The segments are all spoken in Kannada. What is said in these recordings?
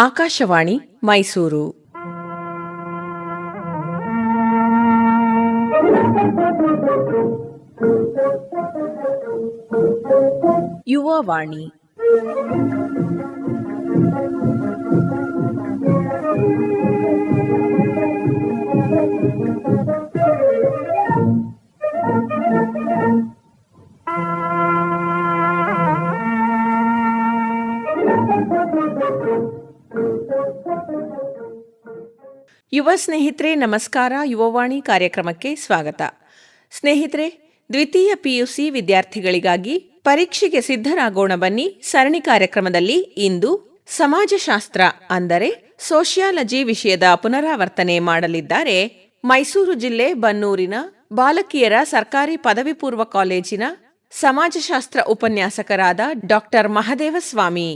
ಆಕಾಶವಾಣಿ ಮೈಸೂರು. ಯುವವಾಣಿ. ಯುವ ಸ್ನೇಹಿತರೆ ನಮಸ್ಕಾರ. ಯುವವಾಣಿ ಕಾರ್ಯಕ್ರಮಕ್ಕೆ ಸ್ವಾಗತ. ಸ್ನೇಹಿತರೆ, ದ್ವಿತೀಯ ಪಿಯುಸಿ ವಿದ್ಯಾರ್ಥಿಗಳಿಗಾಗಿ ಪರೀಕ್ಷೆಗೆ ಸಿದ್ಧರಾಗೋಣ ಬನ್ನಿ ಸರಣಿ ಕಾರ್ಯಕ್ರಮದಲ್ಲಿ ಇಂದು ಸಮಾಜಶಾಸ್ತ್ರ ಅಂದರೆ ಸೋಷಿಯಾಲಜಿ ವಿಷಯದ ಪುನರಾವರ್ತನೆ ಮಾಡಲಿದ್ದಾರೆ ಮೈಸೂರು ಜಿಲ್ಲೆ ಬನ್ನೂರಿನ ಬಾಲಕಿಯರ ಸರ್ಕಾರಿ ಪದವಿ ಪೂರ್ವ ಕಾಲೇಜಿನ ಸಮಾಜಶಾಸ್ತ್ರ ಉಪನ್ಯಾಸಕರಾದ ಡಾಕ್ಟರ್ ಮಹದೇವಸ್ವಾಮಿ.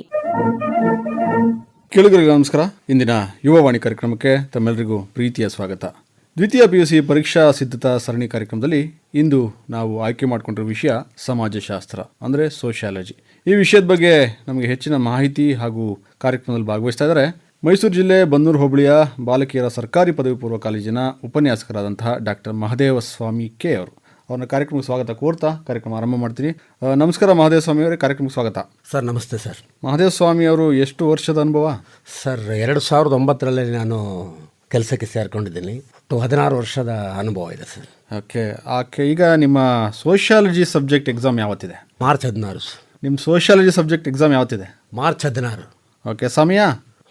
ಕೇಳುಗರಿಗೆ ನಮಸ್ಕಾರ. ಇಂದಿನ ಯುವವಾಣಿ ಕಾರ್ಯಕ್ರಮಕ್ಕೆ ತಮ್ಮೆಲ್ಲರಿಗೂ ಪ್ರೀತಿಯ ಸ್ವಾಗತ. ದ್ವಿತೀಯ ಪಿಯುಸಿ ಪರೀಕ್ಷಾ ಸಿದ್ಧತಾ ಸರಣಿ ಕಾರ್ಯಕ್ರಮದಲ್ಲಿ ಇಂದು ನಾವು ಆಯ್ಕೆ ಮಾಡಿಕೊಂಡಿರೋ ವಿಷಯ ಸಮಾಜಶಾಸ್ತ್ರ ಅಂದರೆ ಸೋಷಿಯಾಲಜಿ. ಈ ವಿಷಯದ ಬಗ್ಗೆ ನಮಗೆ ಹೆಚ್ಚಿನ ಮಾಹಿತಿ ಹಾಗೂ ಕಾರ್ಯಕ್ರಮದಲ್ಲಿ ಭಾಗವಹಿಸ್ತಾ ಇದ್ದಾರೆ ಮೈಸೂರು ಜಿಲ್ಲೆ ಬನ್ನೂರು ಹೋಬಳಿಯ ಬಾಲಕಿಯರ ಸರ್ಕಾರಿ ಪದವಿ ಪೂರ್ವ ಕಾಲೇಜಿನ ಉಪನ್ಯಾಸಕರಾದಂತಹ ಡಾಕ್ಟರ್ ಮಹದೇವಸ್ವಾಮಿ ಕೆ ಅವರು. ಅವ್ರನ್ನ ಕಾರ್ಯಕ್ರಮಕ್ಕೆ ಸ್ವಾಗತ ಕೋರ್ತಾ ಕಾರ್ಯಕ್ರಮ ಆರಂಭ ಮಾಡ್ತೀನಿ. ನಮಸ್ಕಾರ ಮಹದೇವಸ್ವಾಮಿ ಅವರೇ, ಕಾರ್ಯಕ್ರಮಕ್ಕೆ ಸ್ವಾಗತ. ಸರ್ ನಮಸ್ತೆ ಸರ್. ಮಹದೇವಸ್ವಾಮಿ ಅವರು ಎಷ್ಟು ವರ್ಷದ ಅನುಭವ? ಸರ್ 2009ರಲ್ಲಿ ನಾನು ಕೆಲಸಕ್ಕೆ ಸೇರಿಕೊಂಡಿದ್ದೀನಿ. 16 ವರ್ಷದ ಅನುಭವ ಇದೆ ಸರ್. ಓಕೆ. ಈಗ ನಿಮ್ಮ ಸೋಷಿಯಾಲಜಿ ಸಬ್ಜೆಕ್ಟ್ ಎಕ್ಸಾಮ್ ಯಾವತ್ತಿದೆ? March 16 sir. ನಿಮ್ಮ ಸೋಷಿಯಾಲಜಿ ಸಬ್ಜೆಕ್ಟ್ ಎಕ್ಸಾಮ್ ಯಾವತ್ತಿದೆ? ಮಾರ್ಚ್ 16. ಓಕೆ. ಸಮಯ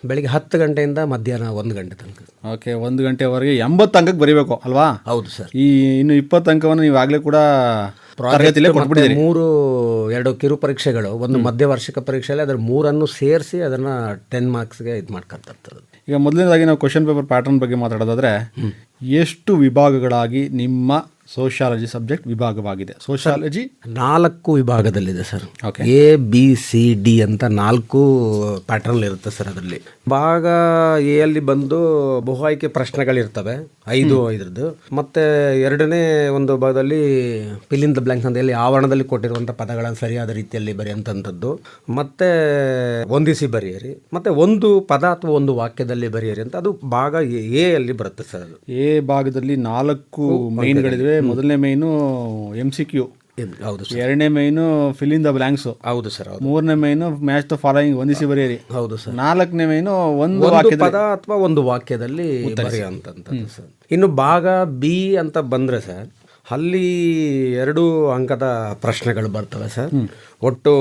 ಬೆಳಿಗ್ಗೆ 10 ಗಂಟೆಯಿಂದ ಮಧ್ಯಾಹ್ನ 1 ಗಂಟೆ ತನಕ. ಓಕೆ. 1 ಗಂಟೆವರೆಗೆ 80 ಅಂಕಕ್ಕೆ ಬರೀಬೇಕು ಅಲ್ವಾ? ಹೌದು ಸರ್. ಇನ್ನು 20 ಅಂಕವನ್ನು ನೀವು ಆಗಲೇ ಕೂಡ ತರಗತಿಯಲ್ಲೇ ಕೊಟ್ಬಿಟ್ಟಿದ್ದೀರಿ. 2 ಕಿರು ಪರೀಕ್ಷೆಗಳು, ಒಂದು ಮಧ್ಯವಾರ್ಷಿಕ ಪರೀಕ್ಷೆಯಲ್ಲಿ ಅದರ 3 ಸೇರಿಸಿ ಅದನ್ನು 10 ಮಾರ್ಕ್ಸ್ಗೆ ಇದು ಮಾಡ್ಕೊಳ್ತಾರೆ. ಈಗ ಮೊದಲನೇದಾಗಿ ನಾವು ಕ್ವಶನ್ ಪೇಪರ್ ಪ್ಯಾಟರ್ನ್ ಬಗ್ಗೆ ಮಾತಾಡೋದಾದ್ರೆ, ಎಷ್ಟು ವಿಭಾಗಗಳಾಗಿ ನಿಮ್ಮ ಸೋಷಿಯಾಲಜಿ ಸಬ್ಜೆಕ್ಟ್ ವಿಭಾಗವಾಗಿದೆ? ಸೋಷಿಯಾಲಜಿ 4 ವಿಭಾಗದಲ್ಲಿದೆ ಸರ್. ಓಕೆ. ABCD ಅಂತ 4 ಪ್ಯಾಟರ್ನ್ ಇರುತ್ತೆ ಸರ್. ಅದರಲ್ಲಿ ಭಾಗ ಎ ಅಲ್ಲಿ ಬಂದು ಬಹು ಆಯ್ಕೆ ಪ್ರಶ್ನೆಗಳಿರ್ತವೆ 5 ಮತ್ತೆ ಎರಡನೇ ಒಂದು ಭಾಗದಲ್ಲಿ ಫಿಲ್ ಇನ್ ದ ಬ್ಲಾಂಕ್ಸ್ ಅಂತ ಹೇಳಿ ಆವರಣದಲ್ಲಿ ಕೊಟ್ಟಿರುವಂಥ ಪದಗಳನ್ನು ಸರಿಯಾದ ರೀತಿಯಲ್ಲಿ ಬರೆಯುವಂಥದ್ದು, ಮತ್ತೆ ಹೊಂದಿಸಿ ಬರೆಯಿರಿ, ಮತ್ತೆ ಒಂದು ಪದ ಅಥವಾ ಒಂದು ವಾಕ್ಯದಲ್ಲಿ ಬರೆಯಿರಿ ಅಂತ ಅದು ಭಾಗ ಎ ಅಲ್ಲಿ ಬರುತ್ತೆ ಸರ್. ಅದು ಎ ಭಾಗದಲ್ಲಿ 4 ಮೈನ್ಗಳಿವೆ. ಮೊದಲನೇ ಮೈನು MCQ. ಹೌದು ಸರ್. ಎರಡನೇ ಮೈನು ಫಿಲ್ ಇನ್ ದ ಬ್ಲಾಂಕ್ಸ್. ಹೌದು ಸರ್. ಮೂರನೇ ಮೈನು ಮ್ಯಾಚ್ ದ ಫಾಲೋಯಿಂಗ್ ಹೊಂದಿಸಿ ಬರೆಯಿರಿ. ಹೌದು ಸರ್. 4ನೇ ಮೈನು ಒಂದು ಪದ ಅಥವಾ ಒಂದು ವಾಕ್ಯದಲ್ಲಿ ಬರೆಯುವಂಥದ್ದು ಸರ್. ಇನ್ನು ಭಾಗ ಬಿ ಅಂತ ಬಂದರೆ ಸರ್, ಅಲ್ಲಿ 2 ಅಂಕದ ಪ್ರಶ್ನೆಗಳು ಬರ್ತವೆ ಸರ್. ಒಟ್ಟು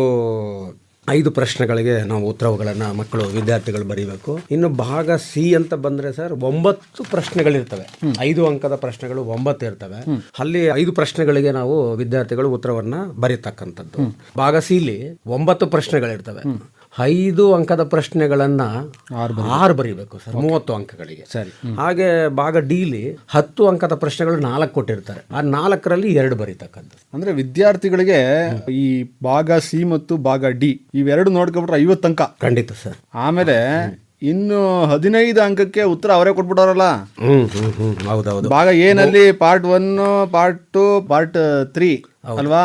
5 ಪ್ರಶ್ನೆಗಳಿಗೆ ನಾವು ಉತ್ತರಗಳನ್ನು ವಿದ್ಯಾರ್ಥಿಗಳು ಬರೀಬೇಕು. ಇನ್ನು ಭಾಗ ಸಿ ಅಂತ ಬಂದರೆ ಸರ್ 9 ಪ್ರಶ್ನೆಗಳಿರ್ತವೆ. 5 ಅಂಕದ ಪ್ರಶ್ನೆಗಳು 9 ಇರ್ತವೆ. ಅಲ್ಲಿ 5 ಪ್ರಶ್ನೆಗಳಿಗೆ ನಾವು ವಿದ್ಯಾರ್ಥಿಗಳು ಉತ್ತರವನ್ನು ಬರೀತಕ್ಕಂಥದ್ದು. ಭಾಗ ಸಿಲಿ 9 ಪ್ರಶ್ನೆಗಳಿರ್ತವೆ. 5 ಅಂಕದ ಪ್ರಶ್ನೆಗಳನ್ನ 6 ಬರೀಬೇಕು ಸರ್, 30 ಅಂಕಗಳಿಗೆ. ಸರಿ. ಹಾಗೆ ಭಾಗ ಡಿಲಿ 10 ಅಂಕದ ಪ್ರಶ್ನೆಗಳು 4 ಕೊಟ್ಟಿರ್ತಾರೆ. ಆ 4ರಲ್ಲಿ 2 ಬರೀತಕ್ಕಂಥ. ಅಂದ್ರೆ ವಿದ್ಯಾರ್ಥಿಗಳಿಗೆ ಈ ಭಾಗ ಸಿ ಮತ್ತು ಭಾಗ ಡಿ ಇವೆರಡು ನೋಡ್ಕೊಬಿಟ್ರೆ 50 ಅಂಕ ಖಂಡಿತ ಸರ್. ಆಮೇಲೆ ಇನ್ನು 15 ಅಂಕಕ್ಕೆ ಉತ್ತರ ಅವರೇ ಕೊಟ್ಬಿಟ್ಟವ್ರಲ್ಲ. ಹೌದೌದು. ಭಾಗ ಏನಲ್ಲಿ ಪಾರ್ಟ್ 1, ಪಾರ್ಟ್ 2, ಪಾರ್ಟ್ 3 ಅಲ್ವಾ?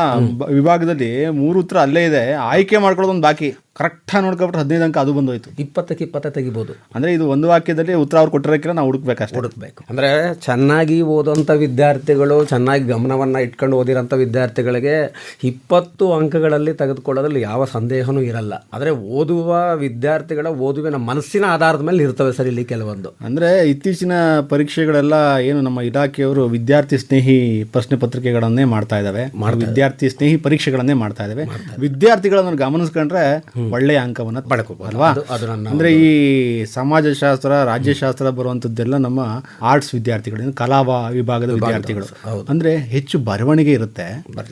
ವಿಭಾಗದಲ್ಲಿ 3 ಉತ್ತರ ಅಲ್ಲೇ ಇದೆ. ಆಯ್ಕೆ ಮಾಡ್ಕೊಳ್ಳೋದು ಒಂದು ಬಾಕಿ. ಕರೆಕ್ಟಾಗಿ ನೋಡ್ಕೊಬಿಟ್ರೆ 15 ಅಂಕ ಅದು ಬಂದೋಯ್ತು. 20ಕ್ಕೆ 20 ತೆಗಿಬೋದು. ಅಂದ್ರೆ ಇದು ಒಂದು ವಾಕ್ಯದಲ್ಲಿ ಉತ್ತರ ಅವ್ರು ಕೊಟ್ಟಿರೋಕ್ಕಿಲ್ಲ, ನಾವು ಹುಡುಕ್ಬೇಕು. ಅಂದ್ರೆ ಚೆನ್ನಾಗಿ ಓದುವಂಥ ವಿದ್ಯಾರ್ಥಿಗಳು, ಚೆನ್ನಾಗಿ ಗಮನವನ್ನು ಇಟ್ಕೊಂಡು ಓದಿರೋಂಥ ವಿದ್ಯಾರ್ಥಿಗಳಿಗೆ 20 ಅಂಕಗಳಲ್ಲಿ ತೆಗೆದುಕೊಳ್ಳೋದ್ರಲ್ಲಿ ಯಾವ ಸಂದೇಹನೂ ಇರಲ್ಲ. ಆದರೆ ಓದುವ ವಿದ್ಯಾರ್ಥಿಗಳ ಓದುವಿನ ಮನಸ್ಸಿನ ಆಧಾರದ ಮೇಲೆ ಇರ್ತವೆ ಸರ್ ಇಲ್ಲಿ ಕೆಲವೊಂದು. ಅಂದ್ರೆ ಇತ್ತೀಚಿನ ಪರೀಕ್ಷೆಗಳೆಲ್ಲ ಏನು ನಮ್ಮ ಇಲಾಖೆಯವರು ವಿದ್ಯಾರ್ಥಿ ಸ್ನೇಹಿ ಪ್ರಶ್ನೆ ಪತ್ರಿಕೆಗಳನ್ನೇ ಮಾಡ್ತಾ ಇದ್ದಾವೆ, ವಿದ್ಯಾರ್ಥಿ ಸ್ನೇಹಿ ಪರೀಕ್ಷೆಗಳನ್ನೇ ಮಾಡ್ತಾ ಇದ್ದಾವೆ. ವಿದ್ಯಾರ್ಥಿಗಳನ್ನು ಗಮನಿಸ್ಕೊಂಡ್ರೆ ಒಳ್ಳೆಯ ಅಂಕವನ್ನು ಪಡ್ಕೋಬಹುದಲ್ವಾ? ಅಂದ್ರೆ ಈ ಸಮಾಜಶಾಸ್ತ್ರ, ರಾಜ್ಯಶಾಸ್ತ್ರ ಬರುವಂತದ್ದೆಲ್ಲ ನಮ್ಮ ಆರ್ಟ್ಸ್ ವಿದ್ಯಾರ್ಥಿಗಳು, ಕಲಾ ವಿಭಾಗದ ವಿದ್ಯಾರ್ಥಿಗಳು ಅಂದ್ರೆ ಹೆಚ್ಚು ಬರವಣಿಗೆ ಇರುತ್ತೆ.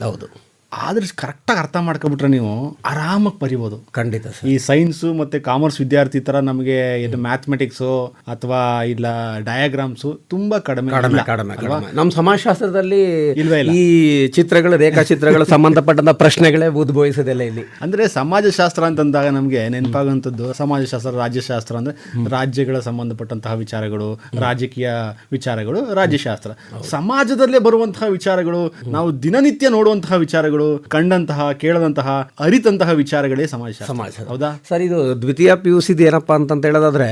ಹೌದು. ಆದ್ರೆ ಕರೆಕ್ಟಾಗಿ ಅರ್ಥ ಮಾಡ್ಕೊಬಿಟ್ರೆ ನೀವು ಆರಾಮಾಗಿ ಬರಿಬೋದು. ಖಂಡಿತ ಸರ್. ಈ ಸೈನ್ಸು ಮತ್ತು ಕಾಮರ್ಸ್ ವಿದ್ಯಾರ್ಥಿ ಥರ ನಮಗೆ ಇದು ಮ್ಯಾಥಮೆಟಿಕ್ಸು ಅಥವಾ ಇಲ್ಲ ಡಯಾಗ್ರಾಮ್ಸು ತುಂಬ ಕಡಿಮೆ. ನಮ್ಮ ಸಮಾಜಶಾಸ್ತ್ರದಲ್ಲಿ ಈ ಚಿತ್ರಗಳು, ರೇಖಾಚಿತ್ರಗಳು ಸಂಬಂಧಪಟ್ಟಂತ ಪ್ರಶ್ನೆಗಳೇ ಉದ್ಭವಿಸೋದಿಲ್ಲ ಇಲ್ಲಿ. ಅಂದರೆ ಸಮಾಜಶಾಸ್ತ್ರ ಅಂತಂದಾಗ ನಮಗೆ ನೆನಪಾಗುವಂಥದ್ದು ಸಮಾಜಶಾಸ್ತ್ರ, ರಾಜ್ಯಶಾಸ್ತ್ರ ಅಂದರೆ ರಾಜ್ಯಗಳ ಸಂಬಂಧಪಟ್ಟಂತಹ ವಿಚಾರಗಳು, ರಾಜಕೀಯ ವಿಚಾರಗಳು ರಾಜ್ಯಶಾಸ್ತ್ರ. ಸಮಾಜದಲ್ಲೇ ಬರುವಂತಹ ವಿಚಾರಗಳು, ನಾವು ದಿನನಿತ್ಯ ನೋಡುವಂತಹ ವಿಚಾರಗಳು ವಿದ್ಯಾರ್ಥಿಗಳು ಕಂಡಂತಹ, ಕೇಳದಂತಹ, ಅರಿತಂತಹ ವಿಚಾರಗಳೇ ಸಮಾಜ. ಹೌದಾ ಸರ್? ಇದು ದ್ವಿತೀಯ PUC ಏನಪ್ಪಾ ಅಂತ ಹೇಳೋದಾದ್ರೆ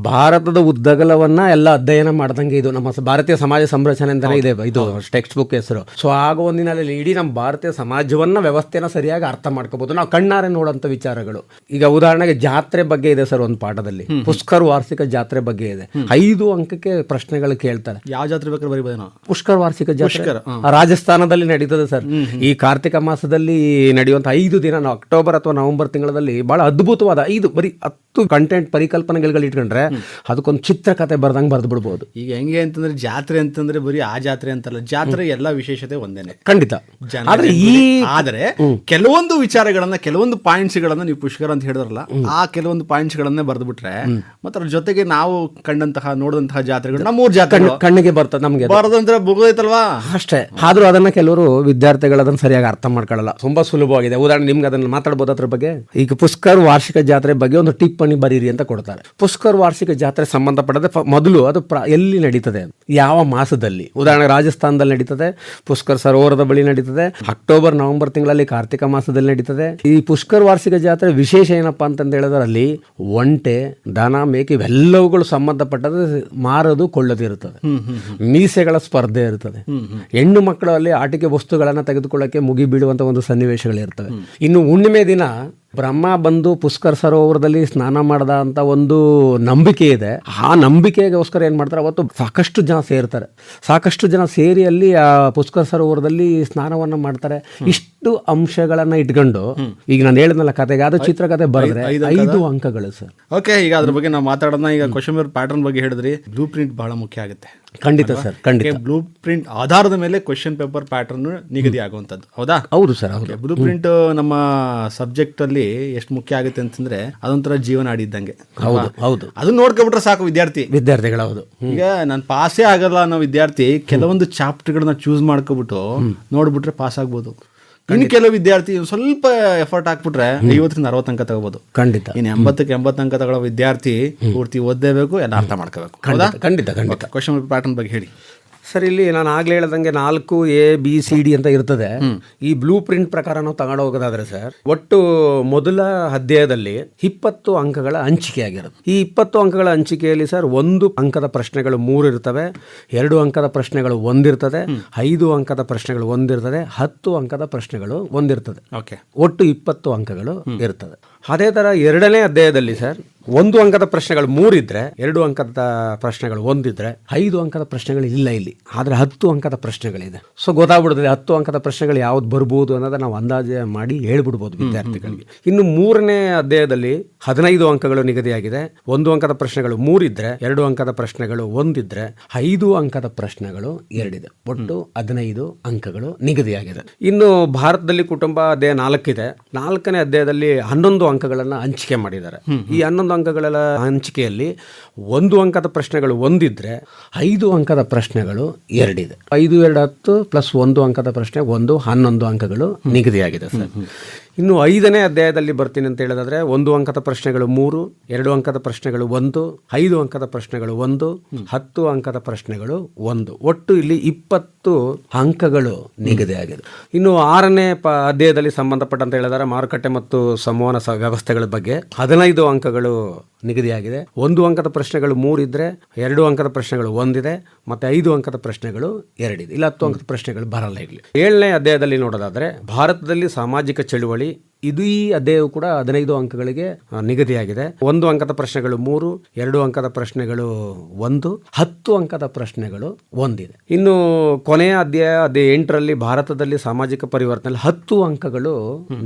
ಭಾರತದ ಉದ್ದಗಲವನ್ನ ಎಲ್ಲ ಅಧ್ಯಯನ ಮಾಡ್ದಂಗೆ ಇದು ನಮ್ಮ ಭಾರತೀಯ ಸಮಾಜ ಸಂರಚನೆ ಅಂತಾನೆ ಇದೆ ಇದು ಟೆಕ್ಸ್ಟ್ ಬುಕ್ ಹೆಸರು. ಸೊ ಆಗ ಒಂದಿನಲ್ಲಿ ಇಡೀ ನಮ್ಮ ಭಾರತೀಯ ಸಮಾಜವನ್ನ ವ್ಯವಸ್ಥೆನ ಸರಿಯಾಗಿ ಅರ್ಥ ಮಾಡ್ಕೋಬಹುದು, ನಾವು ಕಣ್ಣಾರೆ ನೋಡೋಂಥ ವಿಚಾರಗಳು. ಈಗ ಉದಾಹರಣೆಗೆ ಜಾತ್ರೆ ಬಗ್ಗೆ ಇದೆ ಸರ್ ಒಂದು ಪಾಠದಲ್ಲಿ, ಪುಷ್ಕರ್ ವಾರ್ಷಿಕ ಜಾತ್ರೆ ಬಗ್ಗೆ ಇದೆ. 5 ಅಂಕಕ್ಕೆ ಪ್ರಶ್ನೆಗಳು ಕೇಳ್ತಾರೆ. ಯಾವ ಜಾತ್ರೆ ಬೇಕಾದ್ರೆ ಬರೀಬೋದು ನಾವು? ಪುಷ್ಕರ್ ವಾರ್ಷಿಕ ಜಾತ್ರೆ ರಾಜಸ್ಥಾನದಲ್ಲಿ ನಡೀತದೆ ಸರ್. ಈ ಕಾರ್ತಿಕ ಮಾಸದಲ್ಲಿ ನಡೆಯುವಂತ 5 ದಿನ, ಅಕ್ಟೋಬರ್ ಅಥವಾ ನವೆಂಬರ್ ತಿಂಗಳಲ್ಲಿ ಬಹಳ ಅದ್ಭುತವಾದ 5 ಬರೀ 10 ಕಂಟೆಂಟ್ ಪರಿಕಲ್ಪನೆಗಳು ಇಟ್ಕೊಂಡ್ರೆ ಅದಕ್ಕೊಂದು ಚಿತ್ರಕಥೆ ಬರ್ದಂಗೆ ಬರೆದು ಬಿಡ್ಬೋದು. ಈಗ ಹೆಂಗೆ ಅಂತಂದ್ರೆ ಜಾತ್ರೆ ಅಂತಂದ್ರೆ ಬರೀ ಆ ಜಾತ್ರೆ ಅಂತಲ್ಲ, ಜಾತ್ರೆ ಎಲ್ಲಾ ವಿಶೇಷತೆ ಒಂದೇನೆ ಖಂಡಿತ. ಆದರೆ ಕೆಲವೊಂದು ವಿಚಾರಗಳನ್ನ, ಕೆಲವೊಂದು ಪಾಯಿಂಟ್ಸ್ ಗಳನ್ನ ನೀವು ಪುಷ್ಕರ್ ಅಂತ ಹೇಳಿದ್ರಲ್ಲ, ಆ ಕೆಲವೊಂದು ಪಾಯಿಂಟ್ಸ್ ಗಳನ್ನೇ ಬರೆದು ಬಿಟ್ರೆ ಮತ್ತೆ ಅದ್ರ ಜೊತೆಗೆ ನಾವು ಕಂಡಂತಹ, ನೋಡಿದಂತಹ ಜಾತ್ರೆಗಳು, ನಮ್ಮೂರ್ ಜಾತ್ರೆ ಕಣ್ಣಿಗೆ ಬರ್ತದೆ, ನಮ್ಗೆ ಬರದಂದ್ರೆ ಮುಗಿದೈತಲ್ವಾ ಅಷ್ಟೇ. ಆದ್ರೂ ಅದನ್ನ ಕೆಲವರು ವಿದ್ಯಾರ್ಥಿಗಳು ಅದನ್ನ ಸರಿಯಾಗಿ ಅರ್ಥ ಮಾಡ್ಕೊಳ್ಳಲ್ಲ. ತುಂಬಾ ಸುಲಭವಾಗಿದೆ. ಉದಾಹರಣೆ ನಿಮ್ಗೆ ಅದನ್ನ ಮಾತಾಡ್ಬೋದು ಅದ್ರ ಬಗ್ಗೆ. ಈಗ ಪುಷ್ಕರ್ ವಾರ್ಷಿಕ ಜಾತ್ರೆ ಬಗ್ಗೆ ಒಂದು ಟಿಪ್ಪಣಿ ಬರೀರಿ ಅಂತ ಕೊಡ್ತಾರೆ. ಪುಷ್ಕರ್ ವಾರ್ಷಿಕ ಜಾತ್ರೆ ಸಂಬಂಧಪಟ್ಟದೆ ಮೊದಲು ಅದು ಎಲ್ಲಿ ನಡೀತದೆ, ಯಾವ ಮಾಸದಲ್ಲಿ. ಉದಾಹರಣೆ ರಾಜಸ್ಥಾನದಲ್ಲಿ ನಡೀತದೆ, ಪುಷ್ಕರ್ ಸರೋವರದ ಬಳಿ ನಡೀತದೆ. ಅಕ್ಟೋಬರ್ ನವೆಂಬರ್ ತಿಂಗಳಲ್ಲಿ ಕಾರ್ತಿಕ ಮಾಸದಲ್ಲಿ ನಡೀತದೆ. ಈ ಪುಷ್ಕರ್ ವಾರ್ಷಿಕ ಜಾತ್ರೆ ವಿಶೇಷ ಏನಪ್ಪಾ ಅಂತಂದ ಹೇಳಿದ್ರೆ ಅಲ್ಲಿ ಒಂಟೆ, ದನ, ಮೇಕೆ ಇವೆಲ್ಲವುಗಳು ಸಂಬಂಧಪಟ್ಟದ ಮಾರೋದು ಕೊಳ್ಳೋದು ಇರುತ್ತದೆ. ಮೀಸೆಗಳ ಸ್ಪರ್ಧೆ ಇರ್ತದೆ. ಹೆಣ್ಣು ಮಕ್ಕಳು ಅಲ್ಲಿ ಆಟಿಕೆ ವಸ್ತುಗಳನ್ನ ತೆಗೆದುಕೊಳ್ಳಕ್ಕೆ ಮುಗಿ ಬೀಳುವಂತ ಒಂದು ಸನ್ನಿವೇಶಗಳು ಇರ್ತವೆ. ಇನ್ನು ಹುಣ್ಣಿಮೆ ದಿನ ಬ್ರಹ್ಮ ಬಂದು ಪುಷ್ಕರ್ ಸರೋವರದಲ್ಲಿ ಸ್ನಾನ ಮಾಡದ ಅಂತ ಒಂದು ನಂಬಿಕೆ ಇದೆ. ಆ ನಂಬಿಕೆಗೋಸ್ಕರ ಏನ್ ಮಾಡ್ತಾರೆ, ಅವತ್ತು ಸಾಕಷ್ಟು ಜನ ಸೇರ್ತಾರೆ. ಸಾಕಷ್ಟು ಜನ ಸೇರಿ ಅಲ್ಲಿ ಆ ಪುಷ್ಕರ್ ಸರೋವರದಲ್ಲಿ ಸ್ನಾನವನ್ನ ಮಾಡ್ತಾರೆ. ಇಷ್ಟು ಅಂಶಗಳನ್ನ ಇಟ್ಕೊಂಡು ಈಗ ನಾನು ಹೇಳಿದ್ನಲ್ಲ ಕತೆಗೆ, ಅದು ಚಿತ್ರಕಥೆ ಬರೆದ್ರೆ 5 ಅಂಕಗಳು ಸರ್. ಓಕೆ, ಈಗ ಅದ್ರ ಬಗ್ಗೆ ನಾವು ಮಾತಾಡೋಣ. ಈಗ ಕ್ವೆಶ್ಚನ್ ಪೇಪರ್ ಪ್ಯಾಟರ್ನ್ ಬಗ್ಗೆ ಹೇಳಿದ್ರಿ, ಬ್ಲೂ ಪ್ರಿಂಟ್ ಬಹಳ ಮುಖ್ಯ ಆಗುತ್ತೆ. ಖಂಡಿತ ಸರ್, ಖಂಡಿತ. ಬ್ಲೂ ಪ್ರಿಂಟ್ ಆಧಾರದ ಮೇಲೆ ಕ್ವೆಶ್ಚನ್ ಪೇಪರ್ ಪ್ಯಾಟರ್ನ್ ನಿಗದಿ ಆಗುವಂತದ್ದು. ಹೌದಾ? ಹೌದು ಸರ್, ಹೌದು. ಬ್ಲೂ ಪ್ರಿಂಟ್ ನಮ್ಮ ಸಬ್ಜೆಕ್ಟ್ ಅಲ್ಲಿ ಎಷ್ಟು ಮುಖ್ಯ ಆಗುತ್ತೆ ಅಂತಂದ್ರೆ ಅದೊಂಥರ ಜೀವನ ಆಡಿದ್ದಂಗೆ. ಹೌದು. ಅದನ್ನ ನೋಡ್ಕೊಬಿಟ್ರೆ ಸಾಕು ವಿದ್ಯಾರ್ಥಿಗಳು. ಹೌದು. ಈಗ ನಾನು ಪಾಸೇ ಆಗಲ್ಲ ಅನ್ನೋ ವಿದ್ಯಾರ್ಥಿ ಕೆಲವೊಂದು ಚಾಪ್ಟರ್ಗಳನ್ನ ಚೂಸ್ ಮಾಡ್ಕೊಬಿಟ್ಟು ನೋಡ್ಬಿಟ್ರೆ ಪಾಸ್ ಆಗ್ಬೋದು. ಇನ್ನು ಕೆಲವು ವಿದ್ಯಾರ್ಥಿ ಸ್ವಲ್ಪ ಎಫರ್ಟ್ ಹಾಕ್ಬಿಟ್ರೆ 50ರಿಂದ 60 ಅಂಕ ತಗೋಬಹುದು. ಖಂಡಿತ. ಇನ್ನು 80ಕ್ಕೆ 80 ಅಂಕ ತಗೊಳ್ಳೋ ವಿದ್ಯಾರ್ಥಿ ಪೂರ್ತಿ ಓದಲೇಬೇಕು, ಎಲ್ಲ ಅರ್ಥ ಮಾಡ್ಕೋಬೇಕು. ಖಂಡಿತ. ಕ್ವೆಶ್ಚನ್ ಪ್ಯಾಟರ್ನ್ ಬಗ್ಗೆ ಹೇಳಿ ಸರ್. ಇಲ್ಲಿ ನಾನು ಆಗ್ಲೇ ಹೇಳ್ದಂಗೆ 4 ABCD ಅಂತ ಇರ್ತದೆ. ಈ ಬ್ಲೂ ಪ್ರಿಂಟ್ ಪ್ರಕಾರ ನಾವು ತಗೊಂಡು ಹೋಗೋದಾದ್ರೆ ಸರ್, ಒಟ್ಟು ಮೊದಲ ಅಧ್ಯಾಯದಲ್ಲಿ 20 ಅಂಕಗಳ ಹಂಚಿಕೆ ಆಗಿರುತ್ತೆ. ಈ 20 ಅಂಕಗಳ ಹಂಚಿಕೆಯಲ್ಲಿ ಸರ್ 1 ಅಂಕದ ಪ್ರಶ್ನೆಗಳು 3 ಇರ್ತವೆ, 2 ಅಂಕದ ಪ್ರಶ್ನೆಗಳು 1 ಇರ್ತದೆ, 5 ಅಂಕದ ಪ್ರಶ್ನೆಗಳು 1 ಇರ್ತದೆ, 10 ಅಂಕದ ಪ್ರಶ್ನೆಗಳು 1 ಇರ್ತದೆ. ಒಟ್ಟು 20 ಅಂಕಗಳು ಇರ್ತದೆ. ಅದೇ ತರ 2ನೇ ಅಧ್ಯಾಯದಲ್ಲಿ ಸರ್ 1 ಅಂಕದ ಪ್ರಶ್ನೆಗಳು 3 ಇದ್ರೆ, 2 ಅಂಕದ ಪ್ರಶ್ನೆಗಳು 1 ಇದ್ರೆ, 5 ಅಂಕದ ಪ್ರಶ್ನೆಗಳು ಇಲ್ಲ ಇಲ್ಲಿ. ಆದ್ರೆ 10 ಅಂಕದ ಪ್ರಶ್ನೆಗಳಿದೆ. ಸೊ ಗೊತ್ತಾಗ್ಬಿಡ್ತದೆ 10 ಅಂಕದ ಪ್ರಶ್ನೆಗಳು ಯಾವ್ದು ಬರ್ಬೋದು ಅನ್ನೋದನ್ನ ನಾವು ಅಂದಾಜು ಮಾಡಿ ಹೇಳ್ಬಿಡ್ಬೋದು ವಿದ್ಯಾರ್ಥಿಗಳಿಗೆ. ಇನ್ನು 3ನೇ ಅಧ್ಯಾಯದಲ್ಲಿ 15 ಅಂಕಗಳು ನಿಗದಿಯಾಗಿದೆ. 1 ಅಂಕದ ಪ್ರಶ್ನೆಗಳು 3 ಇದ್ರೆ, 2 ಅಂಕದ ಪ್ರಶ್ನೆಗಳು 1 ಇದ್ರೆ, 5 ಅಂಕದ ಪ್ರಶ್ನೆಗಳು 2 ಇದೆ. ಒಟ್ಟು 15 ಅಂಕಗಳು ನಿಗದಿಯಾಗಿದೆ. ಇನ್ನು ಭಾರತದಲ್ಲಿ ಕುಟುಂಬ ಅಧ್ಯಾಯ 4 ಇದೆ. 4ನೇ ಅಧ್ಯಾಯದಲ್ಲಿ 11 ಅಂಕಗಳನ್ನ ಹಂಚಿಕೆ ಮಾಡಿದ್ದಾರೆ. ಈ 11 ಅಂಕಗಳ ಹಂಚಿಕೆಯಲ್ಲಿ 1 ಅಂಕದ ಪ್ರಶ್ನೆಗಳು 1 ಇದ್ರೆ, 5 ಅಂಕದ ಪ್ರಶ್ನೆಗಳು 2 ಇದೆ. 5, 2, 10 ಪ್ಲಸ್ 1 ಅಂಕದ ಪ್ರಶ್ನೆ 1, 11 ಅಂಕಗಳು ನಿಗದಿಯಾಗಿದೆ ಸರ್. ಇನ್ನು 5ನೇ ಅಧ್ಯಾಯದಲ್ಲಿ ಬರ್ತೀನಿ ಅಂತ ಹೇಳೋದಾದ್ರೆ 1 ಅಂಕದ ಪ್ರಶ್ನೆಗಳು 3, 2 ಅಂಕದ ಪ್ರಶ್ನೆಗಳು 1, 5 ಅಂಕದ ಪ್ರಶ್ನೆಗಳು 1, 10 ಅಂಕದ ಪ್ರಶ್ನೆಗಳು 1. ಒಟ್ಟು ಇಲ್ಲಿ 20 ಅಂಕಗಳು ನಿಗದಿಯಾಗಿದೆ. ಇನ್ನು 6ನೇ ಅಧ್ಯಾಯದಲ್ಲಿ ಸಂಬಂಧಪಟ್ಟಂತ ಹೇಳಿದರೆ ಮಾರುಕಟ್ಟೆ ಮತ್ತು ಸಂವಹನ ವ್ಯವಸ್ಥೆಗಳ ಬಗ್ಗೆ 15 ಅಂಕಗಳು ನಿಗದಿಯಾಗಿದೆ. 1 ಅಂಕದ ಪ್ರಶ್ನೆಗಳು 3 ಇದ್ರೆ, 2 ಅಂಕದ ಪ್ರಶ್ನೆಗಳು 1 ಇದೆ, ಮತ್ತೆ 5 ಅಂಕದ ಪ್ರಶ್ನೆಗಳು 2 ಇದೆ. ಇಲ್ಲ 10 ಅಂಕದ ಪ್ರಶ್ನೆಗಳು ಬರಲ್ಲ ಇಲ್ಲಿ. 7ನೇ ಅಧ್ಯಾಯದಲ್ಲಿ ನೋಡೋದಾದ್ರೆ ಭಾರತದಲ್ಲಿ ಸಾಮಾಜಿಕ ಚಳುವಳಿ, ಇದು ಈ ಅಧ್ಯಾಯವು ಕೂಡ 15 ಅಂಕಗಳಿಗೆ ನಿಗದಿಯಾಗಿದೆ. 1 ಅಂಕದ ಪ್ರಶ್ನೆಗಳು 3, 2 ಅಂಕದ ಪ್ರಶ್ನೆಗಳು 1, 10 ಅಂಕದ ಪ್ರಶ್ನೆಗಳು 1 ಇದೆ. ಇನ್ನು ಕೊನೆಯ ಅಧ್ಯಾಯ 8ರಲ್ಲಿ ಭಾರತದಲ್ಲಿ ಸಾಮಾಜಿಕ ಪರಿವರ್ತನೆ 10 ಅಂಕಗಳು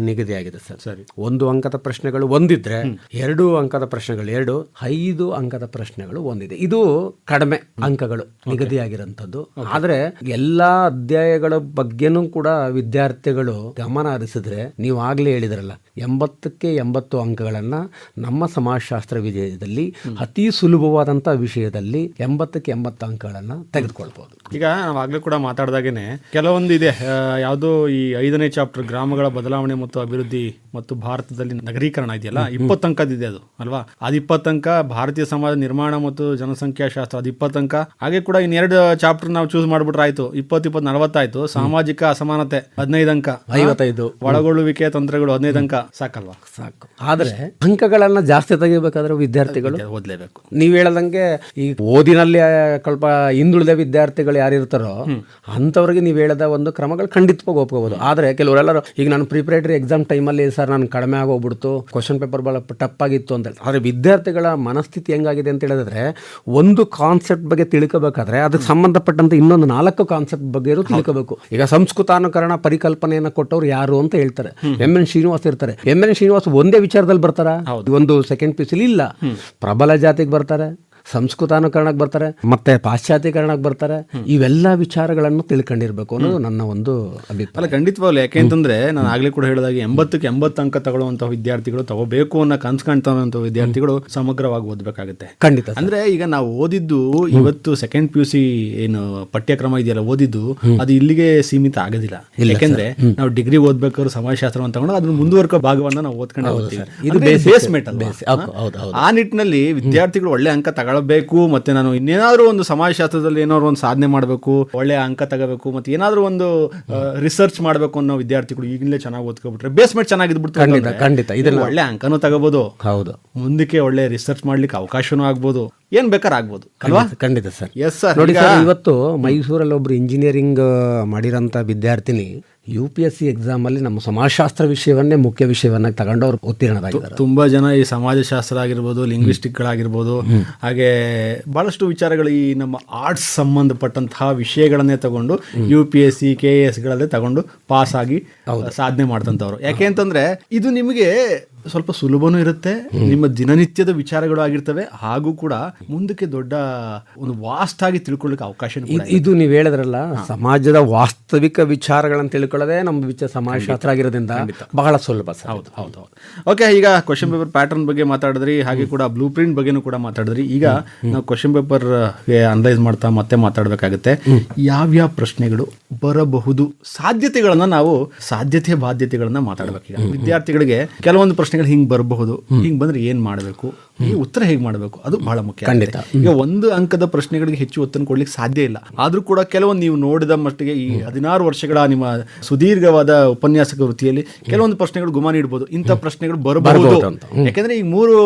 ನಿಗದಿಯಾಗಿದೆ ಸರ್. ಸರಿ. 1 ಅಂಕದ ಪ್ರಶ್ನೆಗಳು 1 ಇದ್ರೆ, 2 ಅಂಕದ ಪ್ರಶ್ನೆಗಳು 2, 5 ಅಂಕದ ಪ್ರಶ್ನೆಗಳು 1 ಇದೆ. ಇದು ಕಡಿಮೆ ಅಂಕಗಳು ನಿಗದಿಯಾಗಿರುವಂತದ್ದು. ಆದ್ರೆ ಎಲ್ಲಾ ಅಧ್ಯಾಯಗಳ ಬಗ್ಗೆನೂ ಕೂಡ ವಿದ್ಯಾರ್ಥಿಗಳು ಗಮನ ಹರಿಸಿದ್ರೆ, ನೀವು ಆಗ್ಲೇ ಹೇಳಿದ್ರಲ್ಲ, 80ಕ್ಕೆ 80 ಅಂಕಗಳನ್ನು ನಮ್ಮ ಸಮಾಜಶಾಸ್ತ್ರ ವಿಷಯದಲ್ಲಿ ಅತಿ ಸುಲಭವಾದಂಥ ವಿಷಯದಲ್ಲಿ 80ಕ್ಕೆ 80 ಅಂಕಗಳನ್ನು ತೆಗೆದುಕೊಳ್ಬೋದು. ಈಗ ನಾವು ಆಗಲೇ ಕೂಡ ಮಾತಾಡ್ದಾಗೇನೆ ಕೆಲವೊಂದು ಇದೆ, ಯಾವುದೋ ಈ 5ನೇ ಚಾಪ್ಟರ್ ಗ್ರಾಮಗಳ ಬದಲಾವಣೆ ಮತ್ತು ಅಭಿವೃದ್ಧಿ ಮತ್ತು ಭಾರತದಲ್ಲಿ ನಗರೀಕರಣ ಇದೆಯಲ್ಲ, 20 ಅಂಕದಿದೆ ಅದು ಅಲ್ವಾ. ಅದು 20 ಅಂಕ. ಭಾರತೀಯ ಸಮಾಜ ನಿರ್ಮಾಣ ಮತ್ತು ಜನಸಂಖ್ಯಾ ಶಾಸ್ತ್ರ ಅದು 20 ಅಂಕ. ಹಾಗೆ ಕೂಡ ಇನ್ನೆರಡು ಚಾಪ್ಟರ್ ನಾವು ಚೂಸ್ ಮಾಡ್ಬಿಟ್ರೆ ಆಯ್ತು, 20, 40 ಆಯ್ತು. ಸಾಮಾಜಿಕ ಅಸಮಾನತೆ 15 ಅಂಕ, 55 ಒಳಗೊಳ್ಳುವಿಕೆ ತಂತ್ರಗಳು 15 ಅಂಕ. ಸಾಕಲ್ವಾ? ಸಾಕು. ಆದರೆ ಅಂಕಗಳನ್ನ ಜಾಸ್ತಿ ತೆಗಿಬೇಕಾದ್ರೆ ವಿದ್ಯಾರ್ಥಿಗಳು ಓದಲೇಬೇಕು. ನೀವು ಹೇಳದಂಗೆ ಈ ಓದಿನಲ್ಲಿ ಸ್ವಲ್ಪ ಹಿಂದುಳಿದ ವಿದ್ಯಾರ್ಥಿಗಳು ಯಾರಿರ್ತಾರೋ ಅಂಥವ್ರಿಗೆ ನೀವು ಹೇಳದ ಒಂದು ಕ್ರಮಗಳು ಖಂಡಿತವಾಗಿ ಒಪ್ಕೋಬಹುದು. ಆದರೆ ಕೆಲವರೆಲ್ಲರೂ ಈಗ ನಾನು ಪ್ರಿಪರೇಟರಿ ಎಕ್ಸಾಮ್ ಟೈಮಲ್ಲಿ ಸರ್ ನಾನು ಕಡಿಮೆ ಆಗೋಗ್ಬಿಡ್ತು, ಕ್ವಶನ್ ಪೇಪರ್ ಭಾಳ ಟಫ್ ಆಗಿತ್ತು ಅಂತ ಹೇಳಿ. ಆದರೆ ವಿದ್ಯಾರ್ಥಿಗಳ ಮನಸ್ಥಿತಿ ಹೆಂಗಾಗಿದೆ ಅಂತ ಹೇಳಿದ್ರೆ, ಒಂದು ಕಾನ್ಸೆಪ್ಟ್ ಬಗ್ಗೆ ತಿಳ್ಕೋಬೇಕಾದ್ರೆ ಅದಕ್ಕೆ ಸಂಬಂಧಪಟ್ಟಂತೆ ಇನ್ನೊಂದು 4 ಕಾನ್ಸೆಪ್ಟ್ ಬಗ್ಗೆ ತಿಳ್ಕೋಬೇಕು. ಈಗ ಸಂಸ್ಕೃತಾನುಕರಣ ಪರಿಕಲ್ಪನೆಯನ್ನು ಕೊಟ್ಟವ್ರು ಯಾರು ಅಂತ ಹೇಳ್ತಾರೆ, ಎಂ.ಎನ್. ಶ್ರೀನಿವಾಸ್ ಇರ್ತಾರೆ. ಎಂ.ಎನ್. ಶ್ರೀನಿವಾಸ್ ಒಂದೇ ವಿಚಾರದಲ್ಲಿ ಬರ್ತಾರ, ಒಂದು ಸೆಕೆಂಡ್ ಪಿ.ಯು.ಸಿ ಇಲ್ಲ, ಪ್ರಬಲ ಜಾತಿಗೆ ಬರ್ತಾರೆ, ಸಂಸ್ಕೃತಾನುಕರಣಕ್ಕೆ ಬರ್ತಾರೆ, ಮತ್ತೆ ಪಾಶ್ಚಾತ್ಯಕರಣಕ್ಕೆ ಬರ್ತಾರೆ. ಇವೆಲ್ಲ ವಿಚಾರಗಳನ್ನು ತಿಳ್ಕೊಂಡಿರ್ಬೇಕು ಅನ್ನೋದು ನನ್ನ ಒಂದು ಅಭಿಪ್ರಾಯ. ಅಲ್ಲ, ಖಂಡಿತವಾಗ್ಲು. ಯಾಕೆಂತಂದ್ರೆ ನಾನು ಆಗ್ಲೇ ಕೂಡ ಹೇಳಿದಾಗೆ 80ಕ್ಕೆ 80 ಅಂಕ ತಗೊಳ್ಳುವಂತಹ ವಿದ್ಯಾರ್ಥಿಗಳು, ತಗೋಬೇಕು ಅನ್ನೋ ಕನ್ಸು ಕಾಣ್ತವಂತ ವಿದ್ಯಾರ್ಥಿಗಳು ಸಮಗ್ರವಾಗಿ ಓದಬೇಕಾಗುತ್ತೆ. ಖಂಡಿತ. ಅಂದ್ರೆ ಈಗ ನಾವು ಓದಿದ್ದು ಇವತ್ತು ಸೆಕೆಂಡ್ ಪಿ.ಯು.ಸಿ ಏನು ಪಠ್ಯಕ್ರಮ ಇದೆಯಲ್ಲ ಓದಿದ್ದು, ಅದು ಇಲ್ಲಿಗೆ ಸೀಮಿತ ಆಗೋದಿಲ್ಲ. ಯಾಕೆಂದ್ರೆ ನಾವು ಡಿಗ್ರಿ ಓದ್ಬೇಕಾದ್ರು ಸಮಾಜಶಾಸ್ತ್ರವನ್ನು ತಗೊಂಡು ಅದ್ರ ಮುಂದುವರ್ಕೋ ಭಾಗವನ್ನ ನಾವು ಓದ್ಕೊಂಡು ಹೋಗ್ತೀವಿ. ಇದು ಬೇಸ್ಮೆಂಟ್ ಅಲ್ಲ. ಆ ನಿಟ್ಟಿನಲ್ಲಿ ವಿದ್ಯಾರ್ಥಿಗಳು ಒಳ್ಳೆ ಅಂಕ ಬೇಕು, ಮತ್ತೆ ನಾನು ಇನ್ನೇನಾದ್ರೂ ಒಂದು ಸಮಾಜಶಾಸ್ತ್ರದಲ್ಲಿ ಏನಾದ್ರು ಒಂದು ಸಾಧನೆ ಮಾಡಬೇಕು, ಒಳ್ಳೆ ಅಂಕ ತಗೋಬೇಕು, ಮತ್ತೆ ಏನಾದ್ರೂ ಒಂದು ರಿಸರ್ಚ್ ಮಾಡಬೇಕು ಅನ್ನೋ ವಿದ್ಯಾರ್ಥಿಗಳು ಈಗಲೇ ಚೆನ್ನಾಗಿ ಓದ್ಕೊಬಿಟ್ರೆ ಬೇಸ್ಮೆಂಟ್ ಚೆನ್ನಾಗಿದ್ಬಿಡ್ತು, ಖಂಡಿತ ಇದನ್ನ ಒಳ್ಳೆ ಅಂಕನೂ ತಗೋಬಹುದು. ಹೌದು, ಮುಂದಕ್ಕೆ ಒಳ್ಳೆ ರಿಸರ್ಚ್ ಮಾಡ್ಲಿಕ್ಕೆ ಅವಕಾಶನೂ ಆಗ್ಬೋದು, ಏನ್ ಬೇಕಾದ್ರೆ ಆಗ್ಬೋದು ಅಲ್ವಾ? ಖಂಡಿತ ಸರ್. Yes sir. ನೋಡಿ ಸರ್, ಇವತ್ತು ಮೈಸೂರಲ್ಲಿ ಒಬ್ರು ಇಂಜಿನಿಯರಿಂಗ್ ಮಾಡಿರೋಂಥ ವಿದ್ಯಾರ್ಥಿನಿ UPSC ಎಕ್ಸಾಮ್ ಅಲ್ಲಿ ನಮ್ಮ ಸಮಾಜಶಾಸ್ತ್ರ ವಿಷಯವನ್ನೇ ಮುಖ್ಯ ವಿಷಯವನ್ನಾಗಿ ತಗೊಂಡು ಅವ್ರು ಉತ್ತೀರ್ಣರಾಗಿದ್ದಾರೆ. ತುಂಬಾ ಜನ ಈ ಸಮಾಜಶಾಸ್ತ್ರ ಆಗಿರ್ಬೋದು, ಲಿಂಗ್ವಿಸ್ಟಿಕ್ಗಳಾಗಿರ್ಬೋದು, ಹಾಗೆ ಬಹಳಷ್ಟು ವಿಚಾರಗಳು ಈ ನಮ್ಮ ಆರ್ಟ್ಸ್ ಸಂಬಂಧಪಟ್ಟಂತಹ ವಿಷಯಗಳನ್ನೇ ತಗೊಂಡು UPSC KS ತಗೊಂಡು ಪಾಸ್ ಆಗಿ ಸಾಧನೆ ಮಾಡ್ತಂತವ್ರು. ಯಾಕೆ ಅಂತಂದ್ರೆ ಇದು ನಿಮಗೆ ಸ್ವಲ್ಪ ಸುಲಭನೂ ಇರುತ್ತೆ, ನಿಮ್ಮ ದಿನನಿತ್ಯದ ವಿಚಾರಗಳು ಆಗಿರ್ತವೆ, ಹಾಗೂ ಕೂಡ ಮುಂದಕ್ಕೆ ದೊಡ್ಡ ಒಂದು ವಾಸ್ಟ್ ಆಗಿ ತಿಳ್ಕೊಳ್ಳಿಕ್ಕೆ ಅವಕಾಶ. ಇದು ನೀವು ಹೇಳಿದ್ರಲ್ಲ, ಸಮಾಜದ ವಾಸ್ತವಿಕ ವಿಚಾರಗಳನ್ನು ತಿಳ್ಕೊಳ್ಳೋದೇ ನಮ್ಮ ಸಮಾಜಶಾಸ್ತ್ರ ಆಗಿರೋದ್ರಿಂದ ಬಹಳ ಸುಲಭ. ಹೌದು ಹೌದು ಹೌದು. ಓಕೆ, ಈಗ ಕ್ವಶನ್ ಪೇಪರ್ ಪ್ಯಾಟರ್ನ್ ಬಗ್ಗೆ ಮಾತಾಡಿದ್ರಿ, ಹಾಗೆ ಕೂಡ ಬ್ಲೂ ಪ್ರಿಂಟ್ ಬಗ್ಗೆನೂ ಕೂಡ ಮಾತಾಡಿದ್ರಿ. ಈಗ ನಾವು ಕ್ವಶನ್ ಪೇಪರ್ ಅನಲೈಸ್ ಮಾಡ್ತಾ ಮತ್ತೆ ಮಾತಾಡಬೇಕಾಗುತ್ತೆ. ಯಾವ್ಯಾವ ಪ್ರಶ್ನೆಗಳು ಬರಬಹುದು, ಸಾಧ್ಯತೆಗಳನ್ನ ನಾವು ಸಾಧ್ಯತೆ ಬಾಧ್ಯತೆಗಳನ್ನ ಮಾತಾಡ್ಬೇಕು. ಈಗ ವಿದ್ಯಾರ್ಥಿಗಳಿಗೆ ಕೆಲವೊಂದು ಪ್ರಶ್ನೆಗಳು ಹಿಂಗ್ ಬರಬಹುದು, ಹಿಂಗ್ ಬಂದ್ರೆ ಏನ್ ಮಾಡಬೇಕು, ಈ ಉತ್ತರ ಹೇಗೆ ಮಾಡಬೇಕು, ಅದು ಬಹಳ ಮುಖ್ಯ. ಖಂಡಿತ. ಈಗ ಒಂದು ಅಂಕದ ಪ್ರಶ್ನೆಗಳಿಗೆ ಹೆಚ್ಚು ಒತ್ತನ್ನು ಕೊಡ್ಲಿಕ್ಕೆ ಸಾಧ್ಯ ಇಲ್ಲ. ಆದ್ರೂ ಕೂಡ ಕೆಲವೊಂದು ನೀವು ನೋಡಿದ ಮಟ್ಟಿಗೆ ಈ 16 ವರ್ಷಗಳ ನಿಮ್ಮ ಸುದೀರ್ಘವಾದ ಉಪನ್ಯಾಸಕ ವೃತ್ತಿಯಲ್ಲಿ ಕೆಲವೊಂದು ಪ್ರಶ್ನೆಗಳು ಗುಮಾನಿ ಇಡಬಹುದು, ಇಂಥ ಪ್ರಶ್ನೆಗಳು ಬರಬಹುದು. ಯಾಕೆಂದ್ರೆ ಈ 3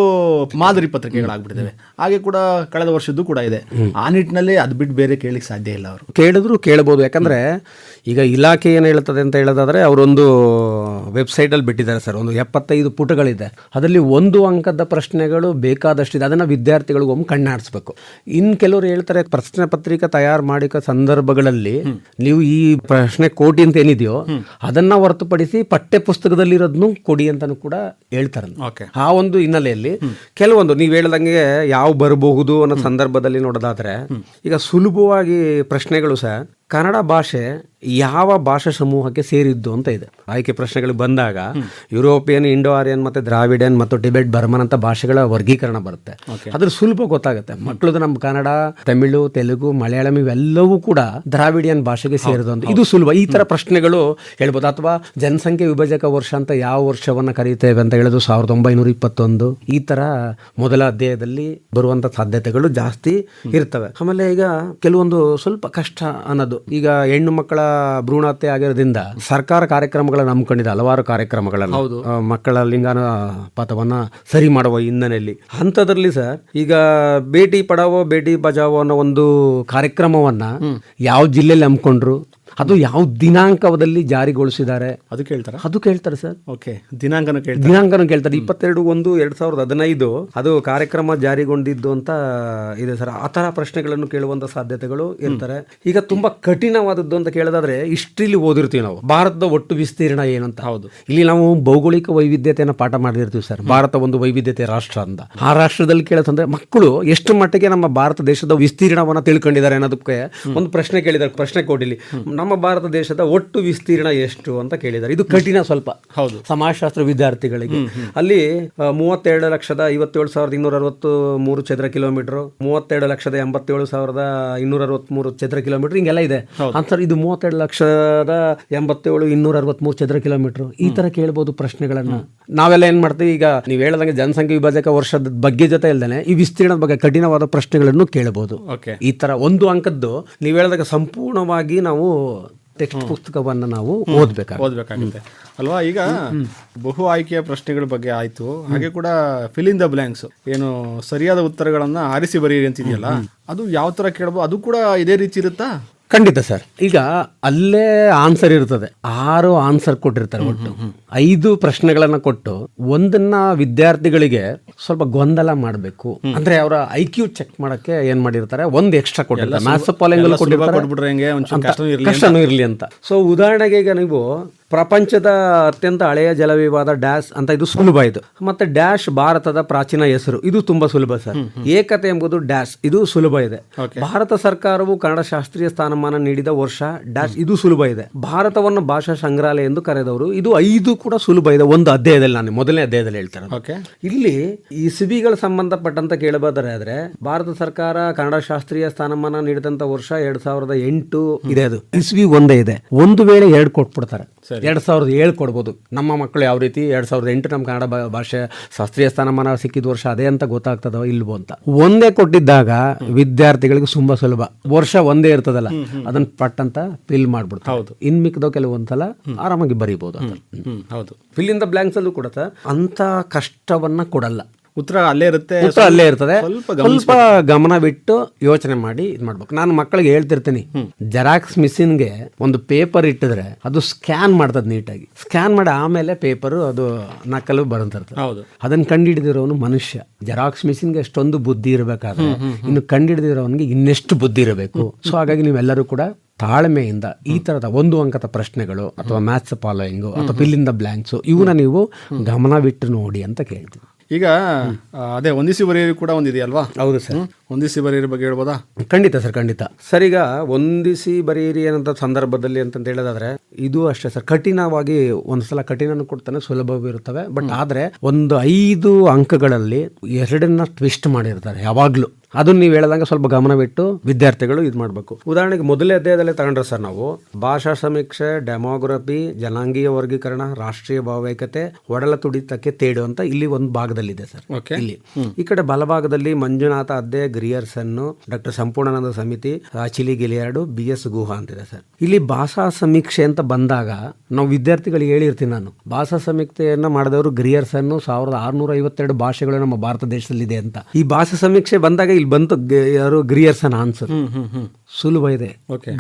ಮಾದರಿ ಪತ್ರಿಕೆಗಳಾಗ್ಬಿಟ್ಟಿದ್ದಾವೆ. ಹಾಗೆ ಕೂಡ ಕಳೆದ ವರ್ಷದ್ದು ಕೂಡ ಇದೆ. ಆ ನಿಟ್ಟಿನಲ್ಲಿ ಅದು ಬಿಟ್ಟು ಬೇರೆ ಕೇಳಲಿಕ್ಕೆ ಸಾಧ್ಯ ಇಲ್ಲ. ಅವರು ಕೇಳಿದ್ರು ಕೇಳಬಹುದು. ಯಾಕಂದ್ರೆ ಈಗ ಇಲಾಖೆ ಏನು ಹೇಳ್ತದೆ ಅಂತ ಹೇಳೋದಾದ್ರೆ, ಅವರೊಂದು ವೆಬ್ಸೈಟಲ್ಲಿ ಬಿಟ್ಟಿದ್ದಾರೆ ಸರ್, ಒಂದು 75 ಪುಟಗಳಿದೆ. ಅದರಲ್ಲಿ 1 ಅಂಕದ ಪ್ರಶ್ನೆಗಳು ಬೇಕಾದಷ್ಟಿದೆ. ಅದನ್ನು ವಿದ್ಯಾರ್ಥಿಗಳಿಗೂ ಒಮ್ಮೆ ಕಣ್ಣಾಡಿಸ್ಬೇಕು. ಇನ್ನು ಕೆಲವರು ಹೇಳ್ತಾರೆ, ಪ್ರಶ್ನೆ ಪತ್ರಿಕೆ ತಯಾರು ಮಾಡಿಕ ಸಂದರ್ಭಗಳಲ್ಲಿ ನೀವು ಈ ಪ್ರಶ್ನೆ ಕೋಟಿ ಅಂತ ಏನಿದೆಯೋ ಅದನ್ನ ಹೊರತುಪಡಿಸಿ ಪಠ್ಯ ಪುಸ್ತಕದಲ್ಲಿರೋದನ್ನು ಕೊಡಿ ಅಂತಾನು ಕೂಡ ಹೇಳ್ತಾರೆ. ಆ ಒಂದು ಹಿನ್ನೆಲೆಯಲ್ಲಿ ಕೆಲವೊಂದು ನೀವು ಹೇಳ್ದಂಗೆ ಯಾವ ಬರಬಹುದು ಅನ್ನೋ ಸಂದರ್ಭದಲ್ಲಿ ನೋಡೋದಾದ್ರೆ, ಈಗ ಸುಲಭವಾಗಿ ಪ್ರಶ್ನೆಗಳು ಸಹ ಕನ್ನಡ ಭಾಷೆ ಯಾವ ಭಾಷಾ ಸಮೂಹಕ್ಕೆ ಸೇರಿದ್ದು ಅಂತ ಇದೆ. ಆಯ್ಕೆ ಪ್ರಶ್ನೆಗಳು ಬಂದಾಗ ಯುರೋಪಿಯನ್, ಇಂಡೋ ಆರ್ಯನ್, ಮತ್ತೆ ದ್ರಾವಿಡಿಯನ್ ಮತ್ತು ಟಿಬೆಟ್ ಬರ್ಮನ್ ಅಂತ ಭಾಷೆಗಳ ವರ್ಗೀಕರಣ ಬರುತ್ತೆ. ಅದ್ರ ಸುಲಭ ಗೊತ್ತಾಗುತ್ತೆ ಮಕ್ಕಳದು. ನಮ್ಮ ಕನ್ನಡ, ತಮಿಳು, ತೆಲುಗು, ಮಲಯಾಳಂ ಇವೆಲ್ಲವೂ ಕೂಡ ದ್ರಾವಿಡಿಯನ್ ಭಾಷೆಗೆ ಸೇರಿದ್ದು ಅಂತ ಇದು ಸುಲಭ. ಈ ತರ ಪ್ರಶ್ನೆಗಳು ಹೇಳ್ಬೋದು. ಅಥವಾ ಜನಸಂಖ್ಯೆ ವಿಭಜಕ ವರ್ಷ ಅಂತ ಯಾವ ವರ್ಷವನ್ನ ಕರೀತೇವೆ ಅಂತ ಹೇಳೋದು 1921. ಈ ತರ ಮೊದಲ ಅಧ್ಯಾಯದಲ್ಲಿ ಬರುವಂತ ಸಾಧ್ಯತೆಗಳು ಜಾಸ್ತಿ ಇರ್ತವೆ. ಆಮೇಲೆ ಈಗ ಕೆಲವೊಂದು ಸ್ವಲ್ಪ ಕಷ್ಟ ಅನ್ನೋದು, ಈಗ ಹೆಣ್ಣು ಮಕ್ಕಳ ಭ್ರೂಣ ಹತ್ಯೆ ಆಗಿರೋದ್ರಿಂದ ಸರ್ಕಾರ ಕಾರ್ಯಕ್ರಮಗಳನ್ನ ನಂಬ್ಕೊಂಡಿದೆ, ಹಲವಾರು ಕಾರ್ಯಕ್ರಮಗಳನ್ನು ಮಕ್ಕಳ ಲಿಂಗಾನುಪಾತವನ್ನ ಸರಿ ಮಾಡುವ ಹಿನ್ನೆಲೆಯಲ್ಲಿ. ಅಂಥದ್ರಲ್ಲಿ ಸರ್, ಈಗ ಬೇಟಿ ಪಡಾವೋ ಬೇಟಿ ಬಚಾವೋ ಅನ್ನೋ ಒಂದು ಕಾರ್ಯಕ್ರಮವನ್ನ ಯಾವ ಜಿಲ್ಲೆಯಲ್ಲಿ ಹಮ್ಮಿಕೊಂಡ್ರು, ಅದು ಯಾವ ದಿನಾಂಕದಲ್ಲಿ ಜಾರಿಗೊಳಿಸಿದ್ದಾರೆ ಅದು ಕೇಳ್ತಾರೆ ಸರ್. ಓಕೆ, ದಿನಾಂಕನೂ ಕೇಳ್ತಾರೆ. 22/1/2015 ಅದು ಕಾರ್ಯಕ್ರಮ ಜಾರಿಗೊಂಡಿದ್ದು ಅಂತ ಇದೆ ಸರ್. ಆ ತರ ಪ್ರಶ್ನೆಗಳನ್ನು ಕೇಳುವಂತ ಸಾಧ್ಯತೆಗಳು ಇರ್ತಾರೆ. ಈಗ ತುಂಬಾ ಕಠಿಣವಾದದ್ದು ಅಂತ ಕೇಳೋದಾದ್ರೆ, ಹಿಸ್ಟ್ರಿಲಿ ಓದಿರ್ತೀವಿ ನಾವು ಭಾರತದ ಒಟ್ಟು ವಿಸ್ತೀರ್ಣ ಏನಂತ. ಹೌದು, ಇಲ್ಲಿ ನಾವು ಭೌಗೋಳಿಕ ವೈವಿಧ್ಯತೆಯನ್ನು ಪಾಠ ಮಾಡಿರ್ತೀವಿ ಸರ್. ಭಾರತ ಒಂದು ವೈವಿಧ್ಯತೆ ರಾಷ್ಟ್ರ ಅಂತ. ಆ ರಾಷ್ಟ್ರದಲ್ಲಿ ಕೇಳೋದಂದ್ರೆ ಮಕ್ಕಳು ಎಷ್ಟು ಮಟ್ಟಿಗೆ ನಮ್ಮ ಭಾರತ ದೇಶದ ವಿಸ್ತೀರ್ಣವನ್ನ ತಿಳ್ಕೊಂಡಿದ್ದಾರೆ ಅನ್ನೋದಕ್ಕೆ ಒಂದು ಪ್ರಶ್ನೆ ಕೇಳಿದ್ದಾರೆ ಪ್ರಶ್ನೆ ಕೋಟಿಲಿ. ನಮ್ಮ ನಮ್ಮ ಭಾರತ ದೇಶದ ಒಟ್ಟು ವಿಸ್ತೀರ್ಣ ಎಷ್ಟು ಅಂತ ಕೇಳಿದ್ದಾರೆ. ಇದು ಕಠಿಣ ಸ್ವಲ್ಪ, ಹೌದು, ಸಮಾಜಶಾಸ್ತ್ರ ವಿದ್ಯಾರ್ಥಿಗಳಿಗೆ. ಅಲ್ಲಿ 32,57,263 ಚದರ ಕಿಲೋಮೀಟರ್, 32,87,263 ಚದರ ಕಿಲೋಮೀಟರ್ ಹಿಂಗೆಲ್ಲ ಇದೆ. ಅಂತ ಇದು 32,87,263 ಚದರ ಕಿಲೋಮೀಟರ್ ಈ ತರ ಕೇಳ್ಬೋದು ಪ್ರಶ್ನೆಗಳನ್ನ. ನಾವೆಲ್ಲ ಏನ್ ಮಾಡ್ತೀವಿ, ಈಗ ನೀವು ಹೇಳದಂಗೆ ಜನಸಂಖ್ಯೆ ವಿಭಜಕ ವರ್ಷದ ಬಗ್ಗೆ ಜೊತೆ ಇಲ್ದೇನೆ ಈ ವಿಸ್ತೀರ್ಣದ ಬಗ್ಗೆ ಕಠಿಣವಾದ ಪ್ರಶ್ನೆಗಳನ್ನು ಕೇಳಬಹುದು. ಈ ತರ ಒಂದು ಅಂಕದ್ದು ನೀವು ಹೇಳಿದಾಗ ಸಂಪೂರ್ಣವಾಗಿ ನಾವು ಟೆಕ್ಸ್ಟ್ ಪುಸ್ತಕವನ್ನು ನಾವು ಓದ್ಬೇಕಾಗುತ್ತೆ ಅಲ್ವಾ. ಈಗ ಬಹು ಆಯ್ಕೆಯ ಪ್ರಶ್ನೆಗಳ ಬಗ್ಗೆ ಆಯ್ತು, ಹಾಗೆ ಕೂಡ ಫಿಲ್ ಇನ್ ದ ಬ್ಲಾಂಕ್ಸ್, ಏನು ಸರಿಯಾದ ಉತ್ತರಗಳನ್ನ ಆರಿಸಿ ಬರೀರಿ ಅಂತಿದೆಯಲ್ಲ, ಅದು ಯಾವ ತರ ಕೇಳಬಹುದು, ಅದು ಕೂಡ ಇದೇ ರೀತಿ ಇರುತ್ತಾ? ಖಂಡಿತ ಸರ್. ಈಗ ಅಲ್ಲೇ ಆನ್ಸರ್ ಇರ್ತದೆ, 6 ಆನ್ಸರ್ ಕೊಟ್ಟಿರ್ತಾರೆ. ಒಟ್ಟು 5 ಪ್ರಶ್ನೆಗಳನ್ನ ಕೊಟ್ಟು ಒಂದನ್ನ ವಿದ್ಯಾರ್ಥಿಗಳಿಗೆ ಸ್ವಲ್ಪ ಗೊಂದಲ ಮಾಡಬೇಕು ಅಂದ್ರೆ ಅವರ IQ ಚೆಕ್ ಮಾಡಕ್ಕೆ ಏನ್ ಮಾಡಿರ್ತಾರೆ, ಒಂದು ಎಕ್ಸ್ಟ್ರಾ ಕೊಟ್ಟಿರ್ತಾರೆ. ಮ್ಯಾಥ್ಸ್ ಫಾಲೋಯಿಂಗ್ ಕೊಟ್ಟಿರ್ತಾರೆ, ಕಷ್ಟನೂ ಇರ್ಲಿ ಅಂತ. ಸೊ ಉದಾಹರಣೆಗೆ ಈಗ ನೀವು ಪ್ರಪಂಚದ ಅತ್ಯಂತ ಹಳೆಯ ಜಲವಿವಾದ ಡ್ಯಾಶ್ ಅಂತ, ಇದು ಸುಲಭ. ಇದು ಮತ್ತೆ ಡ್ಯಾಶ್ ಭಾರತದ ಪ್ರಾಚೀನ ಹೆಸರು, ಇದು ತುಂಬಾ ಸುಲಭ ಸರ್. ಏಕತೆ ಎಂಬುದು ಡ್ಯಾಶ್, ಇದು ಸುಲಭ ಇದೆ. ಭಾರತ ಸರ್ಕಾರವು ಕನ್ನಡ ಶಾಸ್ತ್ರೀಯ ಸ್ಥಾನಮಾನ ನೀಡಿದ ವರ್ಷ ಡ್ಯಾಶ್, ಇದು ಸುಲಭ ಇದೆ. ಭಾರತವನ್ನು ಭಾಷಾ ಸಂಗ್ರಹಾಲಯ ಎಂದು ಕರೆದವರು, ಇದು 5 ಕೂಡ ಸುಲಭ ಇದೆ. ಒಂದು ಅಧ್ಯಾಯದಲ್ಲಿ, ನಾನು ಮೊದಲನೇ ಅಧ್ಯಾಯದಲ್ಲಿ ಹೇಳ್ತಾರೆ. ಇಲ್ಲಿ ಇಸವಿಗಳ ಸಂಬಂಧಪಟ್ಟಂತ ಕೇಳಬಹುದಾದ್ರೆ, ಭಾರತ ಸರ್ಕಾರ ಕನ್ನಡ ಶಾಸ್ತ್ರೀಯ ಸ್ಥಾನಮಾನ ನೀಡಿದಂತ ವರ್ಷ 2008 ಇದೆ. ಅದು ಇಸ್ವಿ ಒಂದೇ ಇದೆ. ಒಂದು ವೇಳೆ 2 ಕೊಟ್ಬಿಡ್ತಾರೆ, 2007 ಕೊಡ್ಬೋದು. ನಮ್ಮ ಮಕ್ಕಳು ಯಾವ ರೀತಿ 2008 ನಮ್ಮ ಕನ್ನಡ ಭಾಷೆ ಶಾಸ್ತ್ರೀಯ ಸ್ಥಾನಮಾನ ಸಿಕ್ಕಿದ ವರ್ಷ ಅದೇ ಅಂತ ಗೊತ್ತಾಗ್ತದೋ ಇಲ್ವೋ ಅಂತ. ಒಂದೇ ಕೊಟ್ಟಿದ್ದಾಗ ವಿದ್ಯಾರ್ಥಿಗಳಿಗೆ ತುಂಬಾ ಸುಲಭ, ವರ್ಷ ಒಂದೇ ಇರ್ತದಲ್ಲ, ಅದನ್ನ ಪಟ್ ಅಂತ ಫಿಲ್ ಮಾಡ್ಬಿಡ್ತಾರೆ. ಇನ್ ಮಿಕ್ಕದೋ ಕೆಲವೊಂದ್ಸಲ ಆರಾಮಾಗಿ ಬರೀಬಹುದು. ಫಿಲ್ ಇನ್ ದ ಬ್ಲಾಂಕ್ಸ್ ಅಲ್ಲೂ ಕೂಡ ಅಂತ ಕಷ್ಟವನ್ನ ಕೊಡಲ್ಲ, ಉತ್ತರ ಅಲ್ಲೇ ಇರುತ್ತೆ, ಸ್ವಲ್ಪ ಗಮನ ಬಿಟ್ಟು ಯೋಚನೆ ಮಾಡಿ ಇದು ಮಾಡ್ಬೇಕು. ನಾನು ಮಕ್ಕಳಿಗೆ ಹೇಳ್ತಿರ್ತೀನಿ, ಜೆರಾಕ್ಸ್ ಮಿಷಿನ್ಗೆ ಒಂದು ಪೇಪರ್ ಇಟ್ಟಿದ್ರೆ ಅದು ಸ್ಕ್ಯಾನ್ ಮಾಡ್ತದೆ ನೀಟಾಗಿ. ಸ್ಕ್ಯಾನ್ ಮಾಡಿ ಆಮೇಲೆ ಪೇಪರ್ ಅದು ನಕಲು ಬರಂತಿರ್ತದೆ. ಅದನ್ನ ಕಂಡುಹಿಡಿದಿರೋನು ಮನುಷ್ಯ. ಜೆರಾಕ್ಸ್ ಮಿಷಿನ್ಗೆ ಎಷ್ಟೊಂದು ಬುದ್ಧಿ ಇರಬೇಕಾದ್ರೆ ಇನ್ನು ಕಂಡುಹಿಡಿದಿರೋನಿಗೆ ಇನ್ನೆಷ್ಟು ಬುದ್ಧಿ ಇರಬೇಕು. ಸೊ ಹಾಗಾಗಿ ನೀವೆಲ್ಲರೂ ಕೂಡ ತಾಳ್ಮೆಯಿಂದ ಈ ತರದ 1 ಅಂಕದ ಪ್ರಶ್ನೆಗಳು ಅಥವಾ ಮ್ಯಾಥ್ಸ್ ಫಾಲೋಯಿಂಗು ಅಥವಾ ಫಿಲ್ ಇನ್ ದ ಬ್ಲಾಂಕ್ಸ್ ಇವನ್ನ ನೀವು ಗಮನವಿಟ್ಟು ನೋಡಿ ಅಂತ ಕೇಳ್ತೀವಿ. ಈಗ ಅದೇ ಹೊಂದಿಸಿ ಬರೆಯಲು ಕೂಡ ಒಂದಿದೆಯಲ್ವಾ? ಹೌದು ಸರ್. ಹೊಂದಿಸಿ ಬರೆಯರ ಬಗ್ಗೆ ಹೇಳ್ಬೋದಾ? ಖಂಡಿತ ಸರ್, ಖಂಡಿತ ಸರ್. ಈಗ ಹೊಂದಿಸಿ ಬರೆಯಿರಿ ಅನ್ನೋ ಸಂದರ್ಭದಲ್ಲಿ ಅಂತ ಹೇಳೋದಾದ್ರೆ ಇದು ಅಷ್ಟೇ ಸರ್. ಕಠಿಣವಾಗಿ ಒಂದ್ಸಲ ಕಠಿಣನೂ ಕೊಡ್ತಾನೆ, ಸುಲಭವೂ ಇರ್ತವೆ. ಬಟ್ ಆದ್ರೆ ಒಂದು 5 ಅಂಕಗಳಲ್ಲಿ 2 ಟ್ವಿಸ್ಟ್ ಮಾಡಿರ್ತಾರೆ ಯಾವಾಗ್ಲೂ. ಅದನ್ನ ನೀವು ಹೇಳ್ದಂಗೆ ಸ್ವಲ್ಪ ಗಮನವಿಟ್ಟು ವಿದ್ಯಾರ್ಥಿಗಳು ಇದು ಮಾಡಬೇಕು. ಉದಾಹರಣೆಗೆ ಮೊದಲೇ ಅಧ್ಯಾಯದಲ್ಲೇ ತಗೊಂಡ್ರೆ ಸರ್ ನಾವು ಭಾಷಾ ಸಮೀಕ್ಷೆ, ಡೆಮೋಗ್ರಫಿ, ಜನಾಂಗೀಯ ವರ್ಗೀಕರಣ, ರಾಷ್ಟ್ರೀಯ ಭಾವೈಕ್ಯತೆ, ಒಡಲ ತುಡಿತಕ್ಕೆ ತೇಡು ಅಂತ ಇಲ್ಲಿ ಒಂದು ಭಾಗದಲ್ಲಿದೆ ಸರ್. ಇಲ್ಲಿ ಈ ಕಡೆ ಬಲಭಾಗದಲ್ಲಿ ಮಂಜುನಾಥ ಅದ್ದೆ, ಗ್ರಿಯರ್ಸನ್, ಡಾಕ್ಟರ್ ಸಂಪೂರ್ಣಾನಂದ ಸಮಿತಿ, ಅಚಿಲಿ ಗಿಲಿಯಾರ್ಡ್, BS ಗುಹಾ ಅಂತಿದೆ ಸರ್. ಇಲ್ಲಿ ಭಾಷಾ ಸಮೀಕ್ಷೆ ಅಂತ ಬಂದಾಗ ನಾವು ವಿದ್ಯಾರ್ಥಿಗಳಿಗೆ ಹೇಳಿರ್ತೀನಿ ನಾನು, ಭಾಷಾ ಸಮೀಕ್ಷೆಯನ್ನ ಮಾಡಿದವರು ಗ್ರಿಯರ್ಸನ್ 1652 ಭಾಷೆಗಳು ನಮ್ಮ ಭಾರತ ದೇಶದಲ್ಲಿದೆ ಅಂತ. ಈ ಭಾಷಾ ಸಮೀಕ್ಷೆ ಬಂದಾಗ ಇಲ್ಲಿ ಬಂತು ಯಾರು ಗ್ರಿಯರ್ಸನ್ ಆನ್ಸರ್. ಸುಲಭ ಇದೆ,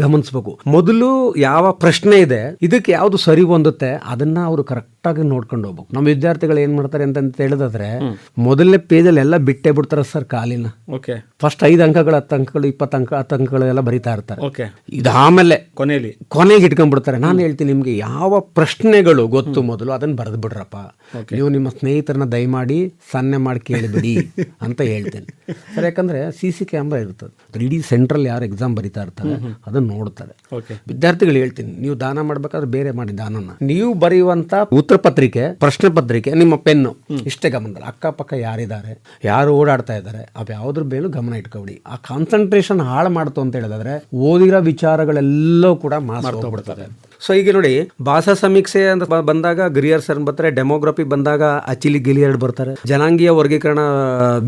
ಗಮನಿಸಬೇಕು. ಮೊದಲು ಯಾವ ಪ್ರಶ್ನೆ ಇದೆ ಇದಕ್ಕೆ ಯಾವ್ದು ಸರಿ ಹೊಂದುತ್ತೆ ಅದನ್ನ ಅವರು ಕರೆಕ್ಟ್ ಆಗಿ ನೋಡ್ಕೊಂಡು ಹೋಗ್ಬೇಕು. ನಮ್ಮ ವಿದ್ಯಾರ್ಥಿಗಳು ಏನ್ ಮಾಡ್ತಾರೆ ಅಂತ ಹೇಳಿದ್ರೆ ಮೊದಲನೇ ಪೇಜಲ್ಲಿ ಎಲ್ಲ ಬಿಟ್ಟೇ ಬಿಡ್ತಾರೆ ಸರ್ ಕಾಲಿನ. ಫಸ್ಟ್ 5 ಅಂಕಗಳು 10 ಅಂಕಗಳು 20 ಅಂಕಗಳು ಎಲ್ಲ ಬರೀತಾ ಇರ್ತಾರೆ. ಇದು ಆಮೇಲೆ ಕೊನೆಗೆ ಇಟ್ಕೊಂಡ್ಬಿಡ್ತಾರೆ. ನಾನು ಹೇಳ್ತೀನಿ ನಿಮ್ಗೆ ಯಾವ ಪ್ರಶ್ನೆಗಳು ಗೊತ್ತು ಮೊದಲು ಅದನ್ನ ಬರೆದು ಬಿಡ್ರಪ್ಪ. ನೀವು ನಿಮ್ಮ ಸ್ನೇಹಿತರನ್ನ ದಯಮಾಡಿ ಸನ್ನೆ ಮಾಡಿ ಕೇಳಿಬಿಡಿ ಅಂತ ಹೇಳ್ತೇನೆ ಸರ್. ಯಾಕಂದ್ರೆ CC ಕ್ಯಾಮ್ರಾ ಇರ್ತದೆ, ಇಡೀ ಸೆಂಟ್ರಲ್ ಯಾರು ಎಕ್ಸಾಮ್ ಬರಿತಾ ಇರ್ತಾರೆ ಅದನ್ನ ನೋಡ್ತಾರೆ. ವಿದ್ಯಾರ್ಥಿಗಳು ಹೇಳ್ತೀನಿ, ನೀವು ದಾನ ಮಾಡ್ಬೇಕಾದ್ರೆ ಬೇರೆ ಮಾಡಿ ದಾನನ. ನೀವು ಬರೆಯುವಂತ ಉತ್ತರ ಪತ್ರಿಕೆ, ಪ್ರಶ್ನೆ ಪತ್ರಿಕೆ, ನಿಮ್ಮ ಪೆನ್ನು ಇಷ್ಟೇ ಗಮನದಲ್ಲಿ. ಅಕ್ಕಪಕ್ಕ ಯಾರಿದ್ದಾರೆ, ಯಾರು ಓಡಾಡ್ತಾ ಇದ್ದಾರೆ, ಅವ್ ಯಾವ್ದ್ರ ಮೇಲೂ ಗಮನ ಇಟ್ಕೊಬಿಡಿ. ಆ ಕಾನ್ಸಂಟ್ರೇಷನ್ ಹಾಳು ಮಾಡ್ತು ಅಂತ ಹೇಳಿದ್ರೆ ಓದಿರೋ ವಿಚಾರಗಳೆಲ್ಲವೂ ಕೂಡ ಮಾರ್ಕ್ಸ್. ಸೊ ಈಗ ನೋಡಿ, ಭಾಷಾ ಸಮೀಕ್ಷೆ ಅಂತ ಬಂದಾಗ ಗ್ರಿಯರ್ಸನ್ ಬರ್ತಾರೆ, ಡೆಮೋಗ್ರಫಿ ಬಂದಾಗ ಅಚಿಲಿ ಗಿಲಿಯಾರ್ಡ್ ಬರ್ತಾರೆ, ಜನಾಂಗೀಯ ವರ್ಗೀಕರಣ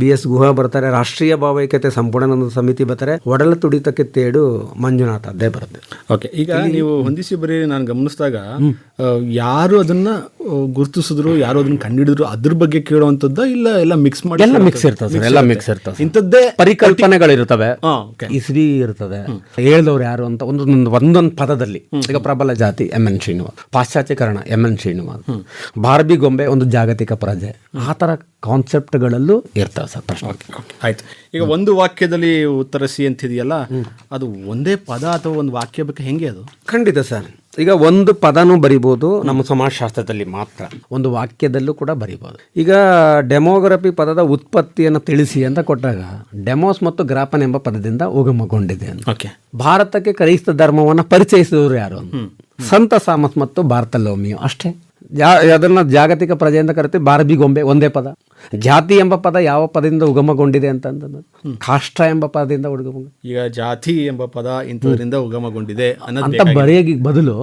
BS ಗುಹಾ ಬರ್ತಾರೆ, ರಾಷ್ಟ್ರೀಯ ಭಾವೈಕ್ಯತೆ ಸಂಪೂರ್ಣಾನಂದ ಸಮಿತಿ ಬರ್ತಾರೆ, ಒಡಲ ತುಡಿತಕ್ಕೆ ತೇಡು ಮಂಜುನಾಥ ಅದೇ ಬರುತ್ತೆ. ಓಕೆ, ಈಗ ನೀವು ಹೊಂದಿಸಿ ಬರೀ ನಾನು ಗಮನಿಸಿದಾಗ ಯಾರು ಅದನ್ನ ಗುರುತಿಸಿದ್ರು, ಯಾರು ಅದನ್ನ ಕಂಡುಹಿಡಿದ್ರು ಅದ್ರ ಬಗ್ಗೆ ಕೇಳುವಂತದ್ದು ಇಲ್ಲ, ಎಲ್ಲ ಮಿಕ್ಸ್ ಮಾಡಿ ಎಲ್ಲ ಮಿಕ್ಸ್ ಇರ್ತದೆ ಸರ್. ಎಲ್ಲ ಮಿಕ್ಸ್ ಇರ್ತದೆ. ಇಂಥದ್ದೇ ಪರಿಕಲ್ಪನೆಗಳಿರ್ತವೆ, ಇಸ್ವಿ ಇರ್ತದೆ, ಹೇಳ್ದವ್ರು ಯಾರು ಅಂತ ಒಂದೊಂದು ಪದದಲ್ಲಿ. ಈಗ ಪ್ರಬಲ ಜಾತಿ MN ಶ್ರೀನಿವಾಸ್, ಪಾಶ್ಚಾತ್ಯಕರಣ MN ಶ್ರೀನಿವಾಸ್, ಬಾರ್ಬಿ ಗೊಂಬೆ ಒಂದು ಜಾಗತಿಕ ಪ್ರಜೆ, ಆ ತರ ಕಾನ್ಸೆಪ್ಟ್ಗಳಲ್ಲೂ ಇರ್ತವೆ ಸರ್ ಪ್ರಶ್ನೆ. ಆಯ್ತು. ಈಗ ಒಂದು ವಾಕ್ಯದಲ್ಲಿ ಉತ್ತರಿಸಿ ಅಂತಿದೆಯಲ್ಲ, ಅದು ಒಂದೇ ಪದ ಅಥವಾ ಒಂದು ವಾಕ್ಯ ಬೇಕು, ಹೆಂಗೆ ಅದು? ಖಂಡಿತ ಸರ್. ಈಗ ಒಂದು ಪದನೂ ಬರಿಬೋದು ನಮ್ಮ ಸಮಾಜಶಾಸ್ತ್ರದಲ್ಲಿ ಮಾತ್ರ, ಒಂದು ವಾಕ್ಯದಲ್ಲೂ ಕೂಡ ಬರಿಬೋದು. ಈಗ ಡೆಮೋಗ್ರಫಿ ಪದದ ಉತ್ಪತ್ತಿಯನ್ನು ತಿಳಿಸಿ ಅಂತ ಕೊಟ್ಟಾಗ ಡೆಮೋಸ್ ಮತ್ತು ಗ್ರಾಪನ್ ಎಂಬ ಪದದಿಂದ ಉಗಮಗೊಂಡಿದೆ ಅಂತ. ಓಕೆ. ಭಾರತಕ್ಕೆ ಕ್ರೈಸ್ತ ಧರ್ಮವನ್ನು ಪರಿಚಯಿಸಿದವರು ಯಾರು? ಸಂತ ಥಾಮಸ್ ಮತ್ತು ಬಾರ್ತಲೋಮಿಯೋ ಅಷ್ಟೇ. ಅದನ್ನ ಜಾಗತಿಕ ಪ್ರಜೆ ಅಂತ ಕರಿತೀವಿ. ಬಾರ್ಬಿ ಗೊಂಬೆ ಒಂದೇ ಪದ. ಜಾತಿ ಎಂಬ ಪದ ಯಾವ ಪದದಿಂದ ಉಗಮಗೊಂಡಿದೆ ಅಂತಂದ್ರೆ ಕಾಷ್ಟ ಎಂಬ ಪದದಿಂದ ಉಗಮಗೊಂಡಿದೆ. ಈಗ ಜಾತಿ ಎಂಬ ಪದ ಇಂಥದ್ರಿಂದ ಉಗಮಗೊಂಡಿದೆ ಅಂತ ಬರೆಯೋಗಿ ಬದಲು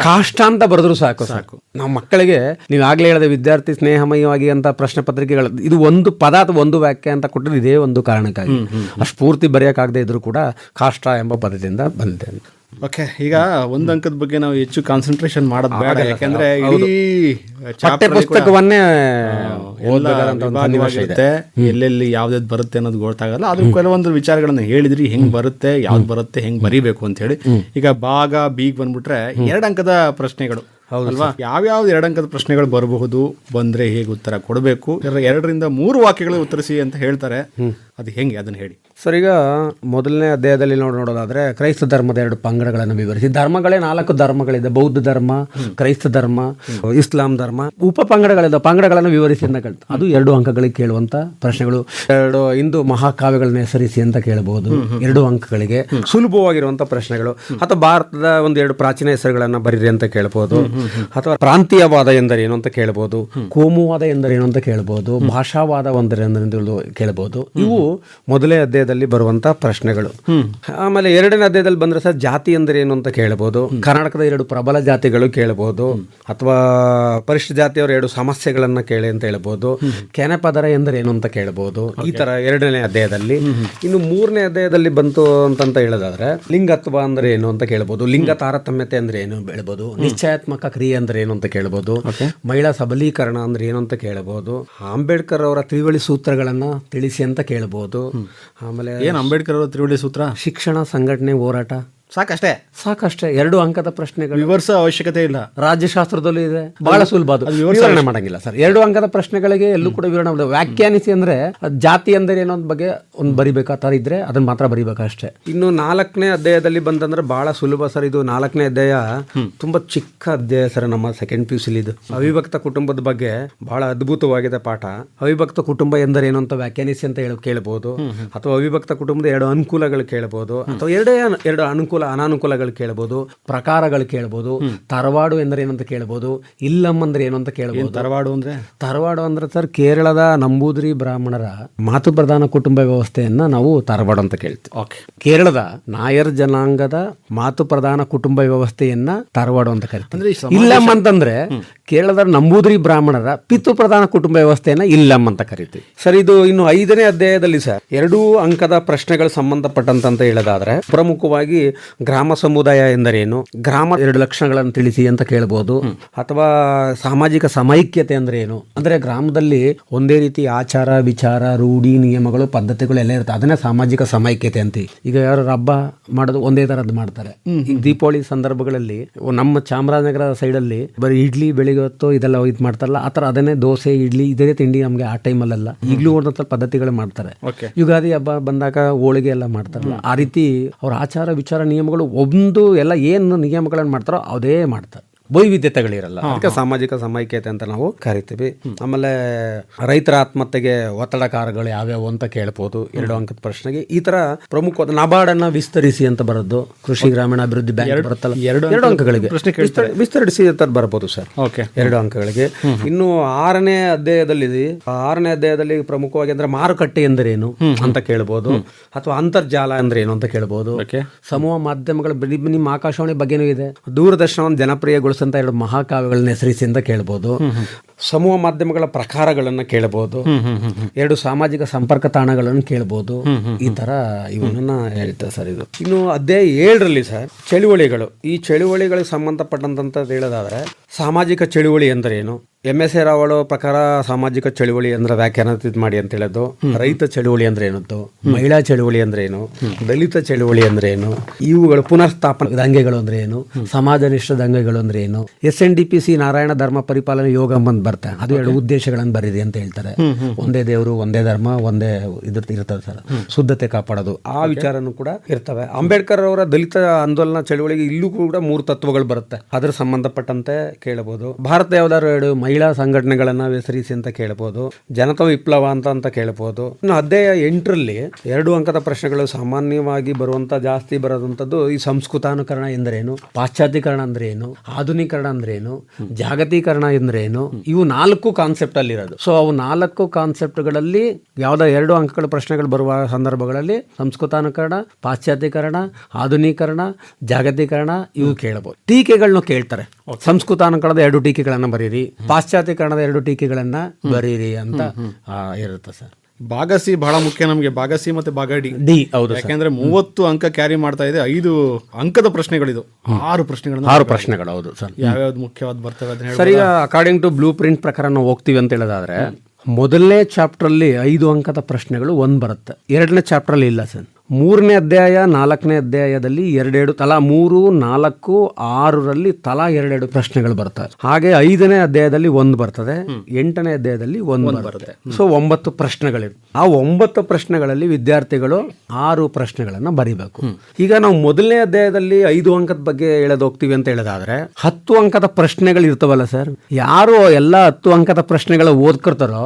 ಕಾಷ್ಟ ಅಂತ ಬರೆದ್ರು ಸಾಕು. ನಾವು ಮಕ್ಕಳಿಗೆ ನೀವು ಆಗ್ಲೇ ಹೇಳಿದ ವಿದ್ಯಾರ್ಥಿ ಸ್ನೇಹಮಯವಾಗಿ ಅಂತ ಪ್ರಶ್ನೆ ಪತ್ರಿಕೆಗಳು, ಇದು ಒಂದು ಪದ ಅಥವಾ ಒಂದು ವಾಕ್ಯ ಅಂತ ಕೊಟ್ಟರೆ ಇದೇ ಒಂದು ಕಾರಣಕ್ಕಾಗಿ. ಅಷ್ಟು ಪೂರ್ತಿ ಬರೆಯೋಕ್ಕಾಗದೇ ಇದ್ರೂ ಕೂಡ ಕಾಷ್ಟ ಎಂಬ ಪದದಿಂದ ಬಂದಿದೆ ಅಂತ. ಓಕೆ. ಈಗ ಒಂದು ಅಂಕದ ಬಗ್ಗೆ ನಾವು ಹೆಚ್ಚು ಕಾನ್ಸಂಟ್ರೇಷನ್ ಮಾಡೋದು ಬೇಡ, ಯಾಕಂದ್ರೆ ಇಡೀ ಪುಸ್ತಕವನ್ನೇ ಓದಬೇಕಾಗುತ್ತೆ, ಎಲ್ಲೆಲ್ಲಿ ಯಾವ್ದು ಬರುತ್ತೆ ಅನ್ನೋದು ಗೊತ್ತಾಗಲ್ಲ. ಅದು ಕೆಲವೊಂದು ವಿಚಾರಗಳನ್ನ ಹೇಳಿದ್ರಿ, ಹೆಂಗ್ ಬರುತ್ತೆ, ಯಾವ್ದು ಬರುತ್ತೆ, ಹೆಂಗ್ ಬರಿಬೇಕು ಅಂತ ಹೇಳಿ. ಈಗ ಭಾಗ ಬಿಗ್ ಬಂದ್ಬಿಟ್ರೆ 2 ಅಂಕದ ಪ್ರಶ್ನೆಗಳು ಅಲ್ವಾ? ಯಾವ್ಯಾವ್ದು 2 ಅಂಕದ ಪ್ರಶ್ನೆಗಳು ಬರಬಹುದು, ಬಂದ್ರೆ ಹೇಗೆ ಉತ್ತರ ಕೊಡಬೇಕು, 2ರಿಂದ 3 ವಾಕ್ಯಗಳು ಉತ್ತರಿಸಿ ಅಂತ ಹೇಳ್ತಾರೆ. ಅದು ಹೆಂಗೆ, ಅದನ್ನ ಹೇಳಿ ಸರ್. ಈಗ ಮೊದಲನೇ ಅಧ್ಯಾಯದಲ್ಲಿ ನೋಡೋದಾದ್ರೆ ಕ್ರೈಸ್ತ ಧರ್ಮದ 2 ಪಂಗಡಗಳನ್ನು ವಿವರಿಸಿ. ಧರ್ಮಗಳೇ 4 ಧರ್ಮಗಳಿದೆ: ಬೌದ್ಧ ಧರ್ಮ, ಕ್ರೈಸ್ತ ಧರ್ಮ, ಇಸ್ಲಾಂ ಧರ್ಮ. ಉಪ ಪಂಗಡಗಳಿದೆ, ಪಂಗಡಗಳನ್ನು ವಿವರಿಸಿ ಅಂತ ಕೇಳ್ತಾರೆ. ಅದು 2 ಅಂಕಗಳಿಗೆ ಕೇಳುವಂತ ಪ್ರಶ್ನೆಗಳು. 2 ಹಿಂದೂ ಮಹಾಕಾವ್ಯಗಳನ್ನ ಹೆಸರಿಸಿ ಅಂತ ಕೇಳಬಹುದು, 2 ಅಂಕಗಳಿಗೆ. ಸುಲಭವಾಗಿರುವಂತ ಪ್ರಶ್ನೆಗಳು. ಅಥವಾ ಭಾರತದ 1-2 ಪ್ರಾಚೀನ ಹೆಸರುಗಳನ್ನ ಬರೀರಿ ಅಂತ ಕೇಳಬಹುದು. ಅಥವಾ ಪ್ರಾಂತೀಯವಾದ ಎಂದರೇನು ಅಂತ ಕೇಳಬಹುದು, ಕೋಮುವಾದ ಎಂದರೇನು ಅಂತ ಕೇಳಬಹುದು, ಭಾಷಾವಾದ ಎಂದರೇನು ಕೇಳಬಹುದು. ಇವು ಮೊದಲೇ ಅಧ್ಯಾಯದಲ್ಲಿ ಬರುವಂತ ಪ್ರಶ್ನೆಗಳು. ಆಮೇಲೆ 2ನೇ ಅಧ್ಯಾಯದಲ್ಲಿ ಬಂದ್ರೆ ಸರ್ ಜಾತಿ ಎಂದರೆ ಏನು ಅಂತ ಕೇಳಬಹುದು. ಕರ್ನಾಟಕದ 2 ಪ್ರಬಲ ಜಾತಿಗಳು ಕೇಳಬಹುದು. ಅಥವಾ ಪರಿಶಿಷ್ಟ ಜಾತಿಯವರ 2 ಸಮಸ್ಯೆಗಳನ್ನ ಕೇಳಿ ಅಂತ ಹೇಳ್ಬಹುದು. ಕೆನೆಪದರ ಎಂದರೆ ಏನು ಅಂತ ಕೇಳಬಹುದು. ಈ ತರ 2ನೇ ಅಧ್ಯಾಯದಲ್ಲಿ. ಇನ್ನು 3ನೇ ಅಧ್ಯಾಯದಲ್ಲಿ ಬಂತು ಅಂತ ಹೇಳೋದಾದ್ರೆ ಲಿಂಗತ್ವ ಅಂದ್ರೆ ಏನು ಅಂತ ಕೇಳಬಹುದು. ಲಿಂಗ ತಾರತಮ್ಯತೆ ಅಂದ್ರೆ ಏನು ಹೇಳ್ಬಹುದು. ನಿಶ್ಚಯಾತ್ಮಕ ಕ್ರಿಯೆ ಅಂದ್ರೆ ಏನು ಅಂತ ಕೇಳಬಹುದು. ಮಹಿಳಾ ಸಬಲೀಕರಣ ಅಂದ್ರೆ ಏನು ಅಂತ ಕೇಳಬಹುದು. ಅಂಬೇಡ್ಕರ್ ಅವರ ತ್ರಿವಳಿ ಸೂತ್ರಗಳನ್ನ ತಿಳಿಸಿ ಅಂತ ಕೇಳಬಹುದು. ಆಮೇಲೆ ಏನು ಅಂಬೇಡ್ಕರ್ ಅವರ ತ್ರಿವಳಿ ಸೂತ್ರ? ಶಿಕ್ಷಣ, ಸಂಘಟನೆ, ಹೋರಾಟ. ಸಾಕಷ್ಟೇ 2 ಅಂಕದ ಪ್ರಶ್ನೆಗಳು. ವಿವರಿಸೋ ಅವಶ್ಯಕತೆ ಇಲ್ಲ. ರಾಜ್ಯಶಾಸ್ತ್ರದಲ್ಲೂ ಇದೆ, ಬಹಳ ಸುಲಭ. ವಿವರಣೆ ಮಾಡಂಗಿಲ್ಲ ಸರ್. 2 ಅಂಕದ ಪ್ರಶ್ನೆಗಳಿಗೆ ಎಲ್ಲೂ ಕೂಡ ವಿವರಣೆ ಮಾಡಬೇಕು. ವ್ಯಾಖ್ಯಾನಿಸಿ ಅಂದ್ರೆ ಜಾತಿ ಅಂದರೆ ಏನೋ ಬಗ್ಗೆ ಒಂದು ಬರಿಬೇಕಾ ತರ ಇದ್ರೆ ಅದನ್ನ ಮಾತ್ರ ಬರಿಬೇಕಾ ಅಷ್ಟೇ. ಇನ್ನು 4ನೇ ಅಧ್ಯಾಯದಲ್ಲಿ ಬಂದಂದ್ರೆ ಬಹಳ ಸುಲಭ ಸರ್. ಇದು 4ನೇ ಅಧ್ಯಾಯ ತುಂಬಾ ಚಿಕ್ಕ ಅಧ್ಯಾಯ ಸರ್. ನಮ್ಮ ಸೆಕೆಂಡ್ PUC ಇದು ಅವಿಭಕ್ತ ಕುಟುಂಬದ ಬಗ್ಗೆ ಬಹಳ ಅದ್ಭುತವಾಗಿದೆ ಪಾಠ. ಅವಿಭಕ್ತ ಕುಟುಂಬ ಎಂದರೆ ಏನು ಅಂತ ವ್ಯಾಖ್ಯಾನಿಸಿ ಅಂತ ಕೇಳಬಹುದು. ಅಥವಾ ಅವಿಭಕ್ತ ಕುಟುಂಬದ 2 ಅನುಕೂಲಗಳು ಕೇಳಬಹುದು. ಅಥವಾ 2 ಅನುಕೂಲ ಅನಾನುಕೂಲಗಳು ಕೇಳಬಹುದು. ಪ್ರಕಾರಗಳು ಕೇಳಬಹುದು. ತರವಾಡು ಎಂದರೆ ಏನು ಅಂತ ಕೇಳಬಹುದು. ಇಲ್ಲಂ ಅಂದ್ರೆ ಏನು ಅಂತ ಕೇಳಬಹುದು. ತರವಾಡು ಅಂದ್ರೆ ಸರ್ ಕೇರಳದ ನಂಬೂದಿರಿ ಬ್ರಾಹ್ಮಣರ ಮಾತು ಪ್ರಧಾನ ಕುಟುಂಬ ವ್ಯವಸ್ಥೆಯನ್ನ ನಾವು ತರವಾಡು ಅಂತ ಕೇಳ್ತೀವಿ. ಕೇರಳದ ನಾಯರ್ ಜನಾಂಗದ ಮಾತು ಪ್ರಧಾನ ಕುಟುಂಬ ವ್ಯವಸ್ಥೆಯನ್ನ ತರವಾಡು ಅಂತ ಕರಿತೀವಿ. ಇಲ್ಲಂ ಅಂತಂದ್ರೆ ಕೇರಳದ ನಂಬೂದಿರಿ ಬ್ರಾಹ್ಮಣರ ಪಿತೃ ಪ್ರಧಾನ ಕುಟುಂಬ ವ್ಯವಸ್ಥೆಯನ್ನ ಇಲ್ಲಂ ಅಂತ ಕರಿತೀವಿ ಸರ್. ಇದು ಇನ್ನು 5ನೇ ಅಧ್ಯಾಯದಲ್ಲಿ ಸರ್ 2 ಅಂಕದ ಪ್ರಶ್ನೆಗಳು ಸಂಬಂಧಪಟ್ಟಂತ ಹೇಳೋದಾದ್ರೆ ಪ್ರಮುಖವಾಗಿ ಗ್ರಾಮ ಸಮುದಾಯ ಎಂದರೇನು, ಗ್ರಾಮ 2 ಲಕ್ಷಣಗಳನ್ನು ತಿಳಿಸಿ ಅಂತ ಕೇಳಬಹುದು. ಅಥವಾ ಸಾಮಾಜಿಕ ಸಮೈಕ್ಯತೆ ಅಂದ್ರೆ ಏನು ಅಂದ್ರೆ ಗ್ರಾಮದಲ್ಲಿ ಒಂದೇ ರೀತಿ ಆಚಾರ ವಿಚಾರ ರೂಢಿ ನಿಯಮಗಳು ಪದ್ಧತಿಗಳು ಎಲ್ಲ ಇರುತ್ತೆ, ಅದನ್ನೇ ಸಾಮಾಜಿಕ ಸಮೈಕ್ಯತೆ ಅಂತೀವಿ. ಈಗ ಯಾರು ಹಬ್ಬ ಮಾಡೋದು ಒಂದೇ ತರದ್ದು ಮಾಡ್ತಾರೆ. ಈಗ ದೀಪಾವಳಿ ಸಂದರ್ಭಗಳಲ್ಲಿ ನಮ್ಮ ಚಾಮರಾಜನಗರ ಸೈಡ್ ಅಲ್ಲಿ ಬರೀ ಇಡ್ಲಿ ಬೆಳಿಗ್ಗೆ ಹೊತ್ತು ಇದೆಲ್ಲ ಇದು ಮಾಡ್ತಾರಲ್ಲ, ಆ ತರ ಅದನ್ನೇ ದೋಸೆ ಇಡ್ಲಿ ಇದೇ ತಿಂಡಿ ನಮ್ಗೆ ಆ ಟೈಮಲ್ಲೆಲ್ಲ ಈಗಲೂ ಒಂದೊಂದು ಪದ್ಧತಿಗಳು ಮಾಡ್ತಾರೆ. ಯುಗಾದಿ ಹಬ್ಬ ಬಂದಾಗ ಹೋಳಿಗೆ ಎಲ್ಲ ಮಾಡ್ತಾರಲ್ಲ, ಆ ರೀತಿ ಅವ್ರ ಆಚಾರ ವಿಚಾರ ನಿಯಮಗಳು ಒಂದು ಎಲ್ಲ ಏನು ನಿಯಮಗಳನ್ನು ಮಾಡ್ತಾರೋ ಅದೇ ಮಾಡ್ತಾರೆ. ವೈವಿಧ್ಯತೆಗಳಿರಲ್ಲ, ಅದಕ್ಕೆ ಸಾಮಾಜಿಕ ಸಮೈಕ್ಯತೆ ಅಂತ ನಾವು ಕರಿತೀವಿ. ಆಮೇಲೆ ರೈತರ ಆತ್ಮಹತ್ಯೆಗೆ ಒತ್ತಡಕಾರಗಳು ಯಾವ್ಯಾವು ಅಂತ ಕೇಳ್ಬೋದು 2 ಅಂಕದ ಪ್ರಶ್ನೆಗೆ. ಈ ತರ ಪ್ರಮುಖವಾದ ನಬಾರ್ಡನ್ನ ವಿಸ್ತರಿಸಿ ಅಂತ ಬರೋದು, ಕೃಷಿ ಗ್ರಾಮೀಣ ಅಭಿವೃದ್ಧಿ ಬ್ಯಾಂಕ್ ಬರುತ್ತಲ್ಲ, 2 ಅಂಕಗಳಿಗೆ ವಿಸ್ತರಿಸಿ ಅಂತ ಬರ್ಬೋದು ಸರ್. 2 ಅಂಕಗಳಿಗೆ. ಇನ್ನು 6ನೇ ಅಧ್ಯಾಯದಲ್ಲಿ ಪ್ರಮುಖವಾಗಿ ಅಂದ್ರೆ ಮಾರುಕಟ್ಟೆ ಎಂದರೇನು ಅಂತ ಕೇಳ್ಬೋದು. ಅಥವಾ ಅಂತರ್ಜಾಲ ಅಂದ್ರೆ ಏನು ಅಂತ ಕೇಳ್ಬೋದು. ಸಮೂಹ ಮಾಧ್ಯಮಗಳ ನಿಮ್ಮ ಆಕಾಶವಾಣಿ ಬಗ್ಗೆನೂ ಇದೆ. ದೂರದರ್ಶನವನ್ನು ಜನಪ್ರಿಯಗೊಳಿಸ 2 ಮಹಾಕಾವ್ಯಗಳನ್ನ ಹೆಸರಿಸಿ ಅಂತ ಕೇಳಬಹುದು. ಸಮೂಹ ಮಾಧ್ಯಮಗಳ ಪ್ರಕಾರಗಳನ್ನು ಕೇಳಬಹುದು. 2 ಸಾಮಾಜಿಕ ಸಂಪರ್ಕ ತಾಣಗಳನ್ನು ಕೇಳಬಹುದು. ಈ ತರ ಇವನನ್ನ ಹೇಳ್ತಾರೆ ಸರ್. ಇದು ಇನ್ನು ಅಧ್ಯಾಯ 7ರಲ್ಲಿ ಸರ್ ಚಳುವಳಿಗಳು. ಈ ಚಳುವಳಿಗಳಿಗೆ ಸಂಬಂಧಪಟ್ಟಂತ ಹೇಳೋದಾದ್ರೆ ಸಾಮಾಜಿಕ ಚಳುವಳಿ ಎಂದರೇನು, MS ರಾವ್ ಪ್ರಕಾರ ಸಾಮಾಜಿಕ ಚಳುವಳಿ ಅಂದ್ರೆ ವ್ಯಾಖ್ಯಾನ ಮಾಡಿ ಅಂತ ಹೇಳೋದು. ರೈತ ಚಳುವಳಿ ಅಂದ್ರೆ ಏನಂತು, ಮಹಿಳಾ ಚಳುವಳಿ ಅಂದ್ರೆ ಏನು, ದಲಿತ ಚಳುವಳಿ ಅಂದ್ರೆ ಏನು, ಇವುಗಳು ಪುನರ್ಸ್ಥಾಪನ ದಂಗೆಗಳು ಅಂದ್ರೆ ಏನು, ಸಮಾಜನಿಷ್ಠ ದಂಗೆಗಳು ಅಂದ್ರೆ ಏನು, SNDP ನಾರಾಯಣ ಧರ್ಮ ಪರಿಪಾಲನೆ ಯೋಗ ಬಂದ್ ಬರುತ್ತೆ, ಅದು 2 ಉದ್ದೇಶಗಳನ್ನು ಬರೀರಿ ಅಂತ ಹೇಳ್ತಾರೆ. ಒಂದೇ ದೇವರು, ಒಂದೇ ಧರ್ಮ, ಒಂದೇ ಇರ್ತದೆ ಸರ್, ಶುದ್ಧತೆ ಕಾಪಾಡೋದು, ಆ ವಿಚಾರನೂ ಕೂಡ ಇರ್ತವೆ. ಅಂಬೇಡ್ಕರ್ ಅವರ ದಲಿತ ಆಂದೋಲನ ಚಳವಳಿಗೆ ಇಲ್ಲೂ ಕೂಡ 3 ತತ್ವಗಳು ಬರುತ್ತೆ, ಅದರ ಸಂಬಂಧಪಟ್ಟಂತೆ ಕೇಳಬಹುದು. ಭಾರತ ಯಾವ್ದಾದ್ರು 2 ಮಹಿಳಾ ಸಂಘಟನೆಗಳನ್ನ ಹೆಸರಿಸಿ ಅಂತ ಕೇಳಬಹುದು, ಜನತಾ ವಿಪ್ಲವ ಅಂತ ಕೇಳಬಹುದು. ಇನ್ನು ಅಧ್ಯಾಯ 8ರಲ್ಲಿ 2 ಅಂಕದ ಪ್ರಶ್ನೆಗಳು ಸಾಮಾನ್ಯವಾಗಿ ಬರುವಂತ ಜಾಸ್ತಿ ಬರೋದಂಥದ್ದು ಈ ಸಂಸ್ಕೃತಾನುಕರಣ ಎಂದರೇನು, ಪಾಶ್ಚಾತ್ಯೀಕರಣ ಅಂದ್ರೆ ಏನು, ಆಧುನೀಕರಣ ಅಂದ್ರೆ ಏನು, ಜಾಗತೀಕರಣ ಅಂದ್ರೆ ಏನು, ಇವು 4 ಕಾನ್ಸೆಪ್ಟ್ ಅಲ್ಲಿ ಇರೋದು. ಸೊ ಅವು 4 ಕಾನ್ಸೆಪ್ಟ್ಗಳಲ್ಲಿ ಯಾವ್ದೋ 2 ಅಂಕಗಳ ಪ್ರಶ್ನೆಗಳು ಬರುವ ಸಂದರ್ಭಗಳಲ್ಲಿ ಸಂಸ್ಕೃತಾನುಕರಣ, ಪಾಶ್ಚಾತ್ಯೀಕರಣ, ಆಧುನೀಕರಣ, ಜಾಗತೀಕರಣ ಇವು ಕೇಳಬಹುದು. ಟೀಕೆಗಳನ್ನು ಕೇಳ್ತಾರೆ, ಸಂಸ್ಕೃತಾನುಕರಣದ 2 ಟೀಕೆಗಳನ್ನ ಬರೀರಿ, ಪಾಶ್ಚಾತ್ಯೀಕರಣದ 2 ಟೀಕೆಗಳನ್ನ ಬರೀರಿ ಅಂತ ಇರುತ್ತೆ ಸರ್. ಭಾಗ ಸಿ ಬಹಳ ಮುಖ್ಯ ನಮಗೆ, ಭಾಗ ಸಿ ಮತ್ತೆ ಭಾಗ ಡಿ. ಹೌದು, ಯಾಕೆಂದ್ರೆ 30 ಅಂಕ ಕ್ಯಾರಿ ಮಾಡ್ತಾ ಇದೆ, 5 ಅಂಕದ ಪ್ರಶ್ನೆಗಳಿದು, 6 ಪ್ರಶ್ನೆಗಳು. ಹೌದು ಸರ್. ಯಾವ್ಯಾವ್ದು ಮುಖ್ಯವಾದ ಬರ್ತವೆ ಅದನ್ನ ಸರ್, ಈಗ ಅಕಾರ್ಡಿಂಗ್ ಟು ಬ್ಲೂ ಪ್ರಿಂಟ್ ಪ್ರಕಾರ ನಾವು ಹೋಗ್ತೀವಿ ಅಂತ ಹೇಳೋದಾದ್ರೆ, ಮೊದಲನೇ ಚಾಪ್ಟರ್ ಅಲ್ಲಿ 5 ಅಂಕದ ಪ್ರಶ್ನೆಗಳು 1 ಬರುತ್ತೆ, 2ನೇ ಚಾಪ್ಟರ್ ಅಲ್ಲಿ ಇಲ್ಲ ಸರ್. 3ನೇ ಅಧ್ಯಾಯ 4ನೇ ಅಧ್ಯಾಯದಲ್ಲಿ 2 ತಲಾ 3, 4, 6ರಲ್ಲಿ ತಲಾ 2 ಪ್ರಶ್ನೆಗಳು ಬರ್ತವೆ. ಹಾಗೆ 5ನೇ ಅಧ್ಯಾಯದಲ್ಲಿ 1 ಬರ್ತದೆ, 8ನೇ ಅಧ್ಯಾಯದಲ್ಲಿ 1 ಬರುತ್ತೆ. ಸೊ 9 ಪ್ರಶ್ನೆಗಳಿವೆ. ಆ 9 ಪ್ರಶ್ನೆಗಳಲ್ಲಿ ವಿದ್ಯಾರ್ಥಿಗಳು 6 ಪ್ರಶ್ನೆಗಳನ್ನ ಬರೀಬೇಕು. ಈಗ ನಾವು ಮೊದಲನೇ ಅಧ್ಯಾಯದಲ್ಲಿ 5 ಅಂಕದ ಬಗ್ಗೆ ಹೇಳೋದು ಹೋಗ್ತೀವಿ ಅಂತ ಹೇಳೋದಾದ್ರೆ, 10 ಅಂಕದ ಪ್ರಶ್ನೆಗಳು ಇರ್ತವಲ್ಲ ಸರ್, ಯಾರು ಎಲ್ಲ 10 ಅಂಕದ ಪ್ರಶ್ನೆಗಳು ಓದ್ಕೊಳ್ತಾರೋ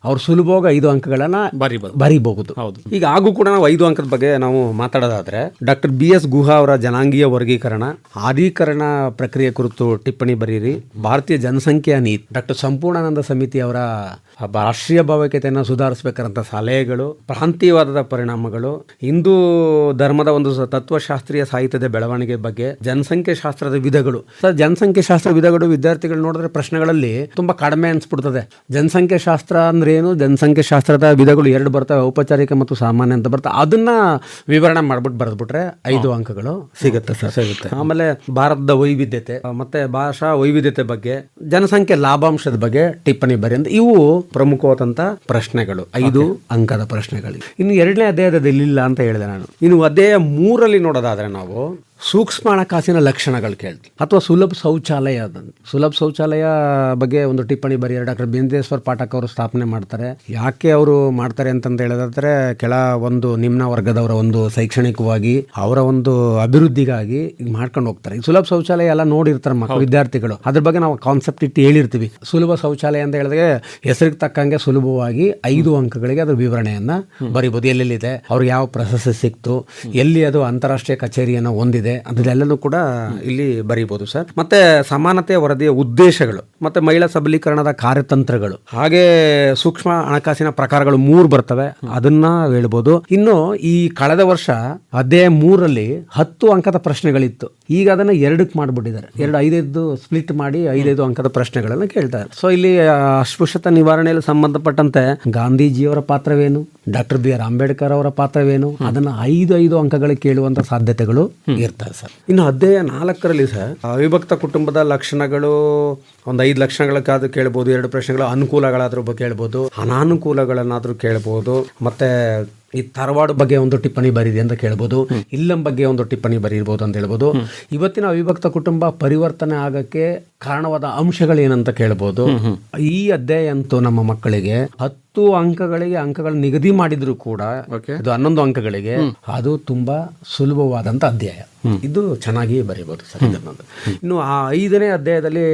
ಅವ್ರು ಸುಲಭವಾಗಿ 5 ಅಂಕಗಳನ್ನ ಬರೀಬಹುದು. ಈಗ ಹಾಗೂ ಕೂಡ ನಾವು 5 ಅಂಕದ ಬಗ್ಗೆ ನಾವು ಮಾತಾಡೋದಾದ್ರೆ, ಡಾಕ್ಟರ್ BS ಗುಹಾ ಅವರ ಜನಾಂಗೀಯ ವರ್ಗೀಕರಣ, ಆಧೀಕರಣ ಪ್ರಕ್ರಿಯೆ ಕುರಿತು ಟಿಪ್ಪಣಿ ಬರೀರಿ, ಭಾರತೀಯ ಜನಸಂಖ್ಯಾ ನೀತಿ, ಡಾಕ್ಟರ್ ಸಂಪೂರ್ಣಾನಂದ ಸಮಿತಿ ಅವರ ರಾಷ್ಟ್ರೀಯ ಭಾವೈಕ್ಯತೆಯನ್ನು ಸುಧಾರಿಸಬೇಕಾದಂಥ ಸಲಹೆಗಳು, ಪ್ರಾಂತೀಯವಾದದ ಪರಿಣಾಮಗಳು, ಹಿಂದೂ ಧರ್ಮದ ಒಂದು ತತ್ವಶಾಸ್ತ್ರೀಯ ಸಾಹಿತ್ಯದ ಬೆಳವಣಿಗೆ ಬಗ್ಗೆ, ಜನಸಂಖ್ಯೆ ಶಾಸ್ತ್ರದ ವಿಧಗಳು. ಸರ್, ಜನಸಂಖ್ಯೆ ಶಾಸ್ತ್ರ ವಿಧಗಳು ವಿದ್ಯಾರ್ಥಿಗಳು ನೋಡಿದ್ರೆ ಪ್ರಶ್ನೆಗಳಲ್ಲಿ ತುಂಬಾ ಕಡಿಮೆ ಅನ್ಸ್ಬಿಡ್ತದೆ. ಜನಸಂಖ್ಯೆ ಶಾಸ್ತ್ರ ಅಂದ್ರೆ ಏನು, ಜನಸಂಖ್ಯೆ ಶಾಸ್ತ್ರದ ವಿಧಗಳು 2 ಬರ್ತವೆ, ಔಪಚಾರಿಕ ಮತ್ತು ಸಾಮಾನ್ಯ ಅಂತ ಬರ್ತವೆ. ಅದನ್ನ ವಿವರಣೆ ಮಾಡ್ಬಿಟ್ಟು ಬರೆದ್ಬಿಟ್ರೆ 5 ಅಂಕಗಳು ಸಿಗುತ್ತೆ ಸರ್. ಸಿಗುತ್ತೆ. ಆಮೇಲೆ ಭಾರತದ ವೈವಿಧ್ಯತೆ ಮತ್ತೆ ಭಾಷಾ ವೈವಿಧ್ಯತೆ ಬಗ್ಗೆ, ಜನಸಂಖ್ಯೆ ಲಾಭಾಂಶದ ಬಗ್ಗೆ ಟಿಪ್ಪಣಿ ಬರಿ ಅಂತ ಇವು ಪ್ರಮುಖವಾದಂತ ಪ್ರಶ್ನೆಗಳು, 5 ಅಂಕದ ಪ್ರಶ್ನೆಗಳು. ಇನ್ನು 2ನೇ ಅಧ್ಯಾಯದಲ್ಲಿ ಇಲ್ಲ ಅಂತ ಹೇಳಿದೆ ನಾನು. ಇನ್ನು ಅಧ್ಯಾಯ 3ರಲ್ಲಿ ನೋಡೋದಾದ್ರೆ ನಾವು ಸೂಕ್ಷ್ಮ ಹಣಕಾಸಿನ ಲಕ್ಷಣಗಳು ಕೇಳ್ತೀವಿ, ಅಥವಾ ಸುಲಭ ಶೌಚಾಲಯ. ಸುಲಭ ಶೌಚಾಲಯ ಬಗ್ಗೆ ಒಂದು ಟಿಪ್ಪಣಿ ಬರೆಯ ಡಾಕ್ಟರ್ ಬಿಂದೇಶ್ವರ್ ಪಾಠಕ್ ಅವರು ಸ್ಥಾಪನೆ ಮಾಡ್ತಾರೆ. ಯಾಕೆ ಅವರು ಮಾಡ್ತಾರೆ ಅಂತಂದು ಹೇಳಿದ್ರೆ, ಕೆಲ ಒಂದು ನಿಮ್ನ ವರ್ಗದವರ ಒಂದು ಶೈಕ್ಷಣಿಕವಾಗಿ ಅವರ ಒಂದು ಅಭಿವೃದ್ಧಿಗಾಗಿ ಮಾಡ್ಕೊಂಡು ಹೋಗ್ತಾರೆ. ಈ ಸುಲಭ ಶೌಚಾಲಯ ಎಲ್ಲ ನೋಡಿರ್ತಾರೆ ಮಕ್ಕಳು, ವಿದ್ಯಾರ್ಥಿಗಳು. ಅದ್ರ ಬಗ್ಗೆ ನಾವು ಕಾನ್ಸೆಪ್ಟ್ ಇಟ್ಟು ಹೇಳಿರ್ತೀವಿ. ಸುಲಭ ಶೌಚಾಲಯ ಅಂತ ಹೇಳಿದ್ರೆ ಹೆಸರಿಗೆ ತಕ್ಕಂಗೆ ಸುಲಭವಾಗಿ 5 ಅಂಕಗಳಿಗೆ ಅದ್ರ ವಿವರಣೆಯನ್ನ ಬರೀಬಹುದು. ಎಲ್ಲೆಲ್ಲಿದೆ, ಅವ್ರಿಗೆ ಯಾವ ಪ್ರಶಸ್ತಿ ಸಿಕ್ತು, ಎಲ್ಲಿ ಅದು ಅಂತಾರಾಷ್ಟ್ರೀಯ ಕಚೇರಿಯನ್ನು ಹೊಂದಿದೆ, ಅದೆಲ್ಲನೂ ಕೂಡ ಇಲ್ಲಿ ಬರೀಬಹುದು ಸರ್. ಮತ್ತೆ ಸಮಾನತೆ ವರದಿಯ ಉದ್ದೇಶಗಳು, ಮತ್ತೆ ಮಹಿಳಾ ಸಬಲೀಕರಣದ ಕಾರ್ಯತಂತ್ರಗಳು, ಹಾಗೆ ಸೂಕ್ಷ್ಮ ಹಣಕಾಸಿನ ಪ್ರಕಾರಗಳು 3 ಬರ್ತವೆ, ಅದನ್ನ ಹೇಳ್ಬೋದು. ಇನ್ನು ಈ ಕಳೆದ ವರ್ಷ ಅಧ್ಯಾಯ 3ರಲ್ಲಿ 10 ಅಂಕದ ಪ್ರಶ್ನೆಗಳಿತ್ತು, ಈಗ ಅದನ್ನ 2ಕ್ಕೆ ಮಾಡ್ಬಿಟ್ಟಿದ್ದಾರೆ. 5 ಸ್ಪ್ಲಿಟ್ ಮಾಡಿ 5 ಅಂಕದ ಪ್ರಶ್ನೆಗಳನ್ನ ಕೇಳ್ತಾರೆ. ಸೊ ಇಲ್ಲಿ ಅಸ್ಪೃಶ್ಯತಾ ನಿವಾರಣೆಯಲ್ಲಿ ಸಂಬಂಧಪಟ್ಟಂತೆ ಗಾಂಧೀಜಿಯವರ ಪಾತ್ರವೇನು, ಡಾಕ್ಟರ್ BR ಅಂಬೇಡ್ಕರ್ ಅವರ ಪಾತ್ರವೇನು, ಅದನ್ನ 5 ಅಂಕಗಳಿಗೆ ಕೇಳುವಂತ ಸಾಧ್ಯತೆಗಳು ಇರ್ತವೆ ಸರ್. ಇನ್ನು ಅಧ್ಯಾಯ 4ರಲ್ಲಿ ಸರ್ ಅವಿಭಕ್ತ ಕುಟುಂಬದ ಲಕ್ಷಣಗಳು ಒಂದು 5 ಲಕ್ಷಣಗಳಕ್ಕಾದ್ರೂ ಕೇಳ್ಬೋದು, 2 ಪ್ರಶ್ನೆಗಳು, ಅನುಕೂಲಗಳಾದ್ರೂ ಕೇಳ್ಬೋದು, ಅನಾನುಕೂಲಗಳನ್ನಾದ್ರೂ ಕೇಳ್ಬೋದು, ಮತ್ತೆ ಈ ಧಾರವಾಡ ಬಗ್ಗೆ ಒಂದು ಟಿಪ್ಪಣಿ ಬರೀರಿ ಅಂತ ಕೇಳ್ಬೋದು, ಇಲ್ಲಂ ಬಗ್ಗೆ ಒಂದು ಟಿಪ್ಪಣಿ ಬರೀರ್ಬೋದು ಅಂತ ಹೇಳ್ಬೋದು. ಇವತ್ತಿನ ಅವಿಭಕ್ತ ಕುಟುಂಬ ಪರಿವರ್ತನೆ ಆಗಕ್ಕೆ ಕಾರಣವಾದ ಅಂಶಗಳೇನಂತ ಕೇಳ್ಬೋದು. ಈ ಅಧ್ಯಾಯ ಅಂತೂ ನಮ್ಮ ಮಕ್ಕಳಿಗೆ 10 ಅಂಕಗಳಿಗೆ ಅಂಕಗಳು ನಿಗದಿ ಮಾಡಿದ್ರು ಕೂಡ ಇದು 11 ಅಂಕಗಳಿಗೆ ಅದು ತುಂಬಾ ಸುಲಭವಾದಂತ ಅಧ್ಯಾಯ. ಇದು ಚೆನ್ನಾಗಿ ಬರೀಬಹುದು ಸರ್. ಇನ್ನು ಆ 5ನೇ ಅಧ್ಯಾಯದಲ್ಲಿ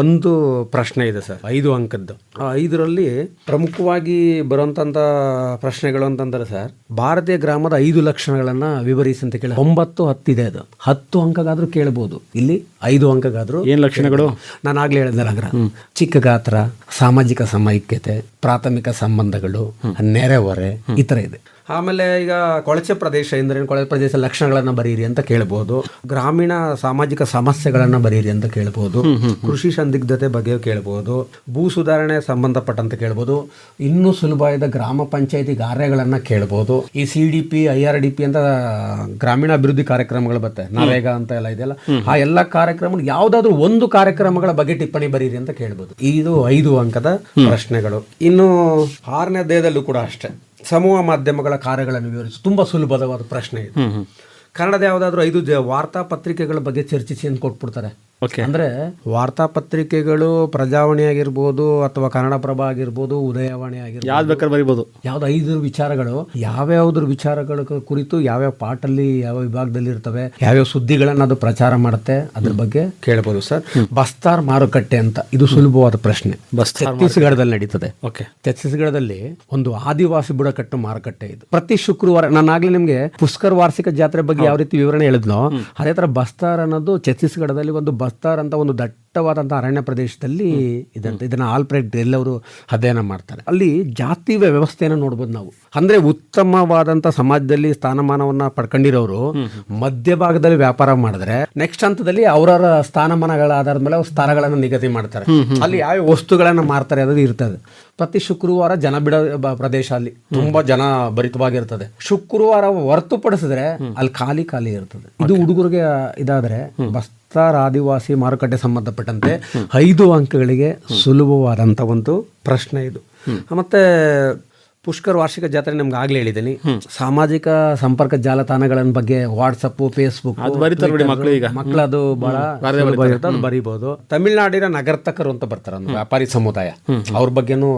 ಒಂದು ಪ್ರಶ್ನೆ ಇದೆ ಸರ್, 5 ಅಂಕದ್ದು. ಆ 5ರಲ್ಲಿ ಪ್ರಮುಖವಾಗಿ ಬರುವಂತ ಪ್ರಶ್ನೆಗಳು ಅಂತಂದ್ರೆ ಸರ್, ಭಾರತೀಯ ಗ್ರಾಮದ 5 ಲಕ್ಷಣಗಳನ್ನ ವಿವರಿಸಿ ಅಂತ ಕೇಳಿ 9, 10 ಇದೆ. ಅದು 10 ಅಂಕಗಾದ್ರೂ ಕೇಳಬಹುದು, ಇಲ್ಲಿ 5 ಅಂಕಗಾದ್ರೂ. ಏನ್ ಲಕ್ಷಣಗಳು? ನಾನು ಆಗ್ಲೇ ಹೇಳಿದ್ನಲ್ಲ, ಚಿಕ್ಕ ಗಾತ್ರ, ಸಾಮಾಜಿಕ ಸಮೈಕ್ಯತೆ, ಪ್ರಾಥಮಿಕ ಸಂಬಂಧಗಳು, ನೆರೆಹೊರೆ, ಈ ತರ ಇದೆ. ಆಮೇಲೆ ಈಗ ಕೊಳಚೆ ಪ್ರದೇಶ ಎಂದ್ರೆ ಕೊಳಚೆ ಪ್ರದೇಶ ಲಕ್ಷಣಗಳನ್ನ ಬರೀರಿ ಅಂತ ಕೇಳಬಹುದು, ಗ್ರಾಮೀಣ ಸಾಮಾಜಿಕ ಸಮಸ್ಯೆಗಳನ್ನ ಬರೀರಿ ಅಂತ ಕೇಳಬಹುದು, ಕೃಷಿ ಸಂದಿಗ್ಧತೆ ಬಗ್ಗೆ ಕೇಳಬಹುದು, ಭೂ ಸುಧಾರಣೆ ಸಂಬಂಧಪಟ್ಟಂತೆ ಕೇಳಬಹುದು, ಇನ್ನೂ ಸುಲಭವಾದ ಗ್ರಾಮ ಪಂಚಾಯತಿ ಕಾರ್ಯಗಳನ್ನ ಕೇಳಬಹುದು. ಈ CDP, IRDP ಅಂತ ಗ್ರಾಮೀಣ ಅಭಿವೃದ್ಧಿ ಕಾರ್ಯಕ್ರಮಗಳು ಬರುತ್ತೆ, ನರೇಗಾ ಅಂತ ಎಲ್ಲ ಇದೆಯಲ್ಲ, ಆ ಎಲ್ಲ ಕಾರ್ಯಕ್ರಮ ಯಾವ್ದಾದ್ರು ಒಂದು ಕಾರ್ಯಕ್ರಮಗಳ ಬಗ್ಗೆ ಟಿಪ್ಪಣಿ ಬರೀರಿ ಅಂತ ಕೇಳಬಹುದು. ಇದು 5 ಅಂಕದ ಪ್ರಶ್ನೆಗಳು. ಇನ್ನು 6ನೇ ಅಧ್ಯಾಯದಲ್ಲೂ ಕೂಡ ಅಷ್ಟೇ, ಸಮೂಹ ಮಾಧ್ಯಮಗಳ ಕಾರ್ಯಗಳನ್ನು ವಿವರಿಸಿ ತುಂಬಾ ಸುಲಭವಾದ ಪ್ರಶ್ನೆ ಇದೆ. ಕನ್ನಡದ ಯಾವುದಾದ್ರೂ 5 ವಾರ್ತಾ ಪತ್ರಿಕೆಗಳ ಬಗ್ಗೆ ಚರ್ಚಿಸಿ ಅಂತ ಕೊಟ್ಬಿಡ್ತಾರೆ. ಓಕೆ. ಅಂದ್ರೆ ವಾರ್ತಾಪತ್ರಿಕೆಗಳು ಪ್ರಜಾವಾಣಿ ಆಗಿರ್ಬೋದು ಅಥವಾ ಕನ್ನಡಪ್ರಭ ಆಗಿರ್ಬೋದು, ಉದಯವಾಣಿ ಆಗಿರ್ಬೋದು, ಯಾವ್ದು ಬೇಕಾದ್ರೆ ಬರಿಬೋದು. ಯಾವ್ದು 5 ವಿಚಾರಗಳು ಯಾವ್ಯಾವ್ದ್ರ ವಿಚಾರಗಳ ಕುರಿತು ಯಾವ್ಯಾವ ಪಾಠಲ್ಲಿ ಯಾವ ವಿಭಾಗದಲ್ಲಿ ಇರ್ತವೆ, ಯಾವ್ಯಾವ ಸುದ್ದಿಗಳನ್ನ ಅದು ಪ್ರಚಾರ ಮಾಡುತ್ತೆ, ಅದ್ರ ಬಗ್ಗೆ ಕೇಳಬಹುದು ಸರ್. ಬಸ್ತಾರ್ ಮಾರುಕಟ್ಟೆ ಅಂತ, ಇದು ಸುಲಭವಾದ ಪ್ರಶ್ನೆ. ಛತ್ತೀಸ್ಗಢದಲ್ಲಿ ನಡೀತದೆ. ಓಕೆ. ಛತ್ತೀಸ್ಗಢದಲ್ಲಿ ಒಂದು ಆದಿವಾಸಿ ಬುಡಕಟ್ಟು ಮಾರುಕಟ್ಟೆ ಇದು. ಪ್ರತಿ ಶುಕ್ರವಾರ, ನಾನಾಗ್ಲೇ ನಿಮ್ಗೆ ಪುಷ್ಕರ್ ವಾರ್ಷಿಕ ಜಾತ್ರೆ ಬಗ್ಗೆ ಯಾವ ರೀತಿ ವಿವರಣೆ ಹೇಳಿದ್ನೋ, ಅದೇ ತರ ಬಸ್ತಾರ್ ಅನ್ನೋದು ಛತ್ತೀಸ್ಗಢದಲ್ಲಿ ಒಂದು ಬಸ್ತಾರ್ ಅಂತ ಒಂದು ದಟ್ಟವಾದಂತಹ ಅರಣ್ಯ ಪ್ರದೇಶದಲ್ಲಿ ಇದಂತೆ. ಇದನ್ನ ಆಲ್ಬ್ರೆಕ್ಟ್ ಎಲ್ಲವರು ಅಧ್ಯಯನ ಮಾಡ್ತಾರೆ. ಅಲ್ಲಿ ಜಾತಿ ವ್ಯವಸ್ಥೆಯನ್ನು ನೋಡ್ಬೋದು ನಾವು. ಅಂದ್ರೆ ಉತ್ತಮವಾದಂತ ಸಮಾಜದಲ್ಲಿ ಸ್ಥಾನಮಾನವನ್ನ ಪಡ್ಕೊಂಡಿರೋರು ಮಧ್ಯಭಾಗದಲ್ಲಿ ವ್ಯಾಪಾರ ಮಾಡಿದ್ರೆ ನೆಕ್ಸ್ಟ್ ಹಂತದಲ್ಲಿ ಅವರವರ ಸ್ಥಾನಮಾನಗಳ ಆಧಾರದ ಮೇಲೆ ಸ್ಥಾನಗಳನ್ನು ನಿಗದಿ ಮಾಡ್ತಾರೆ. ಅಲ್ಲಿ ಯಾವ ವಸ್ತುಗಳನ್ನ ಮಾರ್ತಾರೆ ಅನ್ನೋದು ಇರ್ತದೆ. ಪ್ರತಿ ಶುಕ್ರವಾರ ಜನಬಿಡ ಪ್ರದೇಶ, ಅಲ್ಲಿ ತುಂಬಾ ಜನ ಭರಿತವಾಗಿರ್ತದೆ. ಶುಕ್ರವಾರ ಹೊರತುಪಡಿಸಿದ್ರೆ ಅಲ್ಲಿ ಖಾಲಿ ಇರ್ತದೆ. ಇದು ಹುಡುಗರಿಗೆ ಇದಾದ್ರೆ ಬಸ್ತಾರ್ ಆದಿವಾಸಿ ಮಾರುಕಟ್ಟೆ ಸಂಬಂಧಪಟ್ಟಂತೆ 5 ಅಂಕಗಳಿಗೆ ಸುಲಭವಾದಂತ ಒಂದು ಪ್ರಶ್ನೆ ಇದು. ಮತ್ತೆ ಪುಷ್ಕರ್ ವಾರ್ಷಿಕ ಜಾತ್ರೆ ನಿಮ್ಗೆ ಆಗ್ಲೇ ಹೇಳಿದ್ದೀನಿ. ಸಾಮಾಜಿಕ ಸಂಪರ್ಕ ಜಾಲತಾಣಗಳ ಬಗ್ಗೆ ವಾಟ್ಸಪ್, ಫೇಸ್ಬುಕ್ ಮಕ್ಕಳು ಅದು ಬಹಳ ಅದು ಬರೀಬಹುದು. ತಮಿಳುನಾಡಿನ ನಗರ್ತಕರು ಅಂತ ಬರ್ತಾರೆ, ವ್ಯಾಪಾರಿ ಸಮುದಾಯ, ಅವ್ರ ಬಗ್ಗೆನೂ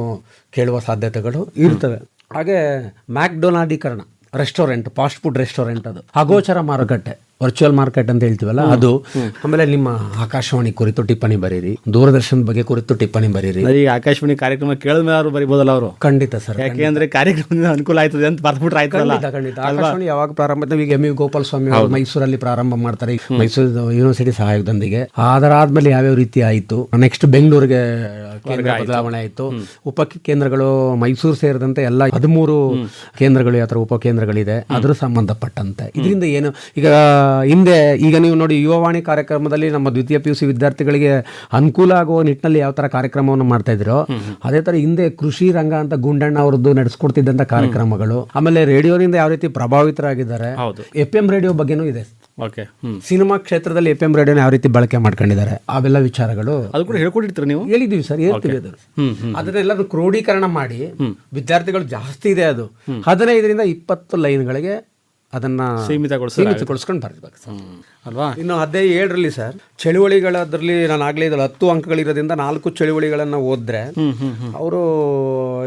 ಕೇಳುವ ಸಾಧ್ಯತೆಗಳು ಇರ್ತವೆ. ಹಾಗೆ ಮ್ಯಾಕ್ಡೊನಾಲ್ಡೀಕರಣ, ರೆಸ್ಟೋರೆಂಟ್, ಫಾಸ್ಟ್ ಫುಡ್ ರೆಸ್ಟೋರೆಂಟ್, ಅದು ಅಗೋಚರ ಮಾರುಕಟ್ಟೆ, ವರ್ಚುವಲ್ ಮಾರ್ಕೆಟ್ ಅಂತ ಹೇಳ್ತೀವಲ್ಲ ಅದು. ಆಮೇಲೆ ನಿಮ್ಮ ಆಕಾಶವಾಣಿ ಕುರಿತು ಟಿಪ್ಪಣಿ ಬರೀರಿ, ದೂರದರ್ಶನ ಬಗ್ಗೆ ಕುರಿತು ಟಿಪ್ಪಣಿ ಬರೀರಿ. ಈಗ ಆಕಾಶವಾಣಿ ಕಾರ್ಯಕ್ರಮ ಕೇಳಿದ್ಮೇಲೆ ಬರೀಬೋದಲ್ಲ ಅವರು? ಖಂಡಿತ ಸರ್, ಯಾಕೆಂದ್ರೆ ಕಾರ್ಯಕ್ರಮದಿಂದ ಅನುಕೂಲ ಆಯ್ತದೆ ಅಂತ ಬರ್ಬಿಟ್ರೆ ಆಯ್ತಲ್ಲ. ಖಂಡಿತ. ಆಕಾಶವಾಣಿ ಯಾವಾಗ ಪ್ರಾರಂಭ, ಈಗ ಎಂ ವಿ ಗೋಪಾಲ ಸ್ವಾಮಿ ಅವರು ಮೈಸೂರಲ್ಲಿ ಪ್ರಾರಂಭ ಮಾಡ್ತಾರೆ, ಮೈಸೂರು ಯೂನಿವರ್ಸಿಟಿ ಸಹಾಯಕದೊಂದಿಗೆ. ಅದರಾದ್ಮೇಲೆ ಯಾವ್ಯಾವ ರೀತಿ ಆಯಿತು, ನೆಕ್ಸ್ಟ್ ಬೆಂಗಳೂರಿಗೆ ಬದಲಾವಣೆ ಆಯಿತು. ಉಪ ಕೇಂದ್ರಗಳು ಮೈಸೂರು ಸೇರಿದಂತೆ ಎಲ್ಲ 13 ಕೇಂದ್ರಗಳು, ಯಾವ ಉಪ ಕೇಂದ್ರಗಳಿದೆ ಅದ್ರ ಸಂಬಂಧಪಟ್ಟಂತೆ. ಇದರಿಂದ ಏನು ಈಗ ನೀವು ನೋಡಿ, ಯುವವಾಣಿ ಕಾರ್ಯಕ್ರಮದಲ್ಲಿ ನಮ್ಮ ದ್ವಿತೀಯ PUC ವಿದ್ಯಾರ್ಥಿಗಳಿಗೆ ಅನುಕೂಲ ಆಗುವ ನಿಟ್ಟಿನಲ್ಲಿ ಯಾವ ತರ ಕಾರ್ಯಕ್ರಮವನ್ನು ಮಾಡ್ತಾ ಇದ್ರು, ಅದೇ ತರ ಹಿಂದೆ ಕೃಷಿ ರಂಗ ಅಂತ ಗುಂಡಣ್ಣ ಅವರದ್ದು ನಡೆಸ್ಕೊಡ್ತಿದ್ದಂತ ಕಾರ್ಯಕ್ರಮಗಳು. ಆಮೇಲೆ ರೇಡಿಯೋದಿಂದ ಯಾವ ರೀತಿ ಪ್ರಭಾವಿತರಾಗಿದ್ದಾರೆ, FM ರೇಡಿಯೋ ಬಗ್ಗೆನೂ ಇದೆ. ಸಿನಿಮಾ ಕ್ಷೇತ್ರದಲ್ಲಿ FM ರೇಡಿಯೋನ ಯಾವ ರೀತಿ ಬಳಕೆ ಮಾಡ್ಕೊಂಡಿದ್ದಾರೆ, ಅವೆಲ್ಲ ವಿಚಾರಗಳು ಅದು ಕೂಡ ಹೇಳ್ಕೊಟ್ಟಿರ್ತೀರ ನೀವು? ಹೇಳಿದೀವಿ ಸರ್, ಹೇಳ್ತೀವಿ. ಅದನ್ನೆಲ್ಲರೂ ಕ್ರೋಢೀಕರಣ ಮಾಡಿ, ವಿದ್ಯಾರ್ಥಿಗಳು ಜಾಸ್ತಿ ಇದೆ, ಅದು 15ರಿಂದ 20 ಲೈನ್ಗಳಿಗೆ ಅದನ್ನ ಸೀಮಿತಗೊಳಿಸ್ಕೊಂಡು ಬರಬೇಕು ಅಲ್ವಾ. ಇನ್ನು ಅಧ್ಯಾಯ 7ರಲ್ಲಿ ಸರ್ ಚಳುವಳಿಗಳದ್ರಲ್ಲಿ ನಾನು ಆಗ್ಲೇ 10 ಅಂಕಗಳಿರೋದ್ರಿಂದ 4 ಚಳುವಳಿಗಳನ್ನ ಓದಿದ್ರೆ ಅವರು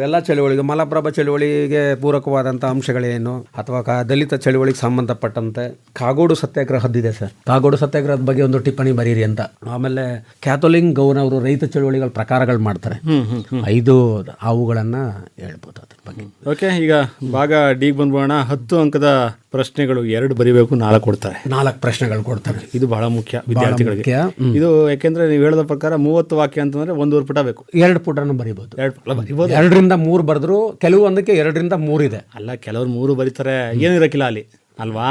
ಎಲ್ಲ ಚಳುವಳಿಗೆ, ಮಲಪ್ರಭಾ ಚಳುವಳಿಗೆ ಪೂರಕವಾದಂಥ ಅಂಶಗಳೇನು, ಅಥವಾ ದಲಿತ ಚಳುವಳಿಗೆ ಸಂಬಂಧಪಟ್ಟಂತೆ ಕಾಗೋಡು ಸತ್ಯಾಗ್ರಹದ್ದಿದೆ ಸರ್, ಕಾಗೋಡು ಸತ್ಯಾಗ್ರಹದ ಬಗ್ಗೆ ಒಂದು ಟಿಪ್ಪಣಿ ಬರೀರಿ ಅಂತ. ಆಮೇಲೆ ಕ್ಯಾಥೋಲಿಕ್ ಗೌನ್ ಅವರು ರೈತ ಚಳುವಳಿಗಳ ಪ್ರಕಾರಗಳು ಮಾಡ್ತಾರೆ, 5 ಅವುಗಳನ್ನ ಹೇಳ್ಬೋದು ಅದ್ರ ಬಗ್ಗೆ. ಓಕೆ, ಈಗ ಭಾಗ ಡಿಗೆ ಬಂದ್ಬೋಣ. 10 ಅಂಕದ ಪ್ರಶ್ನೆಗಳು 2 ಬರಿಬೇಕು, 4 ಕೊಡ್ತಾರೆ. 4 ಪ್ರಶ್ನೆಗಳು ಕೊಡ್ತಾರೆ. ಇದು ಬಹಳ ಮುಖ್ಯ ವಿದ್ಯಾರ್ಥಿಗಳಿಗೆ. ಇದು ಯಾಕೆಂದ್ರೆ ನೀವು ಹೇಳದ ಪ್ರಕಾರ 30 ವಾಕ್ಯ ಅಂತಂದ್ರೆ 1 ಪುಟ ಬೇಕು. 2 ಪುಟನೂ ಬರಿಬಹುದು. 2ರಿಂದ 3 ಬರೆದ್ರು, ಕೆಲವು ಒಂದಕ್ಕೆ 2ರಿಂದ 3 ಇದೆ. ಅಲ್ಲ, ಕೆಲವರು 3 ಬರೀತಾರೆ, ಏನಿರಕ್ಕಿಲ್ಲ ಅಲ್ಲಿ ಅಲ್ವಾ.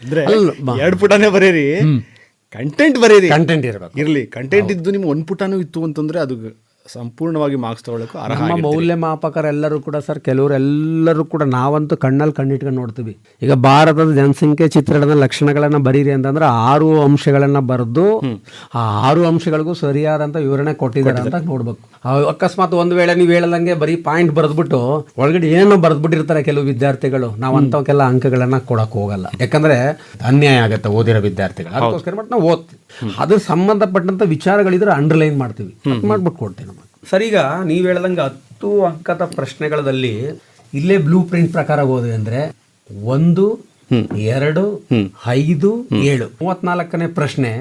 ಅಂದ್ರೆ 2 ಪುಟನೇ ಬರೀರಿ, ಕಂಟೆಂಟ್ ಬರೀರಿ. ಕಂಟೆಂಟ್ ಇರಬೇಕು, ಇರ್ಲಿ. ಕಂಟೆಂಟ್ ಇದ್ದು ನಿಮ್ಗೆ 1 ಪುಟನೂ ಇತ್ತು ಅಂತಂದ್ರೆ ಅದು ಸಂಪೂರ್ಣವಾಗಿ ಮಾರ್ಕ್ಸ್ ತಗೊಳ್ಳೋಕೆ ಅರ್ಹ. ನಮ್ಮ ಮೌಲ್ಯಮಾಪಕರೆಲ್ಲರೂ ಕೂಡ ಸರ್, ಕೆಲವರೆಲ್ಲರೂ ಕೂಡ ನಾವಂತೂ ಕಣ್ಣಿಟ್ಕೊಂಡು ನೋಡ್ತೀವಿ. ಈಗ ಭಾರತದ ಜನಸಂಖ್ಯೆ ಚಿತ್ರಣದ ಲಕ್ಷಣಗಳನ್ನ ಬರೀರಿ ಅಂತಂದ್ರೆ 6 ಅಂಶಗಳನ್ನ ಬರೆದು ಆ 6 ಅಂಶಗಳಿಗೂ ಸರಿಯಾದಂತ ವಿವರಣೆ ಕೊಟ್ಟಿದ್ದಾರೆ ಅಂತ ನೋಡ್ಬೇಕು. ಅಕಸ್ಮಾತ್ ಒಂದು ವೇಳೆ ನೀವು ಹೇಳದಂಗೆ ಬರೀ ಪಾಯಿಂಟ್ ಬರೆದ್ಬಿಟ್ಟು ಒಳಗಡೆ ಏನೋ ಬರೆದ್ಬಿಟ್ಟಿರ್ತಾರೆ ಕೆಲವು ವಿದ್ಯಾರ್ಥಿಗಳು, ನಾವು ಅಂತವಕ್ಕೆಲ್ಲ ಅಂಕಗಳನ್ನ ಕೊಡಕ್ ಹೋಗಲ್ಲ, ಯಾಕಂದ್ರೆ ಅನ್ಯಾಯ ಆಗತ್ತೆ ಓದಿರೋ ವಿದ್ಯಾರ್ಥಿಗಳು. ಅದಕ್ಕೋಸ್ಕರ ಬಟ್ ನಾವು ಓದ್ತೀವಿ, ಅದ್ರ ಸಂಬಂಧಪಟ್ಟಂತ ವಿಚಾರಗಳಿದ್ರೆ ಅಂಡರ್ಲೈನ್ ಮಾಡ್ತೀವಿ, ಮಾಡ್ಬಿಟ್ಟು ಕೊಡ್ತೀವಿ. ಸರ್, ಈಗ ನೀವು ಹೇಳ್ದಂಗೆ 10 ಅಂಕದ ಪ್ರಶ್ನೆಗಳಲ್ಲಿ ಇಲ್ಲೇ ಬ್ಲೂ ಪ್ರಿಂಟ್ ಪ್ರಕಾರ ಹೋದ್ವಿ ಅಂದ್ರೆ 1, 2, 5, 7 34ನೇ ಪ್ರಶ್ನೆ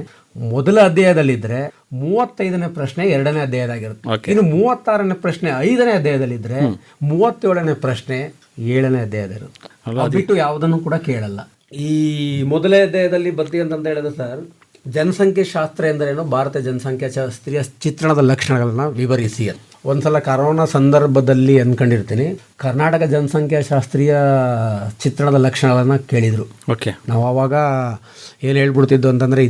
ಮೊದಲ ಅಧ್ಯಾಯದಲ್ಲಿದ್ರೆ 35ನೇ ಪ್ರಶ್ನೆ 2ನೇ ಅಧ್ಯಾಯದಾಗಿರುತ್ತೆ. ಇನ್ನು 36ನೇ ಪ್ರಶ್ನೆ 5ನೇ ಅಧ್ಯಾಯದಲ್ಲಿದ್ರೆ 37ನೇ ಪ್ರಶ್ನೆ 7ನೇ ಅಧ್ಯಾಯದಿರುತ್ತೆ. ಬಿಟ್ಟು ಯಾವುದನ್ನು ಕೂಡ ಕೇಳಲ್ಲ. ಈ ಮೊದಲನೇ ಅಧ್ಯಾಯದಲ್ಲಿ ಬರ್ತೀವಿ ಅಂತ ಹೇಳಿದ್ರೆ ಸರ್, ಜನಸಂಖ್ಯೆ ಶಾಸ್ತ್ರ ಎಂದರೇನು, ಭಾರತ ಜನಸಂಖ್ಯಾ ಶಾಸ್ತ್ರೀಯ ಚಿತ್ರಣದ ಲಕ್ಷಣಗಳನ್ನ ವಿವರಿಸಿ ಅಂತ. ಒಂದ್ಸಲ ಕರೋನಾ ಸಂದರ್ಭದಲ್ಲಿ ಅನ್ಕೊಂಡಿರ್ತೀನಿ, ಕರ್ನಾಟಕ ಜನಸಂಖ್ಯಾ ಶಾಸ್ತ್ರೀಯ ಚಿತ್ರಣದ ಲಕ್ಷಣಗಳನ್ನ ಕೇಳಿದ್ರು. ನಾವು ಅವಾಗ ಏನು ಹೇಳ್ಬಿಡ್ತಿದ್ದು ಅಂತಂದ್ರೆ,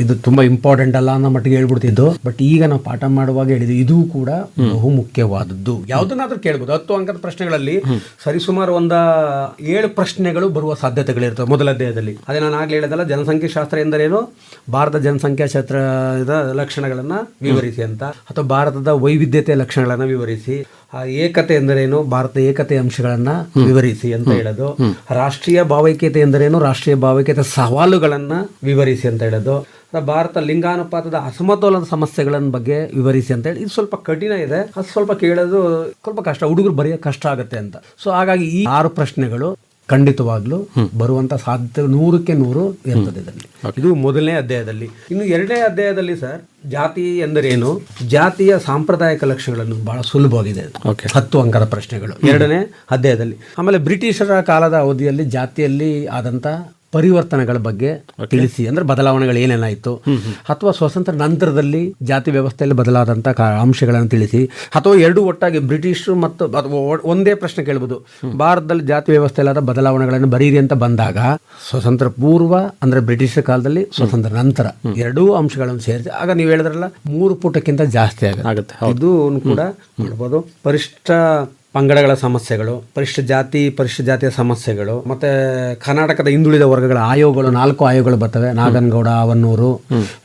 ಇದು ತುಂಬಾ ಇಂಪಾರ್ಟೆಂಟ್ ಅಲ್ಲ ಅನ್ನೋ ಮಟ್ಟಿಗೆ ಹೇಳ್ಬಿಡ್ತಿದ್ದು. ಬಟ್ ಈಗ ನಾವು ಪಾಠ ಮಾಡುವಾಗ ಹೇಳಿದ್ವಿ, ಇದು ಕೂಡ ಬಹು ಮುಖ್ಯವಾದದ್ದು. ಯಾವ್ದನ್ನಾದ್ರೂ ಕೇಳ್ಬೋದು. 10 ಅಂಕದ ಪ್ರಶ್ನೆಗಳಲ್ಲಿ ಸರಿಸುಮಾರು 7 ಪ್ರಶ್ನೆಗಳು ಬರುವ ಸಾಧ್ಯತೆಗಳಿರ್ತವೆ ಮೊದಲ ಅಧ್ಯಾಯದಲ್ಲಿ. ಅದೇ ನಾನು ಆಗ್ಲೇ ಹೇಳಿದಲ್ಲ, ಜನಸಂಖ್ಯೆ ಶಾಸ್ತ್ರ ಎಂದರೇನು, ಭಾರತ ಜನಸಂಖ್ಯಾ ಕ್ಷೇತ್ರದ ಲಕ್ಷಣಗಳನ್ನ ವಿವರಿಸಿ ಅಂತ, ಅಥವಾ ಭಾರತದ ವೈವಿಧ್ಯತೆ ಲಕ್ಷಣಗಳನ್ನ ವಿವರಿಸಿ, ಏಕತೆ ಎಂದರೇನು, ಭಾರತದ ಏಕತೆ ಅಂಶಗಳನ್ನ ವಿವರಿಸಿ ಅಂತ ಹೇಳೋದು. ರಾಷ್ಟ್ರೀಯ ಭಾವೈಕ್ಯತೆ ಎಂದರೇನು, ರಾಷ್ಟ್ರೀಯ ಭಾವೈಕ್ಯತೆ ಸವಾಲುಗಳನ್ನ ವಿವರಿಸಿ ಅಂತ ಹೇಳೋದು. ಭಾರತ ಲಿಂಗಾನುಪಾತದ ಅಸಮತೋಲನದ ಸಮಸ್ಯೆಗಳನ್ನ ಬಗ್ಗೆ ವಿವರಿಸಿ ಅಂತ ಹೇಳಿ. ಇದು ಸ್ವಲ್ಪ ಕಠಿಣ ಇದೆ, ಅದು ಸ್ವಲ್ಪ ಕೇಳೋದು ಸ್ವಲ್ಪ ಕಷ್ಟ, ಹುಡುಗರು ಬರೆಯೋಕೆ ಕಷ್ಟ ಆಗುತ್ತೆ ಅಂತ. ಸೊ ಹಾಗಾಗಿ ಈ 6 ಪ್ರಶ್ನೆಗಳು ಖಂಡಿತವಾಗ್ಲೂ ಬರುವಂತ ಸಾಧ್ಯತೆ 100ಕ್ಕೆ 100 ಇರ್ತದೆ ಇದರಲ್ಲಿ. ಇದು ಮೊದಲನೇ ಅಧ್ಯಾಯದಲ್ಲಿ. ಇನ್ನು 2ನೇ ಅಧ್ಯಾಯದಲ್ಲಿ ಸರ್, ಜಾತಿ ಎಂದರೇನು, ಜಾತಿಯ ಸಾಂಪ್ರದಾಯಿಕ ಲಕ್ಷಣಗಳನ್ನು ಬಹಳ ಸುಲಭವಾಗಿದೆ. 10 ಅಂಕದ ಪ್ರಶ್ನೆಗಳು 2ನೇ ಅಧ್ಯಾಯದಲ್ಲಿ. ಆಮೇಲೆ ಬ್ರಿಟಿಷರ ಕಾಲದ ಅವಧಿಯಲ್ಲಿ ಜಾತಿಯಲ್ಲಿ ಆದಂತ ಪರಿವರ್ತನೆಗಳ ಬಗ್ಗೆ ತಿಳಿಸಿ, ಅಂದ್ರೆ ಬದಲಾವಣೆಗಳು ಏನೇನಾಯಿತು, ಅಥವಾ ಸ್ವಾತಂತ್ರ್ಯ ನಂತರದಲ್ಲಿ ಜಾತಿ ವ್ಯವಸ್ಥೆಯಲ್ಲಿ ಬದಲಾದಂಥ ಅಂಶಗಳನ್ನು ತಿಳಿಸಿ, ಅಥವಾ ಎರಡೂ ಒಟ್ಟಾಗಿ ಬ್ರಿಟಿಷರು ಮತ್ತು ಒಂದೇ ಪ್ರಶ್ನೆ ಕೇಳ್ಬೋದು, ಭಾರತದಲ್ಲಿ ಜಾತಿ ವ್ಯವಸ್ಥೆಯಲ್ಲಾದ ಬದಲಾವಣೆಗಳನ್ನು ಬರೀರಿ ಅಂತ ಬಂದಾಗ ಸ್ವಾತಂತ್ರ್ಯ ಪೂರ್ವ ಅಂದ್ರೆ ಬ್ರಿಟಿಷರ ಕಾಲದಲ್ಲಿ, ಸ್ವಾತಂತ್ರ್ಯ ನಂತರ ಎರಡೂ ಅಂಶಗಳನ್ನು ಸೇರಿಸಿ ಆಗ ನೀವು ಹೇಳಿದ್ರಲ್ಲ 3 ಪುಟಕ್ಕಿಂತ ಜಾಸ್ತಿ ಆಗುತ್ತೆ. ಇದು ಕೂಡ ಮಾಡ್ಬೋದು. ಪರಿಷ್ಠ ಪಂಗಡಗಳ ಸಮಸ್ಯೆಗಳು, ಪರಿಶಿಷ್ಟ ಜಾತಿಯ ಸಮಸ್ಯೆಗಳು, ಮತ್ತೆ ಕರ್ನಾಟಕದ ಹಿಂದುಳಿದ ವರ್ಗಗಳ ಆಯೋಗಗಳು 4 ಆಯೋಗಗಳು ಬರ್ತವೆ. ನಾಗನಗೌಡ, ಅವನ್ನೂರು,